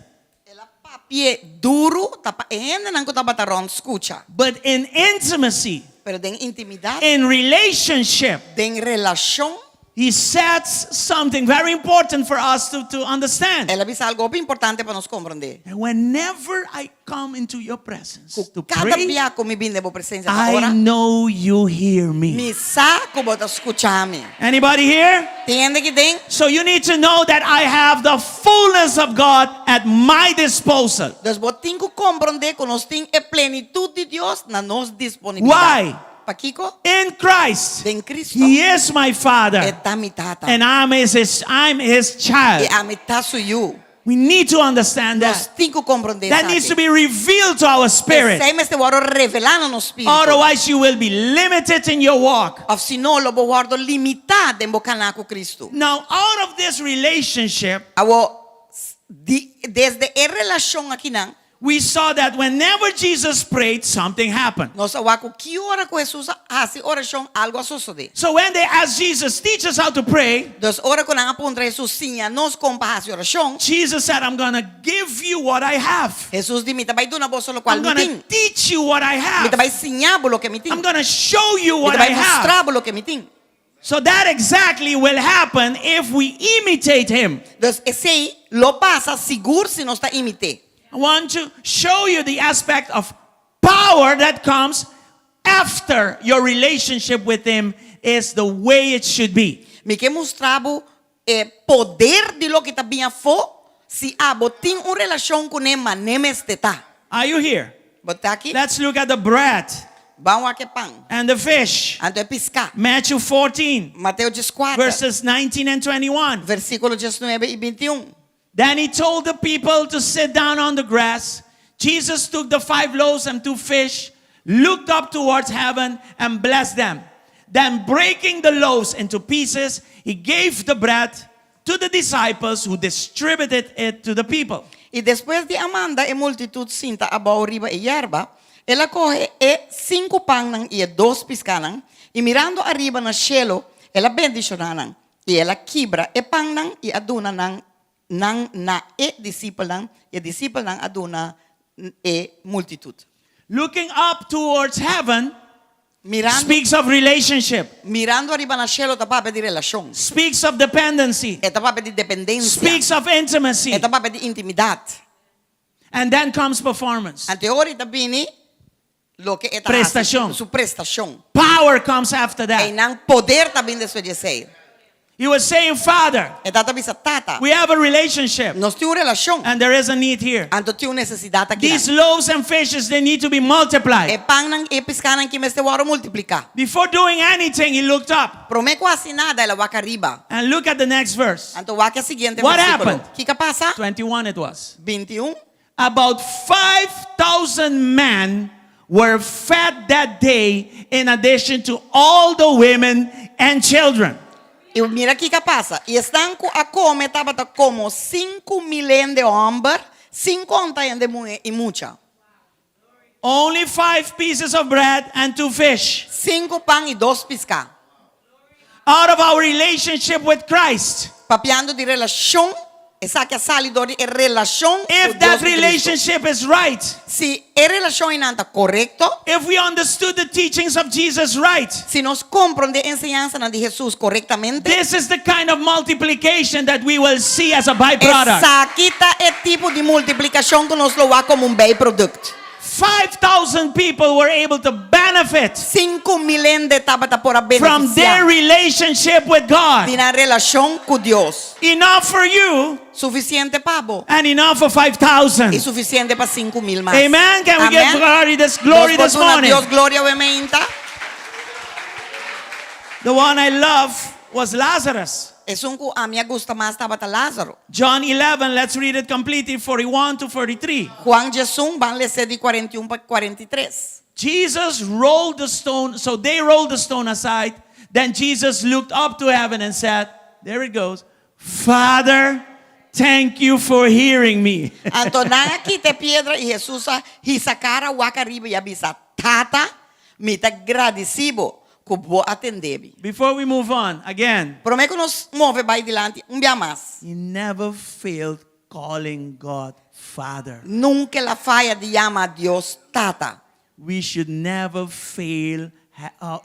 Ela papie duro tapa ene nang ku tabata ron escucha. But in intimacy, Pero den intimidad, in relationship, den relasyon, he sets something very important for us to understand. ela bisa algo importante para nos comprender. And whenever I come into your presence to Cada pray, día ko mi binde bo presencia I ahora. know you hear me. Mi sa ko bota escuchame. Anybody here? Tiende que den. So you need to know that I have the fullness of God at my disposal. Dos botin ko comprender que nos tin e plenitud de Dios na nos disponibilidad. Why? Pakiko, In Christ, den Cristo. He is my Father, Eta mi tata. and I'm His E child. amita su you. We need to understand Nós that. temos que compreender That needs to be revealed to our spirit. Este guardo revelando no espírito. Otherwise, you will be limited in your walk. Of senão, lo guardo limitado em bocanar com Cristo. Now, out of this relationship, Desde a relação aqui não, we saw that whenever Jesus prayed, something happened. nós vamos que hora com Jesus faz oração algo sucede. So when they asked Jesus, teach us how to pray, Dos hora quando aponta Jesus sinha nos compas oração. Jesus said, I'm going to give you what I have. Jesus diz, "Mita vai dar bolsa lo qual I'm me going tem. to teach you what I Mita have. vai ensinar lo que me tem. I'm going to show you what Mita I vai have." mostrar lo que me tem." So that exactly will happen if we imitate him. Então, esse lo passa seguro se nós está imite. I want to show you the aspect of power that comes after your relationship with him is the way it should be. Me que mostravo poder de lo que está bem fo se abo tem uma relação com ele, mas nem está. Are you here? Botar aqui. Let's look at the bread Vamos aqui pão. and the fish. Antes de pescar. Matthew 14, Mateus 14, verses 19 and 21. versículo 19 e 21. Then he told the people to sit down on the grass. Jesus took the 5 loaves and 2 fish, looked up towards heaven, and blessed them. Then, breaking the loaves into pieces, he gave the bread to the disciples, who distributed it to the people. E depois de Amanda e multitud sinta abau riba e yerba, ela coge 5 pão e 2 piscanan, e mirando arriba no cielo, ela bendicionanan, e ela quebra e pão e aduna na discípulo aduna e multitud. Looking up towards heaven Mirando, speaks of relationship, mirando arriba no cielo tapapa di relação, speaks of dependency, tapapa di dependencia, speaks of intimacy, tapapa di intimidade. and then comes performance. Ante ahorita bini lo que está Prestação. su prestação. Power comes after E that. nang poder também de sua dizer. He was saying, Father, E tata bisa tata. we have a relationship, Nós temos uma relação. and there is a need here. Anto temos necessidade aqui. These loaves and fishes, they need to be E multiplied. pão nang e piscanan que meste waro multiplicar. Before doing anything, he looked up. Prome quase nada ela waka riba. And look at the next verse. Anto waka siguiente What versículo. happened? Que pasa? 21 it was. 21. About 5,000 men were fed that day, in addition to all the women and children. E mira que pasa. E estão a comer tava como 5 milhões de homens, 50 de mulher e mucha. Only 5 pieces of bread and 2 fish. 5 pão e 2 piscar. Out of our relationship with Christ. Papiando de relação, essa que salido de relação. If that relationship is right, Se a relação é correto, if we understood the teachings of Jesus right, se nós compreendemos a enseñança de Jesus corretamente, this is the kind of multiplication that we will see as a byproduct. essa aqui tá é tipo de multiplicação que nós lo vá como byproduct. 5,000 people were able to benefit 5 milhões de tabata por from their beneficiar relationship with de God. na relação com Deus. Enough for you Suficiente pavo and enough for 5,000. e suficiente para 5,000 mais. Amen. Can we give glory this Nós podemos morning? Dios gloria obviamente. The one I love was Lazarus. Es a mí gusta más tabata Lázaro. John 11, let's read it completely, 41 to 43. Juan Jesus van le de 41 para 43. Jesus rolled the stone, so they rolled the stone aside. Then Jesus looked up to heaven and said, there it goes, Father, thank you for hearing me. Antonan quite piedra y Jesús hisacara waka riba y avisa, tata, mita agradecido que vou atender. Before we move on, again, Prometo nos move vai dilante dia mais. he never failed calling God Father. Nunca la falla de llama a Dios tata. We should never fail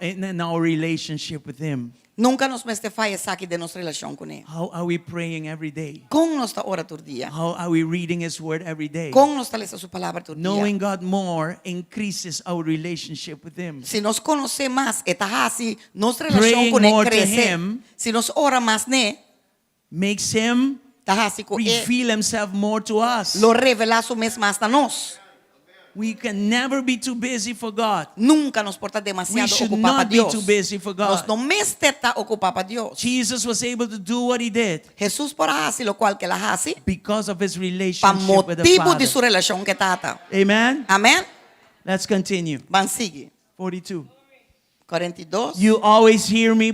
in our relationship with him. Nunca nos meste falla saque de nossa relação com ele. How are we praying every day? Com nossa hora todo dia. How are we reading his word every day? Com nossa lesa sua palavra todo dia. Knowing God more increases our relationship with him. Se nos conhecer mais, eta assim, nossa relação Praying com more ele to cresce. him Se nos ora mais ne, makes him tá assim com ele, reveal himself more to us. lo revela su mes mais a nós. We can never be too busy for God. Nunca nos porta We demasiado should ocupado para not be Dios. too busy for Nós God. não mestre está ocupado para Deus. Jesus was able to do what he did Jesus por hacer lo cual que la hace because of his para relationship with the motivo Father. de su relación que tata. Amen. Amén. Let's continue. Van sigue. 42. 42. You always hear me,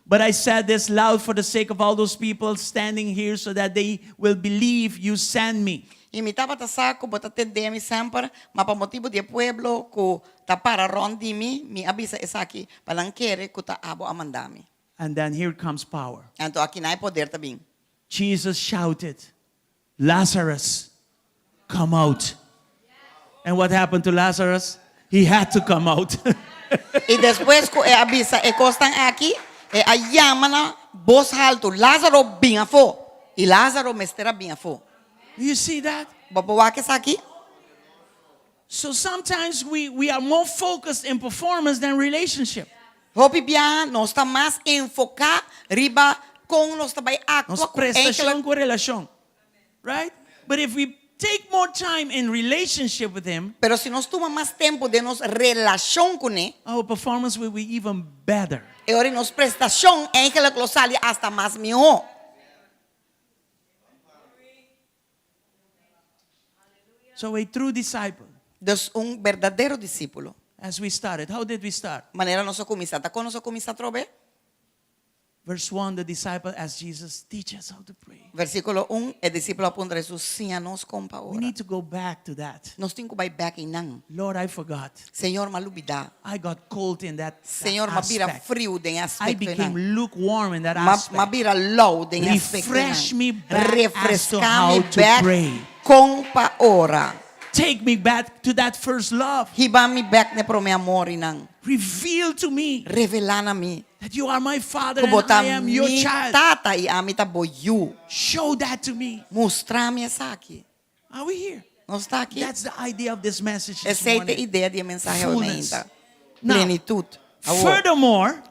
but I said this loud for the sake of all those people standing here so that they will believe you sent me. Imitava ta saco, bota te demi sempre, ma pa motivo di pueblo ku ta para rondi mi abisa esaki palanquere ku ta abo amandami. And then here comes power. Anto aqui na poder também. Jesus shouted, Lazarus, come out. And what happened to Lazarus? He had to come out. E depois ku e abisa e costan aqui e a yamana voz alto, Lázaro binha fo. E Lázaro mestera binha fo. You see that? Babawa que aqui? So sometimes we are more focused in performance than relationship. Hopi bia nós está mais enfocar riba com nós também Nos actua com prestação com relasão. Right? But if we take more time in relationship with him, pero se nós toma mais tempo de nos relação com ele, our performance will be even better. e ora nos prestação é que lo sale hasta mais melhor. So a true disciple, Dus verdadeiro discípulo. as we started, how did we start? Maneira nós começar, tá quando nós começar a trover? Verse 1, the disciple asked Jesus, teach us how to pray. Versículo 1, o discípulo aponta Jesus, ensina-nos como para We orar. need to go back to that. Nós temos que ir back em nang. Lord, I forgot. Senhor, malubida. I got cold in that Senhor, mabira aspect. frio den I aspecto became nang. lukewarm in that aspect. Mabira low den aspecto Refresh me nang. back as to how Refrescar-me to back pray. com para orar. Take me back to that first love. Hiba-me back ne pro meu amor nang. Reveal to me Revelar na mi. that you are my father and Kubota I am your mi child. tata e amita boyu. Show that to me. Mostrar-me essa aqui. Are we here? Nós está aqui. That's the idea of this message this Essa é a morning. ideia de mensagem Fullness. aumenta. Now, Plenitude. Furthermore,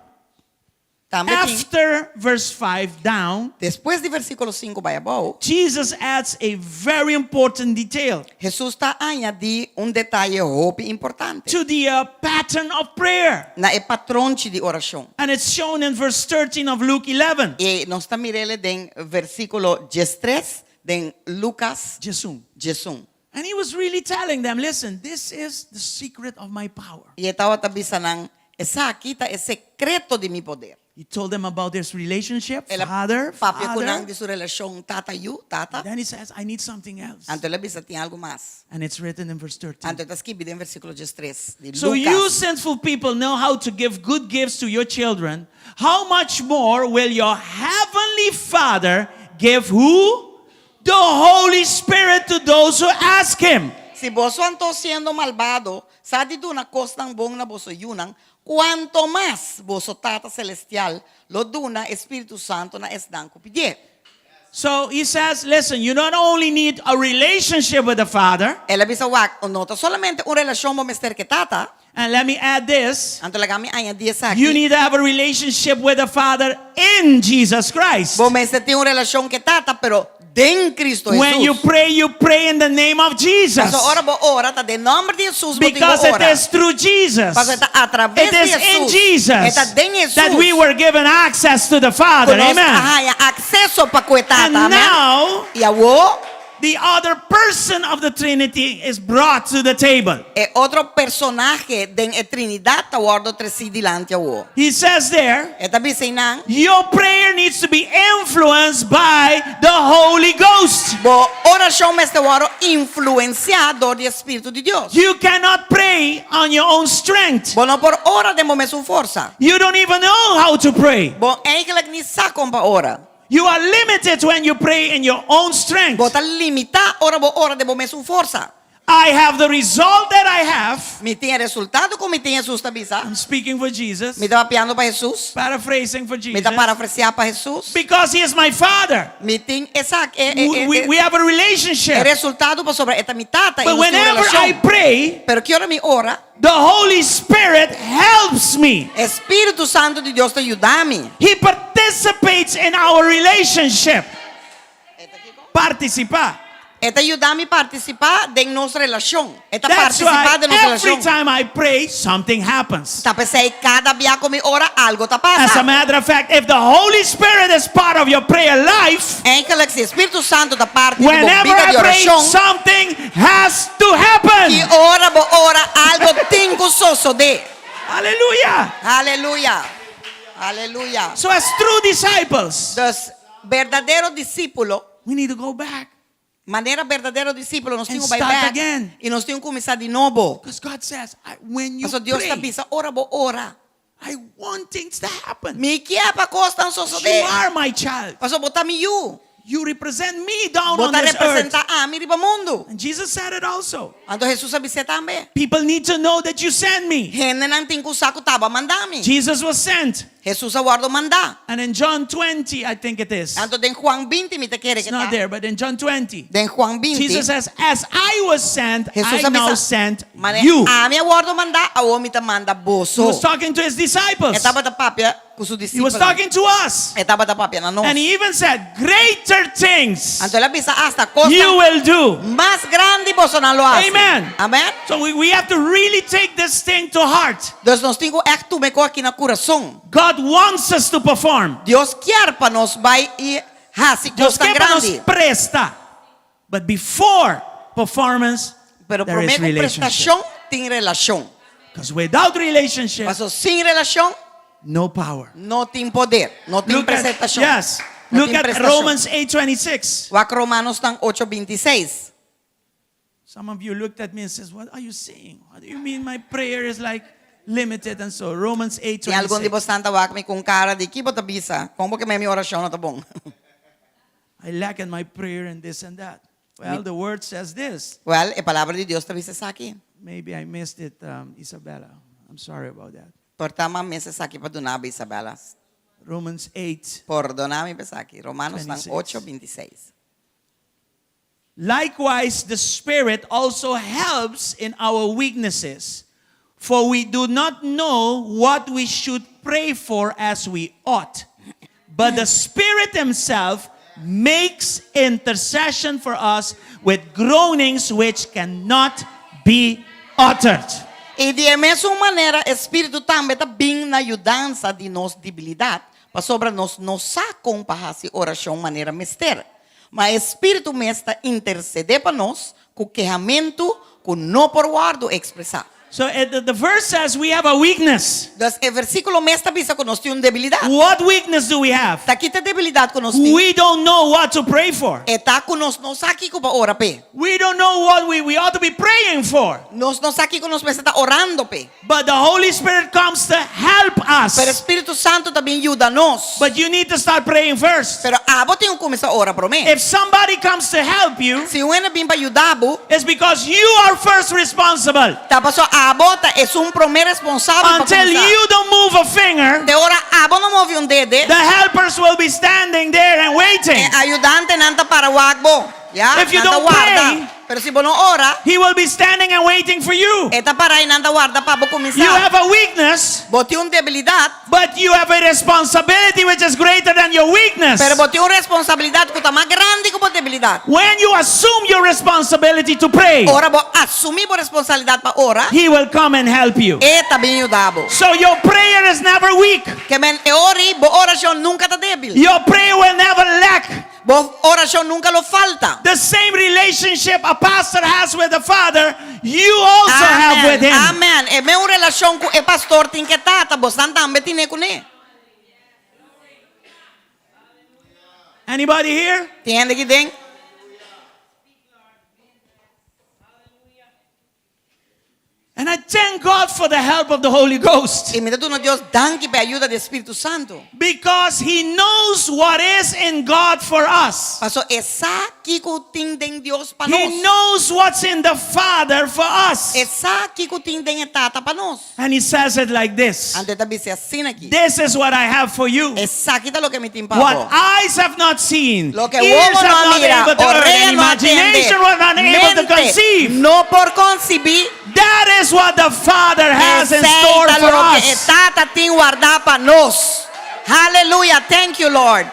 Também aqui, after verse 5 down, depois de versículo 5 vai abaixo, Jesus adds a very important detail Jesus está añadindo detalhe roupa importante to the pattern of prayer. na patrão de oração. And it's shown in verse 13 of Luke 11. E nós estamos mirando em versículo 13 de Lucas Jesus. 11. And he was really telling them, listen, this is the secret of my power. E estava avisando, essa aqui é secreto de meu poder. He told them about this relationship, Ela father. papia kunang de sua relação tata you, tata. Then he says, I need something else. Anto ele avisa tem algo mais. And it's written in verse 13. Anto está escrito em versículo 13 de So you Lucas. sinful people know how to give good gifts to your children. How much more will your heavenly Father give who? The Holy Spirit to those who ask Him. Si vos anto siendo malvado, sa di duna kostang bong na boso yunang, cuanto más boso tata celestial, lo duna Espíritu Santo na esdang kupidye. So he says, listen, you not only need a relationship with the Father, Ela bisa wak, o nota solamente un relasyon mo mister que tata, and let me add this, anto lagami ayan diya sa you aki, need to have a relationship with the Father in Jesus Christ. bo mister ti un relasyon que tata, pero den Cristo Jesus. When you pray in the name of Jesus. So ora bo ora, ta de nombre de Jesus, bo Because tigo it ora. is through Jesus. Porque está a través It de is in Jesus. Jesus Está den Jesus. that we were given access to the Father. Conos Amen. haya acceso pa kuetata. And Amen. now, Y awo, the other person of the Trinity is brought to the table. otro personaje den Trinidad tawardo tresi dilante awo. He says there, Eta bisinang, your prayer needs to be influenced by the Holy Ghost. bo oración me este waro influenciado de Espíritu de Dios. You cannot pray on your own strength. Bo no por ora de me su forza. You don't even know how to pray. Bo eigenlijk ni sa kompa ora. You are limited when you pray in your own strength. Bo ta limita ora bo ora de me su forza. I have the result that I have. Mi tiene resultado como mi tiene Jesus tabisa. I'm speaking for Jesus, Mi estaba piando para Jesus. paraphrasing for Mi Jesus, está parafrasear para Jesus. because He is my Father. Mi tin exact We have a el relationship. resultado por sobre esta mi tata y But nuestra whenever I relación. pray, Pero que ora mi ora, the Holy Spirit helps me. Espíritu Santo de Dios te ayuda a mí. He participates in our relationship. Participar. Esta ayuda-me a participar de nossa relação. Esta That's participar why de nossa every relação. time I pray, something happens. Tá pensei, cada dia que me ora, algo tá As a passando. matter of fact, if the Holy Spirit is part of your prayer life, É que o Espírito Santo da parte de whenever vida I de pray, oração, something has to happen. que ora, algo tem que suceder. Hallelujah. Aleluia. Aleluia. So as true disciples, Dos verdadeiros discípulos, we need to go back. maneira verdadeiro discípulo, nós And temos que ir start back again. e nós temos que começar de novo. Because God says, when you Mas Deus te pray, avisa, ora. I want things to happen. Me quer para costa não You suceder. are my child. Pastor, botar me you. You represent me down on Botar this earth. representar a mim riba mundo. And Jesus said it also. Então Jesus avisa também. People need to know that you sent me. Gente não tem que usar que tava mandar-me. Jesus was sent. Jesus aguardo mandar. And in John 20, I think it is. Então em Juan 20 me te quer It's que not tá. there, but in John 20, Em Juan 20. Jesus says, as I was sent, Jesus I now avisa, sent Mane, you. a mim aguardo mandar, a homem te manda He boso. was talking to his disciples. Etapa da papia com seus He was discípulos. talking to us. Etapa da papia na nós. And he even said, greater things Então ele avisa hasta costa you will do. más grande vos não lo hace. Amen. Amém. So we have to really take this thing to heart. Deus nós tem que tu me aqui na coração. God wants us to perform. Deus quer para nós vai e hace Deus costa quer para nos grande. prestar. But before performance, Pero there is prometo relationship. prestação tem relação. Because without relationship, Mas sem relação no power. não tem poder, não tem Look at, prestação. yes. Não Look tem at prestação. Romans 8:26. O Romanos estão 8:26. Some of you looked at me and says, "What are you saying? What do you mean my prayer is like limited and so?" Romans Tem algum de 8:26. vocês tawag me com cara de que bota bisa. Como que minha oração não tá bom? I lack in my prayer and this and that. Well, the word says this. Well, a palavra de Deus te avisa aqui. Maybe I missed it, Isabella. I'm sorry about that. Portama meses aqui para donar, Isabela. Romans 8. Por donar-me aqui. Romanos 26. 8:26. Likewise, the Spirit also helps in our weaknesses, for we do not know what we should pray for as we ought. But the Spirit Himself makes intercession for us with groanings which cannot be uttered. E de mesma maneira, Espírito também está bem na ajudança de nossa debilidade, para sobre nós não sacam para fazer oração de maneira mister. Mas Espírito mesmo está interceder para nós com queixamento, com não por guardo expressar. So the verse says we have a weakness. Então, o versículo mesmo está dizendo que nós temos debilidade. What weakness do we have? Está aqui a debilidade que nós temos. We don't know what to pray for. Está com nós não sabe que para orar pé. We don't know what we ought to be praying for. Nós não sabe que nós está orando pé. But the Holy Spirit comes to help us. Pero Espírito Santo também ajuda nós. But you need to start praying first. Pero abo tem que começar a orar por mim. If somebody comes to help you, Se um vem para ajudar, it's because you are first responsible. tá passou abo é primeiro responsável para Until começar. you don't move a finger, De hora abo não move dedo. the helpers will be standing there and waiting. Ayudante nanta para wagbo. Ya, If you nanta don't guarda. pray, Pero si você não ora, He will be standing and waiting for you. eta para aí nanta guarda para começar. You have a weakness, Bote debilidade, but you have a responsibility which is greater than your weakness. pero bote responsabilidade que está mais grande que a debilidade. When you assume your responsibility to pray, Ora bo assumir a responsabilidade para ora, He will come and help you. eta bem ajudabo. So your prayer is never weak. Que men ori, bo oração nunca está débil. Your prayer will never lack. Bo oração nunca lo falta. The same relationship a pastor has with the Father, you also have with Him. Amen. É meu relação com o pastor tem que estar, tá bostan também tem com ele. Anybody here? Tem aqui dentro? And I thank God for the help of the Holy Ghost. E me dá Deus danke pela ajuda do Espírito Santo. Because He knows what is in God for us. Passou essa que tem em Deus para He nós. knows what's in the Father for us. Essa que tem em Tata para nós. And He says it like this. Ante também se assim aqui. This is what I have for you. Essa que tá lo que me tem para What vos. eyes have not seen, Lo que ears ojo have no not mira, able to earn, oreja and no atiende, imagination was not able to conceive. no por concebir. That is what the Father has in store Aceita for lo que us. Tata tem guardado para nós. Hallelujah. Thank you, Lord.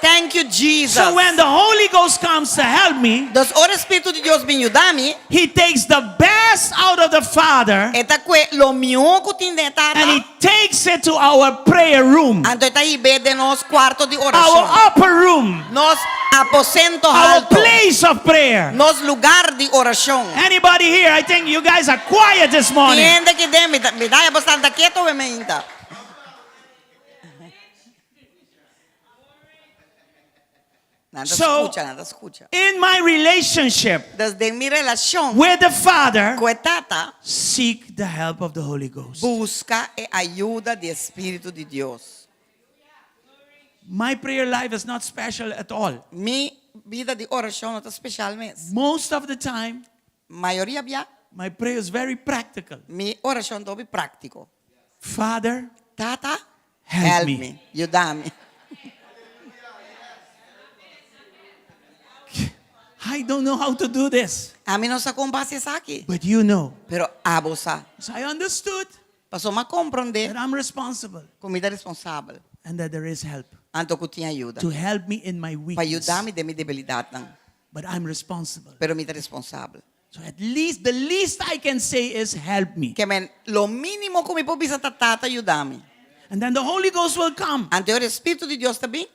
Thank you, Jesus. So when the Holy Ghost comes to help me, Dos ora Espíritu de Dios me ayudami. He takes the best out of the Father Eta que lo mio kutinde tata. and He takes it to our prayer room, Anto eta ibe de nos cuarto de oración. our upper room, Nos aposento our alto. place of prayer. Nos lugar de oración. Anybody here? I think you guys are quiet this morning. Tiende que de me da bastante quieto ve me inta. Nada So, escucha, nada escucha. in my relationship Desde mi relación with the Father, con tata, seek the help of the Holy Ghost. busca e ayuda de Espíritu de Dios. My prayer life is not special at all. Mi vida de oración no está especial mes. Most of the time, Mayoría via, my prayer is very practical. mi oración dobi práctico. Father, Tata, help help me. me, ayúdame. I don't know how to do this, A mí no sacó un base aquí, but you know. pero abosa. So I understood Pasó a comprender that I'm responsible comida responsable. and that there is help Anto que tinha ayuda. to help me in my Para weakness. ayudarme de mi debilidad, não. But I'm responsible. Pero mi responsable. So at least the least I can say is help me. Que men, lo mínimo que me puedo bisa tata ayudarme. And then the Holy Ghost will come Ante o Espíritu de Dios também.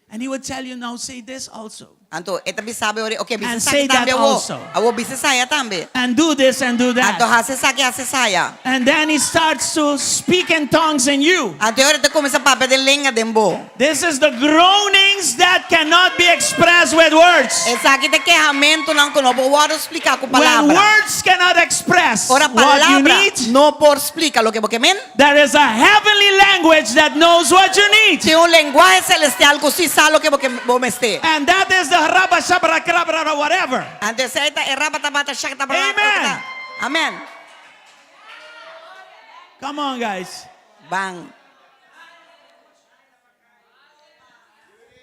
and He will tell you, now say this also. Anto eta bisabe ore, okay, bisa And sa say that também also. awo bisa saya também. And do this and do Anto that. hase saya. And then He starts to speak in tongues in you. Ante ore te começa papo de lenga dembo. This is the groanings that cannot be expressed with words. Essa aqui te quehamento não que não pode explicar com When palavra. words cannot express Ora what you palavra need, não por explicar lo que porque men. there is a heavenly language that knows what you need. Tem lenguaje celestial que sí sabe lo que porque vos me esté. And that is the rabba shabra krabra or whatever. Antes esta errata bata shakta Amen. Amen. Come on, guys. Bang.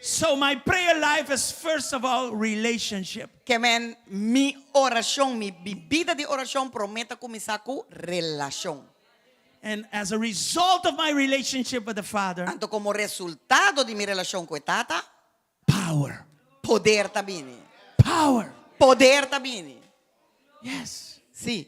So my prayer life is first of all relationship. Que men mi oración, mi vida de oración prometa começar com relação. And as a result of my relationship with the Father, Tanto como resultado de mi relación com tata, power. poder também. Power. Poder também. Yes. Sim.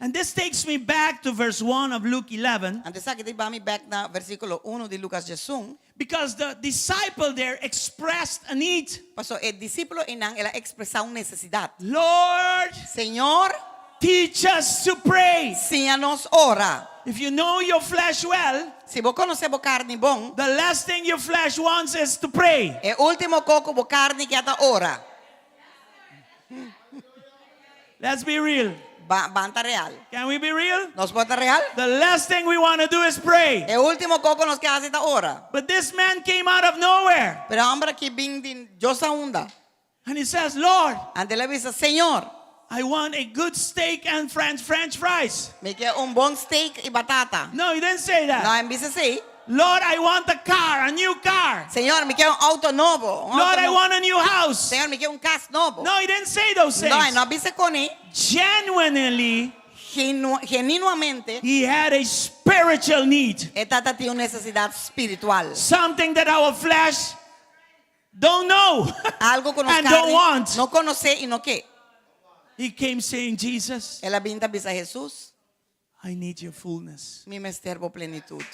And this takes me back to verse 1 of Luke 11, Antes aqui te vamos back na versículo 1 de Lucas 11. because the disciple there expressed a need. Pasó el discípulo enang ela expressar uma necessidade. Lord, Senhor, teach us to pray. ensina-nos ora. If you know your flesh well, Se você conhece a carne bom, the last thing your flesh wants is to pray. é o último coco a carne que ata ora. Let's be real. Banta real. Can we be real? Nos bota real? The last thing we want to do is pray. É o último coco nos que hace esta ora. But this man came out of nowhere Pero hombre que vem de Dios onda. and he says, Lord, Ante le dice, Senhor, I want a good steak and French fries. me quer bom steak e batata. No, he didn't say Não, that. em vez de assim, Lord, I want a car, a new car. Senhor, me quer auto novo. Lord, I want a new house. Senhor, me quer casa novo. No, he didn't say those Não, things. não avisa com ele. Genuinely, Genuinamente, he had a spiritual need. tata tinha uma necessidade espiritual. Something that our flesh don't know Algo que nos and don't carne want. não conhece e não quer. He came saying, Jesus, Ela vinda avisa a Jesus, I need your fullness. me mesterbo plenitude.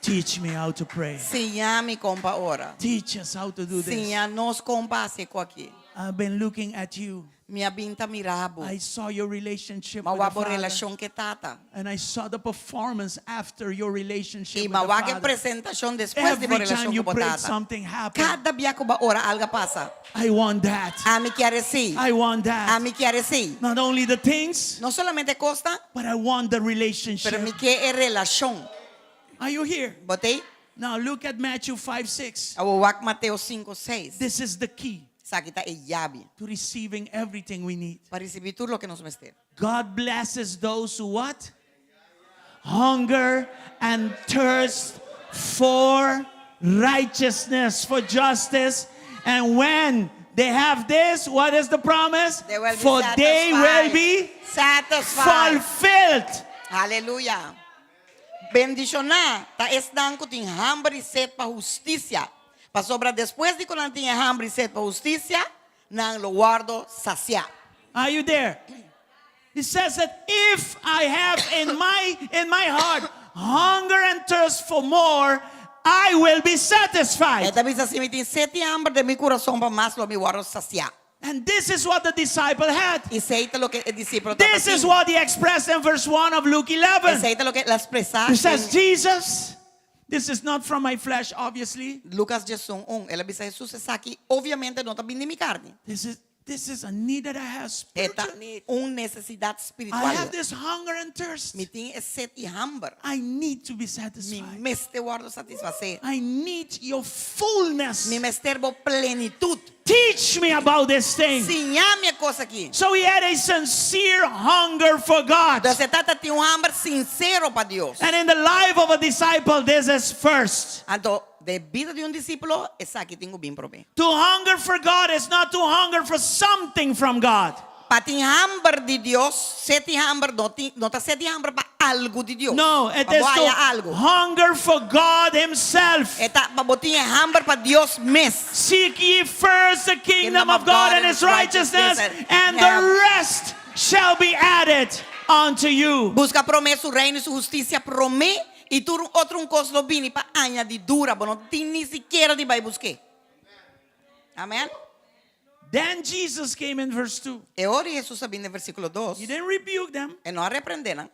Teach me how to pray. Senhor, me compa ora. Teach us how to do this. Senhor, nos compa se com aqui. I've been looking at you. Minha binta mirabo. I saw your relationship with the Mawabo Father. relação que tata. And I saw the performance after your relationship E with the mawa que Father. apresentação depois de Every relação time you com prayed, tata. something happened. Cada dia que ba ora algo passa. I want that. A me quer sim. I want A that. me quer sim. Not only the things, Não solamente costa, but I want the relationship. pero me quer relação. Are you here? Botei? Now look at Matthew 5:6. O wak Mateus 5:6. This is the key Sa kita é llave to receiving everything we need. para receber tudo o que nos mester. God blesses those who what? Hunger and thirst for righteousness, for justice. And when they have this, what is the promise? They will be For they will be satisfied. fulfilled. Aleluya. Bendicionar ta es dan ko ting hambre set pa justicia. Pa sobra después de quando tinha hambre e sede para justiça, não lo guardo saciar. Are you there? It says that if I have in my heart hunger and thirst for more, I will be satisfied. Esta vez assim, me tem sede e hambre de meu coração para mais, lo me guardo saciar. And this is what the disciple had. E aceita lo que o discípulo This is what he expressed in verse 1 of Luke 11. Aceita lo que la expresa He says, Jesus, this is not from my flesh, obviously. Lucas 11, ela diz Jesus está aqui, obviamente não está vindo de minha carne. This is a need that I have, Esta spiritual need. necessidade espiritual. I have this hunger and thirst. Me tem sede e hambre. I need to be Me satisfied. meste guardo satisfazer. I need your fullness. Me mesterbo plenitude. Teach me about this thing. Ensiname a coisa aqui. So he had a sincere hunger for God. Então, se trata de hambre sincero para Deus. And in the life of a disciple, this is first. Então, de vida de discípulo, essa aqui tenho bem para mim. To hunger for God is not to hunger for something from God. Para ter hambre de Deus, sede e hambre, não está sede e hambre para algo de Deus. No, it para is to algo. hunger for God Himself. Está para botar hambre para Deus mesmo. Seek ye first the kingdom of God and His righteousness, and the rest shall be added unto you. Busca promessa, o reino e sua justiça, promete. E tu outro coisa não vini para añadidura, não tem nem sequer de vai buscar. Amém? Then Jesus came in verse 2. E ora Jesus vindo no versículo 2. He didn't rebuke them. E não repreenderam.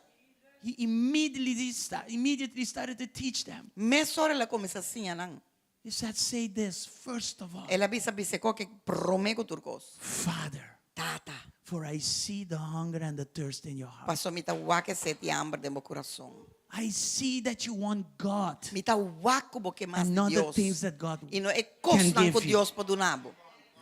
He immediately started to teach them. Mas ora ela começa assim, não. He said, say this first of all. Ela bisa que promete turcos. Father, Tata, for I see the hunger and the thirst in your heart. passou me tá waque sete hambre de meu coração. I see that you want God Me tá waco porque mais and not de the Deus. things that God E não é can coisa give que you. Deus pode dar.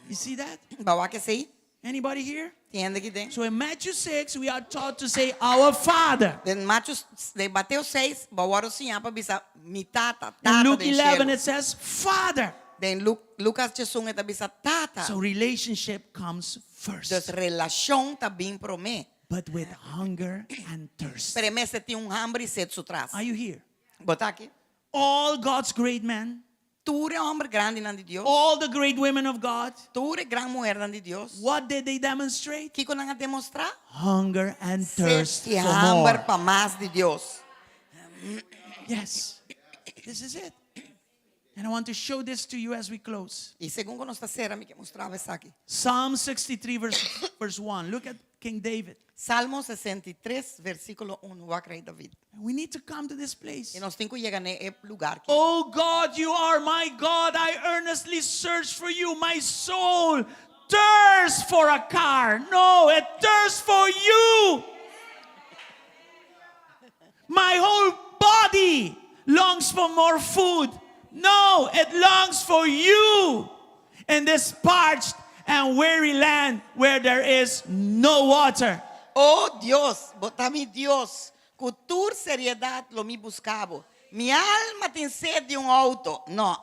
You see that? Ba waque sei? Anybody here? Entende aqui dentro? So in Matthew 6, we are taught to say, Our Father. De Mateus 6, ba waro siya pa bisa mi tata, In tata Luke de 11, cielo. it says, Father. Den Lucas 11 eta bisa tata. So relationship comes first, Dus relação tá bem pro me. but with hunger and thirst. Pero me se tem hambre e sede sutras. Are you here? Bota aqui. All God's great men, Tu é homem grande nan de Deus. all the great women of God, Tu é grande mulher nan de Deus. what did they demonstrate? Que nanga demonstrar? Hunger and thirst Sede e for hambre more. para mais de Deus. Yes, this is it. And I want to show this to you as we close. E segundo nossa cera me que mostrava isso aqui. Psalm 63 verse 1. Look at King David. Salmo 63 versículo 1 o rei David. We need to come to this place. E nós temos que chegar nesse lugar. Oh God, you are my God. I earnestly search for you. My soul thirsts for a car. No, it thirsts for you. My whole body longs for more food. No, it longs for you in this parched and weary land where there is no water. Oh Dios, bota mi Dios, cultura seriedade lo mi buscavo. Mi alma tem sede de auto, no.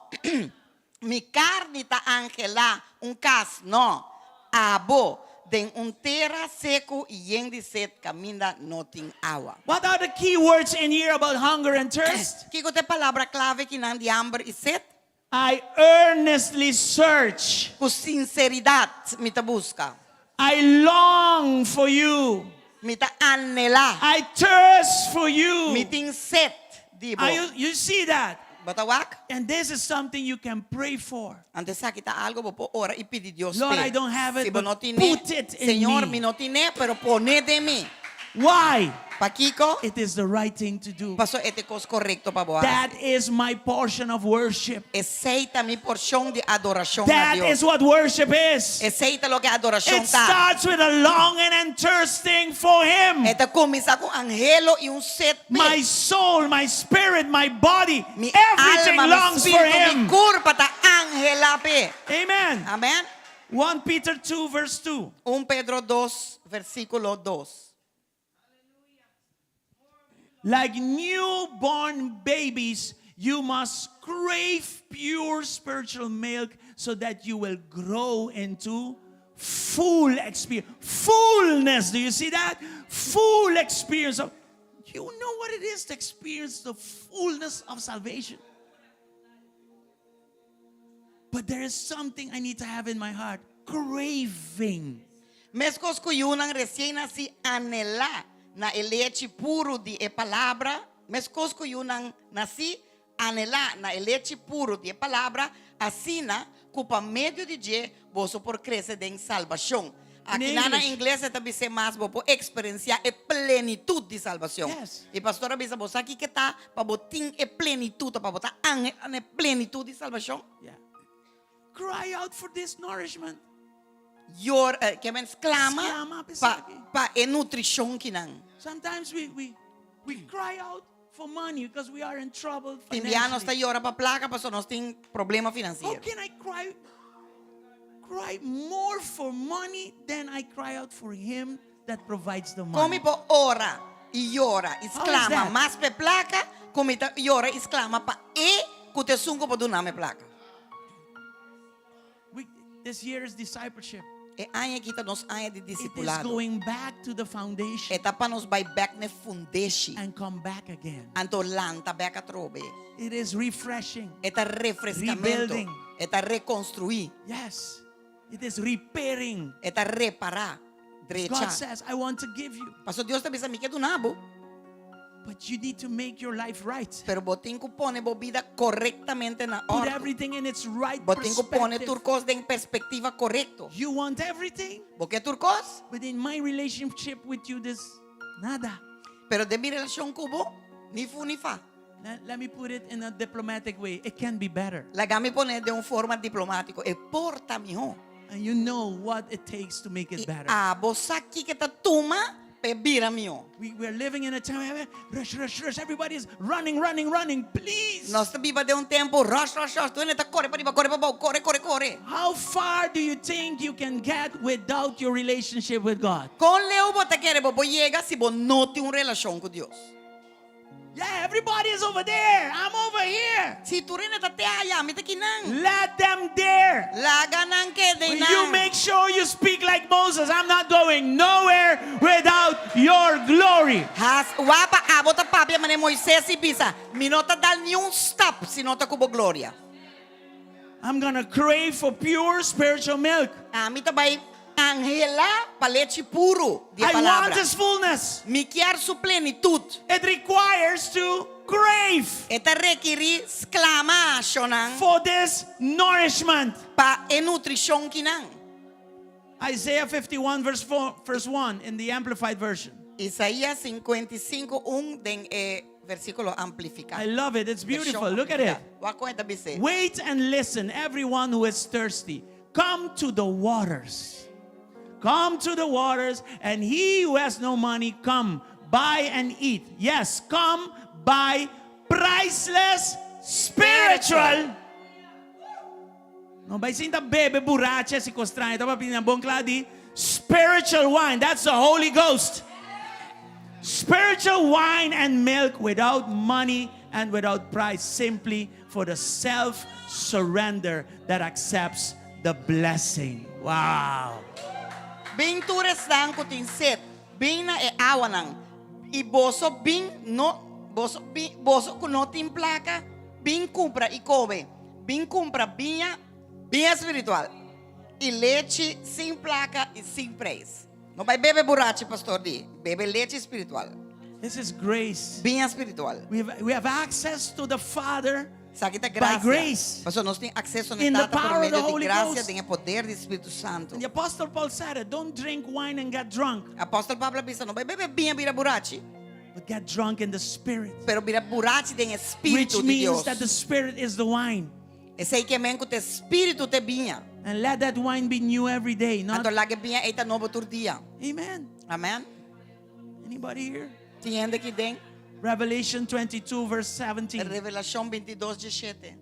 Mi carne ta angela, cas, no. Abo, den terra seco y lleno de sed, camina no tem agua. What are the key words in here about hunger and thirst? Que te palabra clave que nan de hambre y sed? I earnestly search. Com sinceridade me ta busca. I long for you. Me ta anela. I thirst for you. Me tem sed, dibo. You see that? Bota wak? And this is something you can pray for. Antes aqui tá algo por ora e pedir Deus. Lord, pe. I don't have it, Se but não tiene, put it in Señor, me. me no tiene, pero pone de mí. Why? Pa Kiko, It is the right thing to do. paso este cos correcto pa boa. That is my portion of worship. Aceita mi porción de adoración a That Dios. is what worship is. Aceita lo que adoración It tá. starts with a longing and thirsting for Him. Esta comienza con angelo y un sed. My soul, my spirit, my body, Mi everything alma, mi longs for espíritu, mi Him. curva ta angela pe. Amen. Amén. 1 Peter 2 verse 2. 1 Pedro 2, versículo 2. Like newborn babies, you must crave pure spiritual milk so that you will grow into full experience. Fullness. Do you see that? Full experience of. You know what it is to experience the fullness of salvation. But there is something I need to have in my heart. Craving. Mes cos cuyunang recién nasi anela na leche puro di e palabra. Mes cos cuyunang nasi anela na leche puro di e palabra. Asina cupa medio de je boso por crescer de salvación. Aqui lá na inglês é também ser mais por experienciar a plenitude de salvação. Yes. E pastora bisa você aqui que tá para botar a plenitude para botar a plenitude de salvação. Yeah. Cry out for this nourishment. Que men clama Exclama, pa a nutrição que não. Sometimes we cry out for money because we are in trouble Indiano está financially. llora para placa, para nós tem problema How financeiro. can I cry more for money than I cry out for Him that provides the Como money? po ora e llora, exclama that? mais pe placa, como llora, exclama pa que te sungo para donarme placa. This year is discipleship. E ano que nos ano de It is discipulado. going back to the foundation Eta pa nos vai back ne fundeshi. and come back again. Anto lanta back a trobe. It is refreshing. Eta refrescamento. Rebuilding. Eta reconstruir. Yes. It is repairing. Eta reparar. God Drecha. says, I want to give you. Pastor Dios te bisa mi que do nabo. But you need to make your life right. Pero botin ku pone bo vida correctamente na Put orden. everything in its right Botin ku pone perspective. turcos de perspectiva correcto. You want everything, Bo que turcos? but in my relationship with you, this nada. Pero de mi relación kubo ni fu ni fa. Let me put it in a diplomatic way. It can be better. Lagami pone de un forma diplomático. E porta miho. And you know what it takes to make it better. A bosaki que ta tuma pe bira miho. We're living in a time where rush. Everybody is running. Please. Nós viva de um tempo rush. Tu ainda tá corre para riba, corre para baixo, corre. How far do you think you can get without your relationship with God? Com leu bota querer bo llega se bo não tem uma relação com Deus. Yeah, everybody is over there. I'm over here. Se tu ainda tá até aí, me tá aqui não. Let them there. Laga não que de But não. you make sure you speak like Moses. I'm not going nowhere without your glory. Has wapa abota papia mane Moisés e bisa. Me nota dar nenhum stop se nota cubo glória. I'm going to crave for pure spiritual milk. A mim também angela para leite puro de I want palavra. His fullness. Me quer su plenitude. It requires to crave Eta requerir exclamação for this nourishment. pa e nutrição que não. Isaiah 51 verse 1 in the Amplified Version. Isaías 55:1 den versículo amplificado. I love it. It's beautiful. Look at it. Wa conta bise. Wait and listen, everyone who is thirsty. Come to the waters. Come to the waters, and he who has no money, come, buy and eat. Yes, come buy priceless spiritual. No, by sinta bebe burache si costrae, tapa pinabong kladi. Spiritual wine, that's the Holy Ghost. Spiritual wine and milk without money and without price, simply for the self-surrender that accepts the blessing. Wow. Bing tures lang kutin set. Bing na e awanang. Iboso bing no boso kuno timplaka. Bing compra e kobe. Bing compra binha espiritual. E leite sem placa e sem preço. Não vai beber borracha, pastor Di. Bebe leite espiritual. This is grace. Binha espiritual. We have access to the Father Sakita by graça. grace. Pastor, nós temos acesso In the na data por power of the meio de Holy graça, Ghost. tem o poder do Espírito Santo. And the Apostle Paul said it, don't drink wine and get drunk, Apóstolo Pablo disse, não vai beber binha, vira borracha. but get drunk in the Spirit. Pero vira borracha tem Which Espírito de means Deus. that the Spirit is the wine. Esse aí que é que o Espírito te binha. And let that wine be new every day. Not, Então lá que binha eita novo todo dia. amen. Amém? Anybody here? Tem que tem. Revelation 22 verse 17. Revelação 22:17.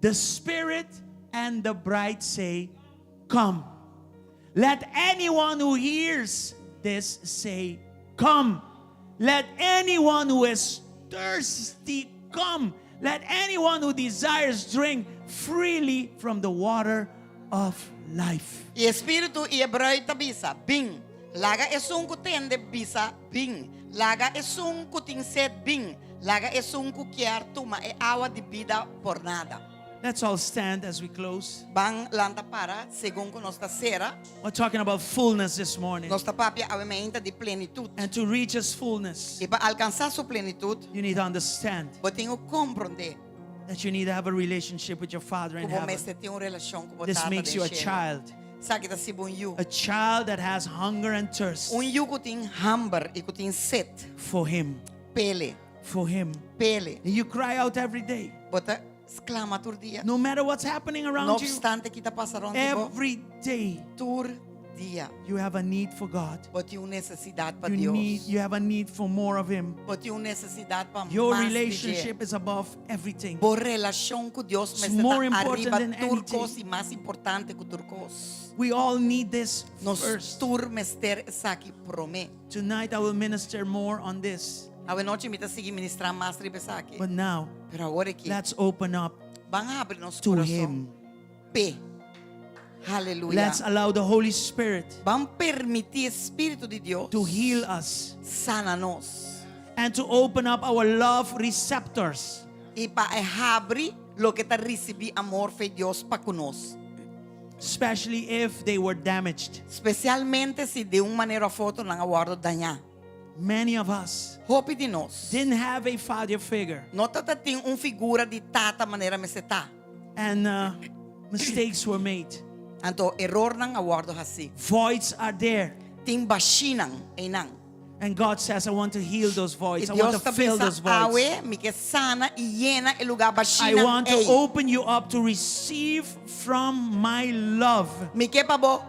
The Spirit and the bride say, come. Let anyone who hears this say, come. Let anyone who is thirsty come. Let anyone who desires drink freely from the water of life. E Espírito e Hebreu bisa, bing. Laga esung kutende bisa, bing. Laga esung kuting set, bing. Laga esung kukiar tuma e awa de vida por nada. Let's all stand as we close. Bang lanta para, según con nuestra sera, We're talking about fullness this morning. nuestra papiamento de plenitud. And to reach His fullness, E para alcançar sua plenitude, you need to understand você tem que compreender that you need to have a relationship with your Father in que heaven. você tem uma relação com o This Tata makes you a do céu. child. Sabe que tá sendo you. A child that has hunger and thirst You que tem hambre e que tem sede. for Him. Pele, For Him. pele. And you cry out every day. Você exclama todo dia. No matter what's happening No around you, obstante que está passando every day todo dia. you have a need for God. Você tem uma necessidade para You Deus. have a need for more of Him. Você tem uma necessidade para Your mais de relationship is above everything. Boa relação com Deus It's mas more está important arriba than turcos anything. e mais importante que turcos. We all need this Nos first. turmester aqui promete. Tonight I will minister more on this. A noite me tá seguir ministrar mais sobre isso aqui. But now, Pero agora aqui, let's open up vamos abrir nosso to coração. Him. P. Aleluia. Let's allow the Holy Spirit Vamos permitir Espírito de Deus to heal us sana-nos. and to open up our love receptors. E para abrir lo que está receber amor de Deus para conosco. Especially if they were damaged. Especialmente se de uma maneira ou outra não aguardo danhar. Many of us Hope de nós. didn't have a father figure, Não tata tem figura de tata maneira me se tá. and mistakes were made. Então error não aguardo assim. Voids are there. Tem baixinang e não. And God says, I want to heal those E voids. I want Deus to está fill those pensando, voids. awe, me que sana e llena o lugar I baixinang. want to open you up to receive from my love. Me que pabo,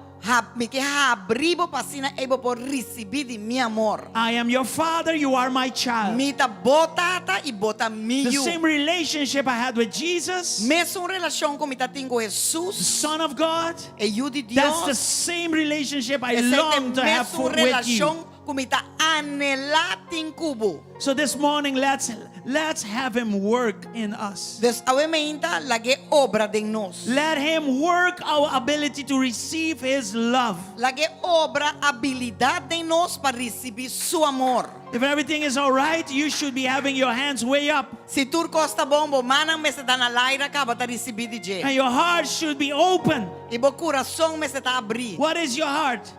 me que abribo pasina ebo por receber de mi amor. I am your father, you are my child. Me ta botata e bota The miu. same relationship I had with Jesus, Mesma relação com me ta tenho com the Jesus Son of God, e eu de that's the Deus. same relationship I Essa é long to have mesma with you. relação com me ta anelar em cubo. So this morning, let's have Him work in us. Des awementa lage obra de nós. Let Him work our ability to receive His love. Lage obra habilidade de nós para receber seu amor. If everything is all right, you should be having your hands way up. Se tur costa bombo, manang me se ta na laira acaba ta receber de je. And your heart should be open. E bo coração me se ta abrir. What is your heart?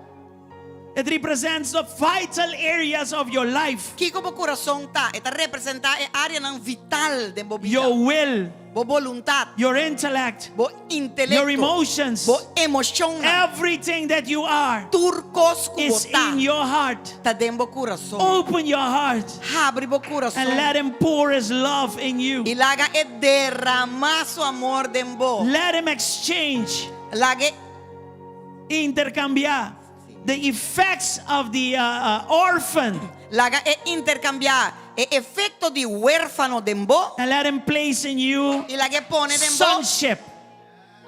It represents the vital areas of your life. Kiko bo coração ta, eta representa e área nang vital de bo vida. Your will, Bo voluntad, your intellect, bo intelecto, your emotions, bo emoção na. everything that you are Turcos kubo is ta, in your heart. ta den bo coração. Open your heart Abre bo and coração. let Him pour His love in you. E laga e derramar su amor dembo. Let Him exchange, Lage intercambiar the effects of the orphan, laga e intercambiar e efecto di huérfano dembo. and let Him place in you E lage pone dembo. sonship.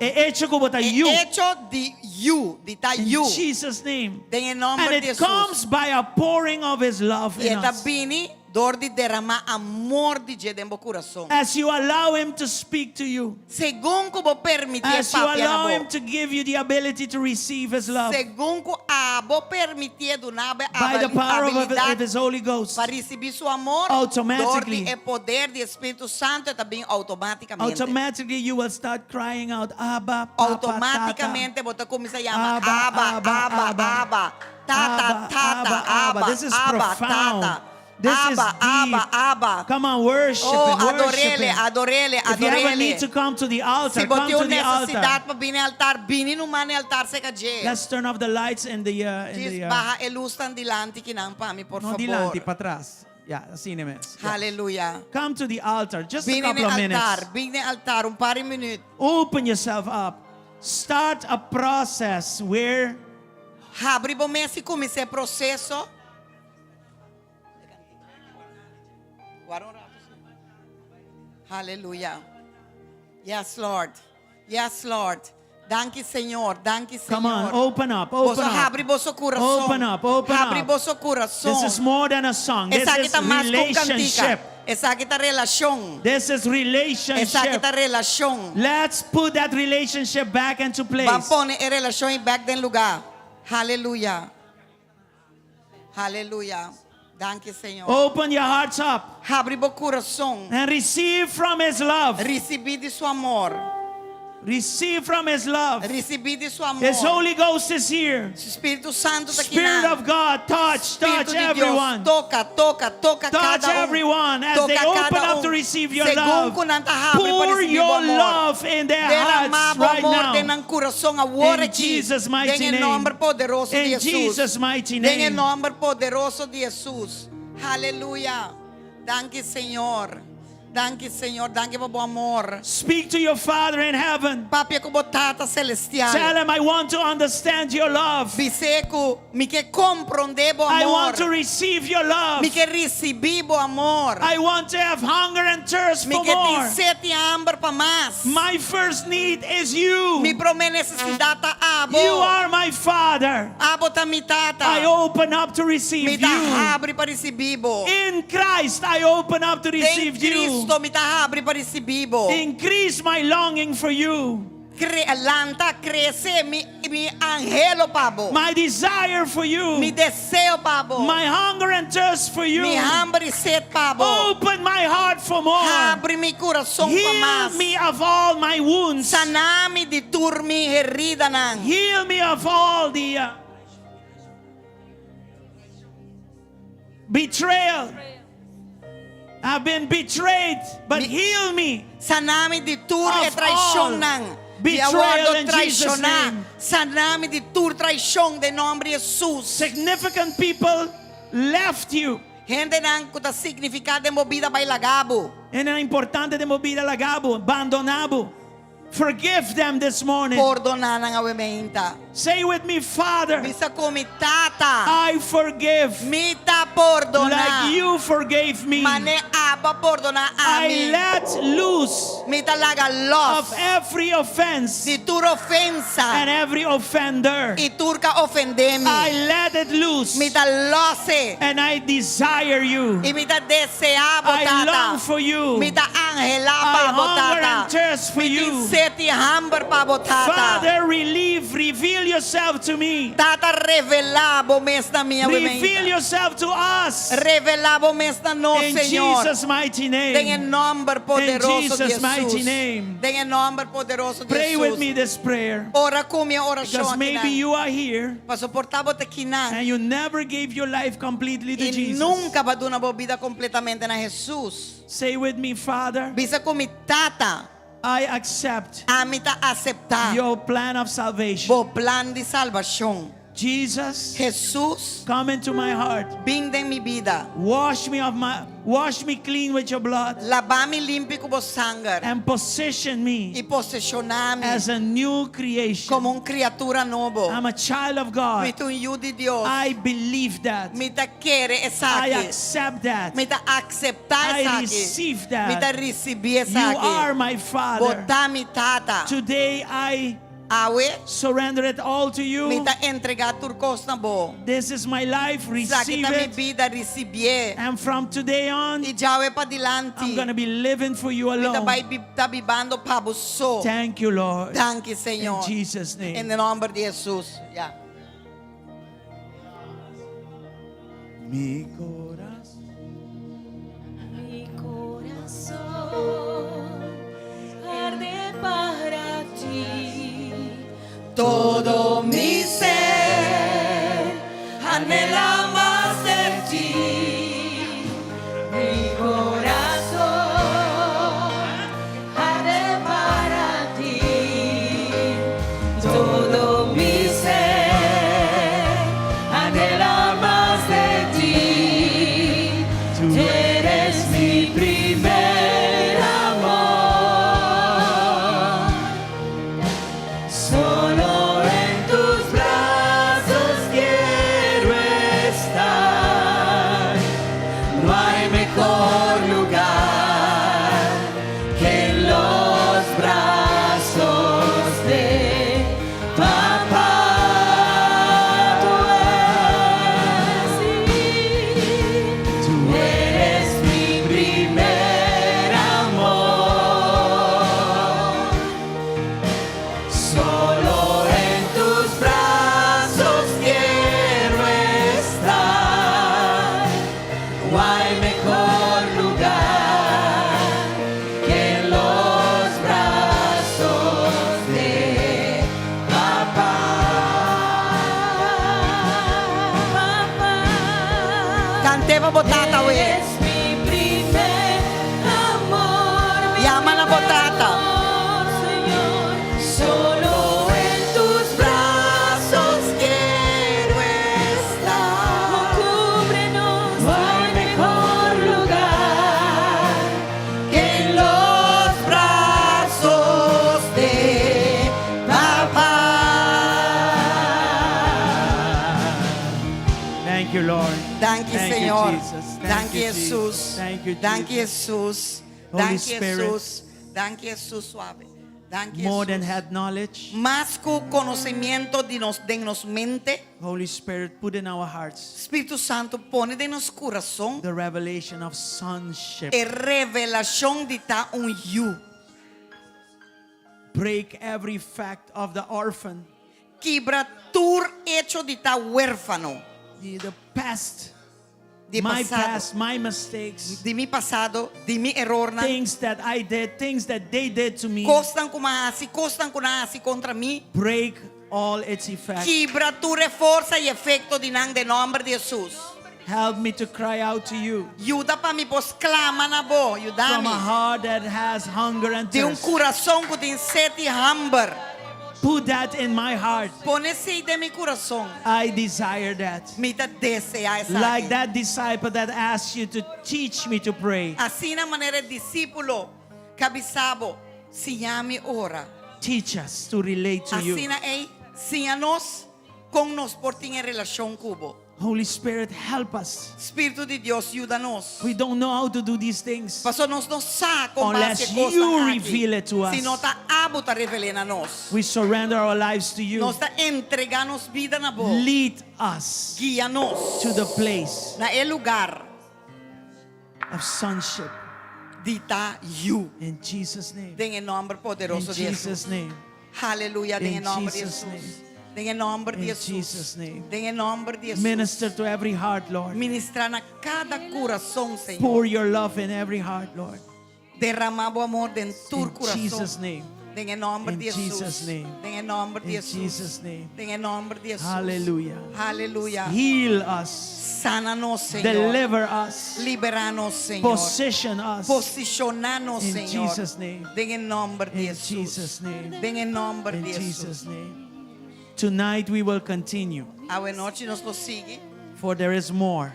Hecho como ta E you. hecho di you, di ta In you. Jesus' name. Den el nombre And de it Jesus. comes by a pouring of His love E in esta us. bini dor di derramar amor di je dembo coração. As you allow Him to speak to you, Según como permitir as you papi allow Him anabo. to give you the ability to receive His love Según ko abo permitir do nabe by the power of habilidad His Holy Ghost, para receber su amor, automatically. dor di e poder di Espírito Santo também automaticamente. automatically you will start crying out, Abba, Papa, Tata. Automaticamente você começa a chamar Abba, Abba, Abba, Abba, Abba. Abba, Tata, Abba, Tata, Abba, Abba, This is Abba, profound. Tata. This is Abba, deep. Abba, Abba. Come on, worship Oh, Him, worship adorele, Him. adorele, If you have a need adorele. to come to the altar, Se come você to tem the altar. necessidade para vir no altar, vini no mano altar se caje. Let's turn off the lights in the Diz, baja a luz tan dilante que não para mim, por no favor. dilante, para trás. Yeah, assim mesmo. Yeah. Aleluia. Come to the altar, just a Vini couple no of minutes. altar, vini no altar, par de minutos. Open yourself up. Start a process where Abre bom mês e comece o processo. Aleluia. Yes, Lord. Yes, Lord. Danke, Senhor. Danke, Senhor. come on, open up, open Você up. abre vosso coração. Open up, open Abre up. vosso coração. This is more than a song. This Essa aqui is tá mais com relationship. cantica. Essa aqui tá relação. This is Essa aqui relationship. tá relação. Let's put that relationship back into place. Vamos pôr a relação em back den lugar. Aleluia. Aleluia. Danke, Señor. Open your hearts up Abre o coração. and receive from His love. Recebi de seu amor. Receive from His love. Recebi de seu amor. His Holy Ghost is here. Espírito Santo está aqui. Spirit of God, touch Espírito de everyone. Deus, toca Touch cada everyone as they Toca open cada up to receive your Segundo love. quando abre para Pour receber o your amor. love in their hearts Derramar o right amor now. dentro do coração agora In aqui. Jesus' mighty Em name. nome poderoso de In Jesus. Jesus' mighty Em name. nome poderoso de Jesus. Aleluia. Danke, Senhor. Danke, Senhor. Danke por bom amor. Speak to your Father in heaven. Papi, como Tata Celestial. Tell Him, I want to understand your love. Biseco, me que compreender o I amor. want to receive your love. Me que receber o amor. I want to have hunger and thirst Me for que more. tem sede e hambre para mais. My first need is you. Mi prome necessidade tá abo. You are my Father. Abo tá mi tata. I open up to Me receive tá you. abre para receber. In Christ, I open up to Em receive you. Cristo me tá abre para receber. Increase my longing for you. Lanta cresce mi angelo pabo. My desire for Mi you. deseo pabo. My hunger and thirst for you. Mi hambre e sede pabo. Open my heart for more. Abre mi coração para Heal mais. me of all my wounds. Sanami de turmi herida nang. Heal me of all the betrayal. I've been betrayed, but heal me. Sanami de tur e Of traição all nang. betrayal De acordo in Jesus' traicionar. name. Sanami de tur traição de nome de Jesus. Significant people left you. Gente nang kuta significado de movida by lagabo. And ang importante de mobila lagabo, abandonabo. Forgive them this morning. Perdonar nang awementa. Say with me, Father, Bisa komi tata. I forgive Mita perdonar. like you forgave me. Mane aba perdonar I amin. let loose Mita laga of loss. every offense Di tur ofensa. and every offender. I turka ofendemi. I let it loose Mita losse. and I desire you. I mita deseabo I long tata. for you. Mita angela I pa hunger botata. and thirst for you. Seti hamber pa botata. Father, reveal yourself to me. Tata revelabo mes na minha Reveal wementa. yourself to us. Revelabo mes na no, In Senhor. Jesus' mighty En name. el nombre poderoso de Jesus' mighty Jesus. name. En el nombre poderoso de Pray Jesus. with me this prayer. Ora com minha oração Because aqui maybe na. you are here Para suportar bote aqui na. and you never gave your life completely to E Jesus. nunca vai dar uma vida completamente na Jesus. Say with me, Father, Bisa com tata. I accept Amita aceitar. your plan of salvation. O plan de salvação. Jesus, Jesus, come into my heart. vinde em minha vida. Wash me clean with your blood Lavar-me limpo com o sangue. and position me E posicionar-me as a new creation. como uma criatura nova. I'm a child of God. Me tu filho de Deus. I believe that. Me ta querer essa I aqui. accept that. Me ta aceitar essa I aqui. receive Me ta that. receber essa You are aqui. my Father. Botar me tata. Today I Awe. surrender it all to Me you. ta entregar turcos na bo. This is my life. Essa aqui Receive ta mi it. vida receber. And from today on, E jawe pa dilante. I'm going to be living for you Me ta alone. vai ta bibando pa buso. Thank you, Lord. Thank you, In Senhor. Jesus' En name. el nombre de Jesús. Ya. Mi corazón. Mi corazón arde para ti. Todo mi ser anhela más de ti. Mi corazón arde para ti. Todo mi ser anhela más de ti. hay mejor lugar que los brazos de papá. Cantemos botata, güey. Es mi primer amor, mi Llama la primer botata. amor, Señor. Solo en tus brazos quiero estar. Cúbrenos, no hay mejor lugar que en los brazos de papá. Thank you, Lord. Thank you, Thank Señor. you, Jesus. Thank you, Jesus. Jesús. Thank you, Thank you, Jesus. Jesús. Holy Thank you, Spirit. Jesús. Thank you, Jesús, suave. Thank you, More than Jesús. had knowledge, Más que conocimiento de nos mente, Holy Spirit, put in our hearts Espíritu Santo pone de nos corazón the revelation of sonship. e revelación de ta un you. Break every fact of the orphan, Quebra tur hecho de ta huérfano. the past, De my pasado. past, my mistakes, De mi pasado, de mi error. things that I did, things that they did to me. Costan como así contra mí. Break all its effects. Quebra tu reforza y efecto de nombre de Jesús. Help me to cry out to you Ayuda para mi voz clama na voz. from a Ayúdame. heart that has hunger and De thirst. coração que tem sede e hambre. Put that in my heart. Pone esse de mi coração. I desire that. Me da desejar essa. Like that disciple that asked you to teach me to pray. Assim na maneira discípulo, cabizabo, se llame ora. Teach us to relate to Assim you. na ei, se a nós, com nós por ter relação cubo. Holy Spirit, help us. Espírito de Deus, ajuda-nos. We don't know how to do these things. Pastor, nós não sabemos como Unless fazer coisas you aqui. reveal it to us. Se não está apto a revelar a nós. We surrender our lives to you. Nós está entregando vida na boca. Lead us Guia-nos to the place na lugar of sonship. de tá you. In Jesus' name. Em nome In poderoso de Jesus. Jesus' name. Aleluia, em In nome de Jesus' Jesus. Em nome de In Jesus. Jesus' name. Em nome de Jesus. Minister to every heart, Lord. Ministrar na cada coração, Senhor. Pour your love in every heart, Lord. Derramar o amor dentro do In Jesus' coração. name. Em nome In de Jesus. Jesus' name. Em nome de In Jesus. Jesus' name. Em nome de Jesus. Hallelujah. Aleluia. Heal us. Sana-nos, Senhor. Deliver us. Libera-nos, Senhor. Position us. Posicionar-nos, In Senhor. Jesus' name. Em nome de In Jesus. Jesus' name. Em nome In de Jesus. Jesus' name. Tonight we will continue, A noite nos lo sigue. for there is more.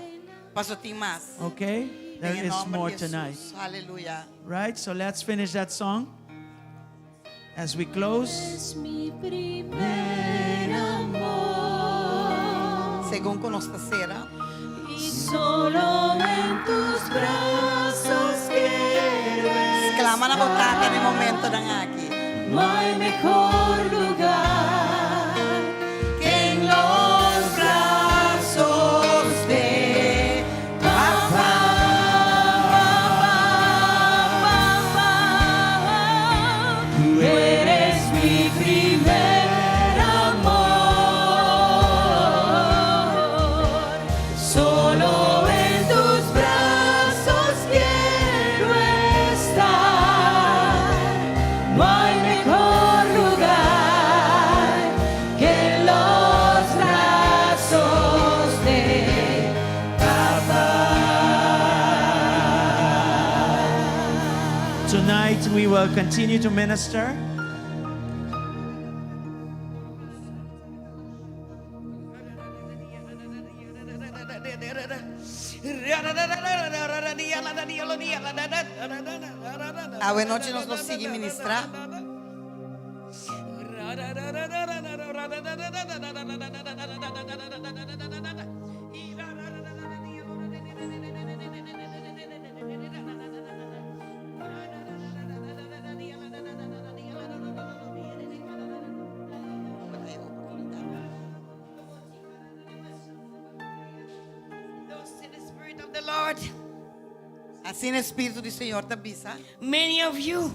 Pastor, tem mais. Okay? There Em is nome more de Jesus. tonight. Aleluia. Right? So let's finish that song. As we close, Es mi primer amor. Según con nuestra cera. Y solo en tus brazos quiero Exclama na botata no momento ng aquí. No hay mejor lugar que en los brazos de papá. Tú eres mi primer amor. Solo en tus brazos quiero estar. No hay mejor lugar que los brazos de papá. tonight we will continue to minister. A noite nos lo sigue ministrar. Assim no Espírito do Senhor te avisa. Many of you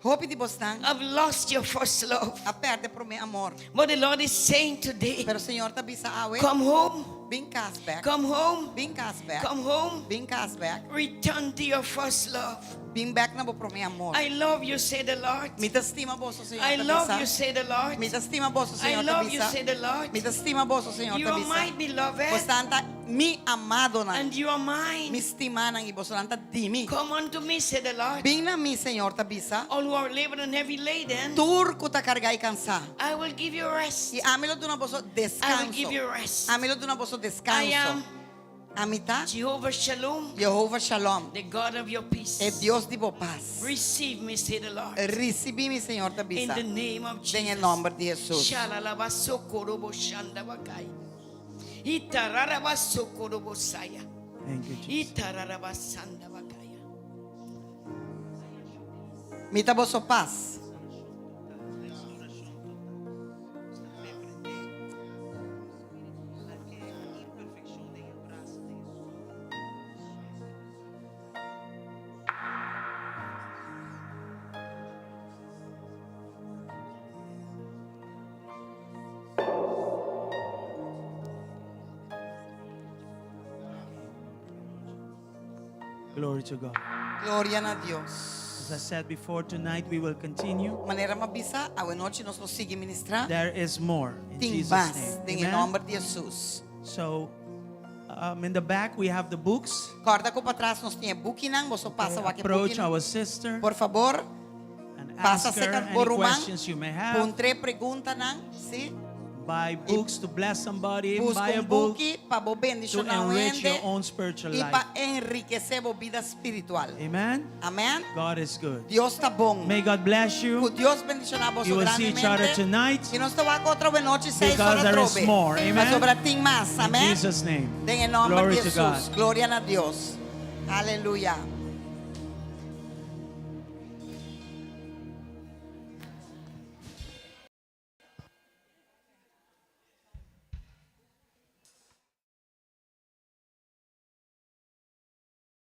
Hope de bostan. have lost your first love. A perde por meu amor. But the Lord is saying today, Pero o Senhor te avisa, awe. come home. Bing Casback. Come home. Bing Casback. Come home. Bing Casback. Return to your first love. Bing back na bo pro mi amor. I love you, say the Lord. Mi testima boso Señor I love you, tabisa. say the Lord. Mi testima boso I Señor love you, tabisa. say the Lord. Mi testima boso Señor You are my tabisa. beloved, Bostanta mi amado na. and you are Mi mine. stima nang ibosanta di mi. Come unto me, say the Lord. Bing na mi Señor tabisa. All who are labored and heavy laden, Tur ko ta kargay kansa. I will give you rest. Y amilo do na boso I will descanso. give you rest. Amilo do na boso I descanso. am Amita Jehovah Shalom, Jehovah Shalom. the God of your peace. É Deus de boa paz. Receive me, say the Lord. Recibi mi Señor In tabisa. the name of En el Jesus. nombre de Jesús. Shalalabasokorobo-shandabakai. Itararabasokorobo-saya. Thank you, Jesus. Itararabasandabakaya. Mita boso paz. Glory to God. Gloria a Dios. As I said before, tonight we will continue. Manera mabisa, a noche nos lo sigue ministrar. There is more in Tem Jesus' más name. en el Amen? nombre de Jesús. So, in the back we have the books. Corda ko para trás nos tinha bukinang, moso pasa wa ke Approach bukinang. our sister Por favor, and pasa ask se her kan any borumang. questions you may have. Puntre pregunta nang, si? Buy books to bless somebody. Busca Buy a un book buki pa bo to bendicionar o enrich your ende own spiritual y life. pa enriquecer bo vida espiritual. Amen. Amén. God is good. Dios está bom. May God bless Que you. Dios bendicionar vos You will see each other grandemente. tonight Y nos toca otra vez noche 6 because horas there is trove. more. Amen. Mas sobra ting más. in Amén. Jesus' name. En el nombre Glory de to Jesús. God. Gloria a Dios. Aleluya.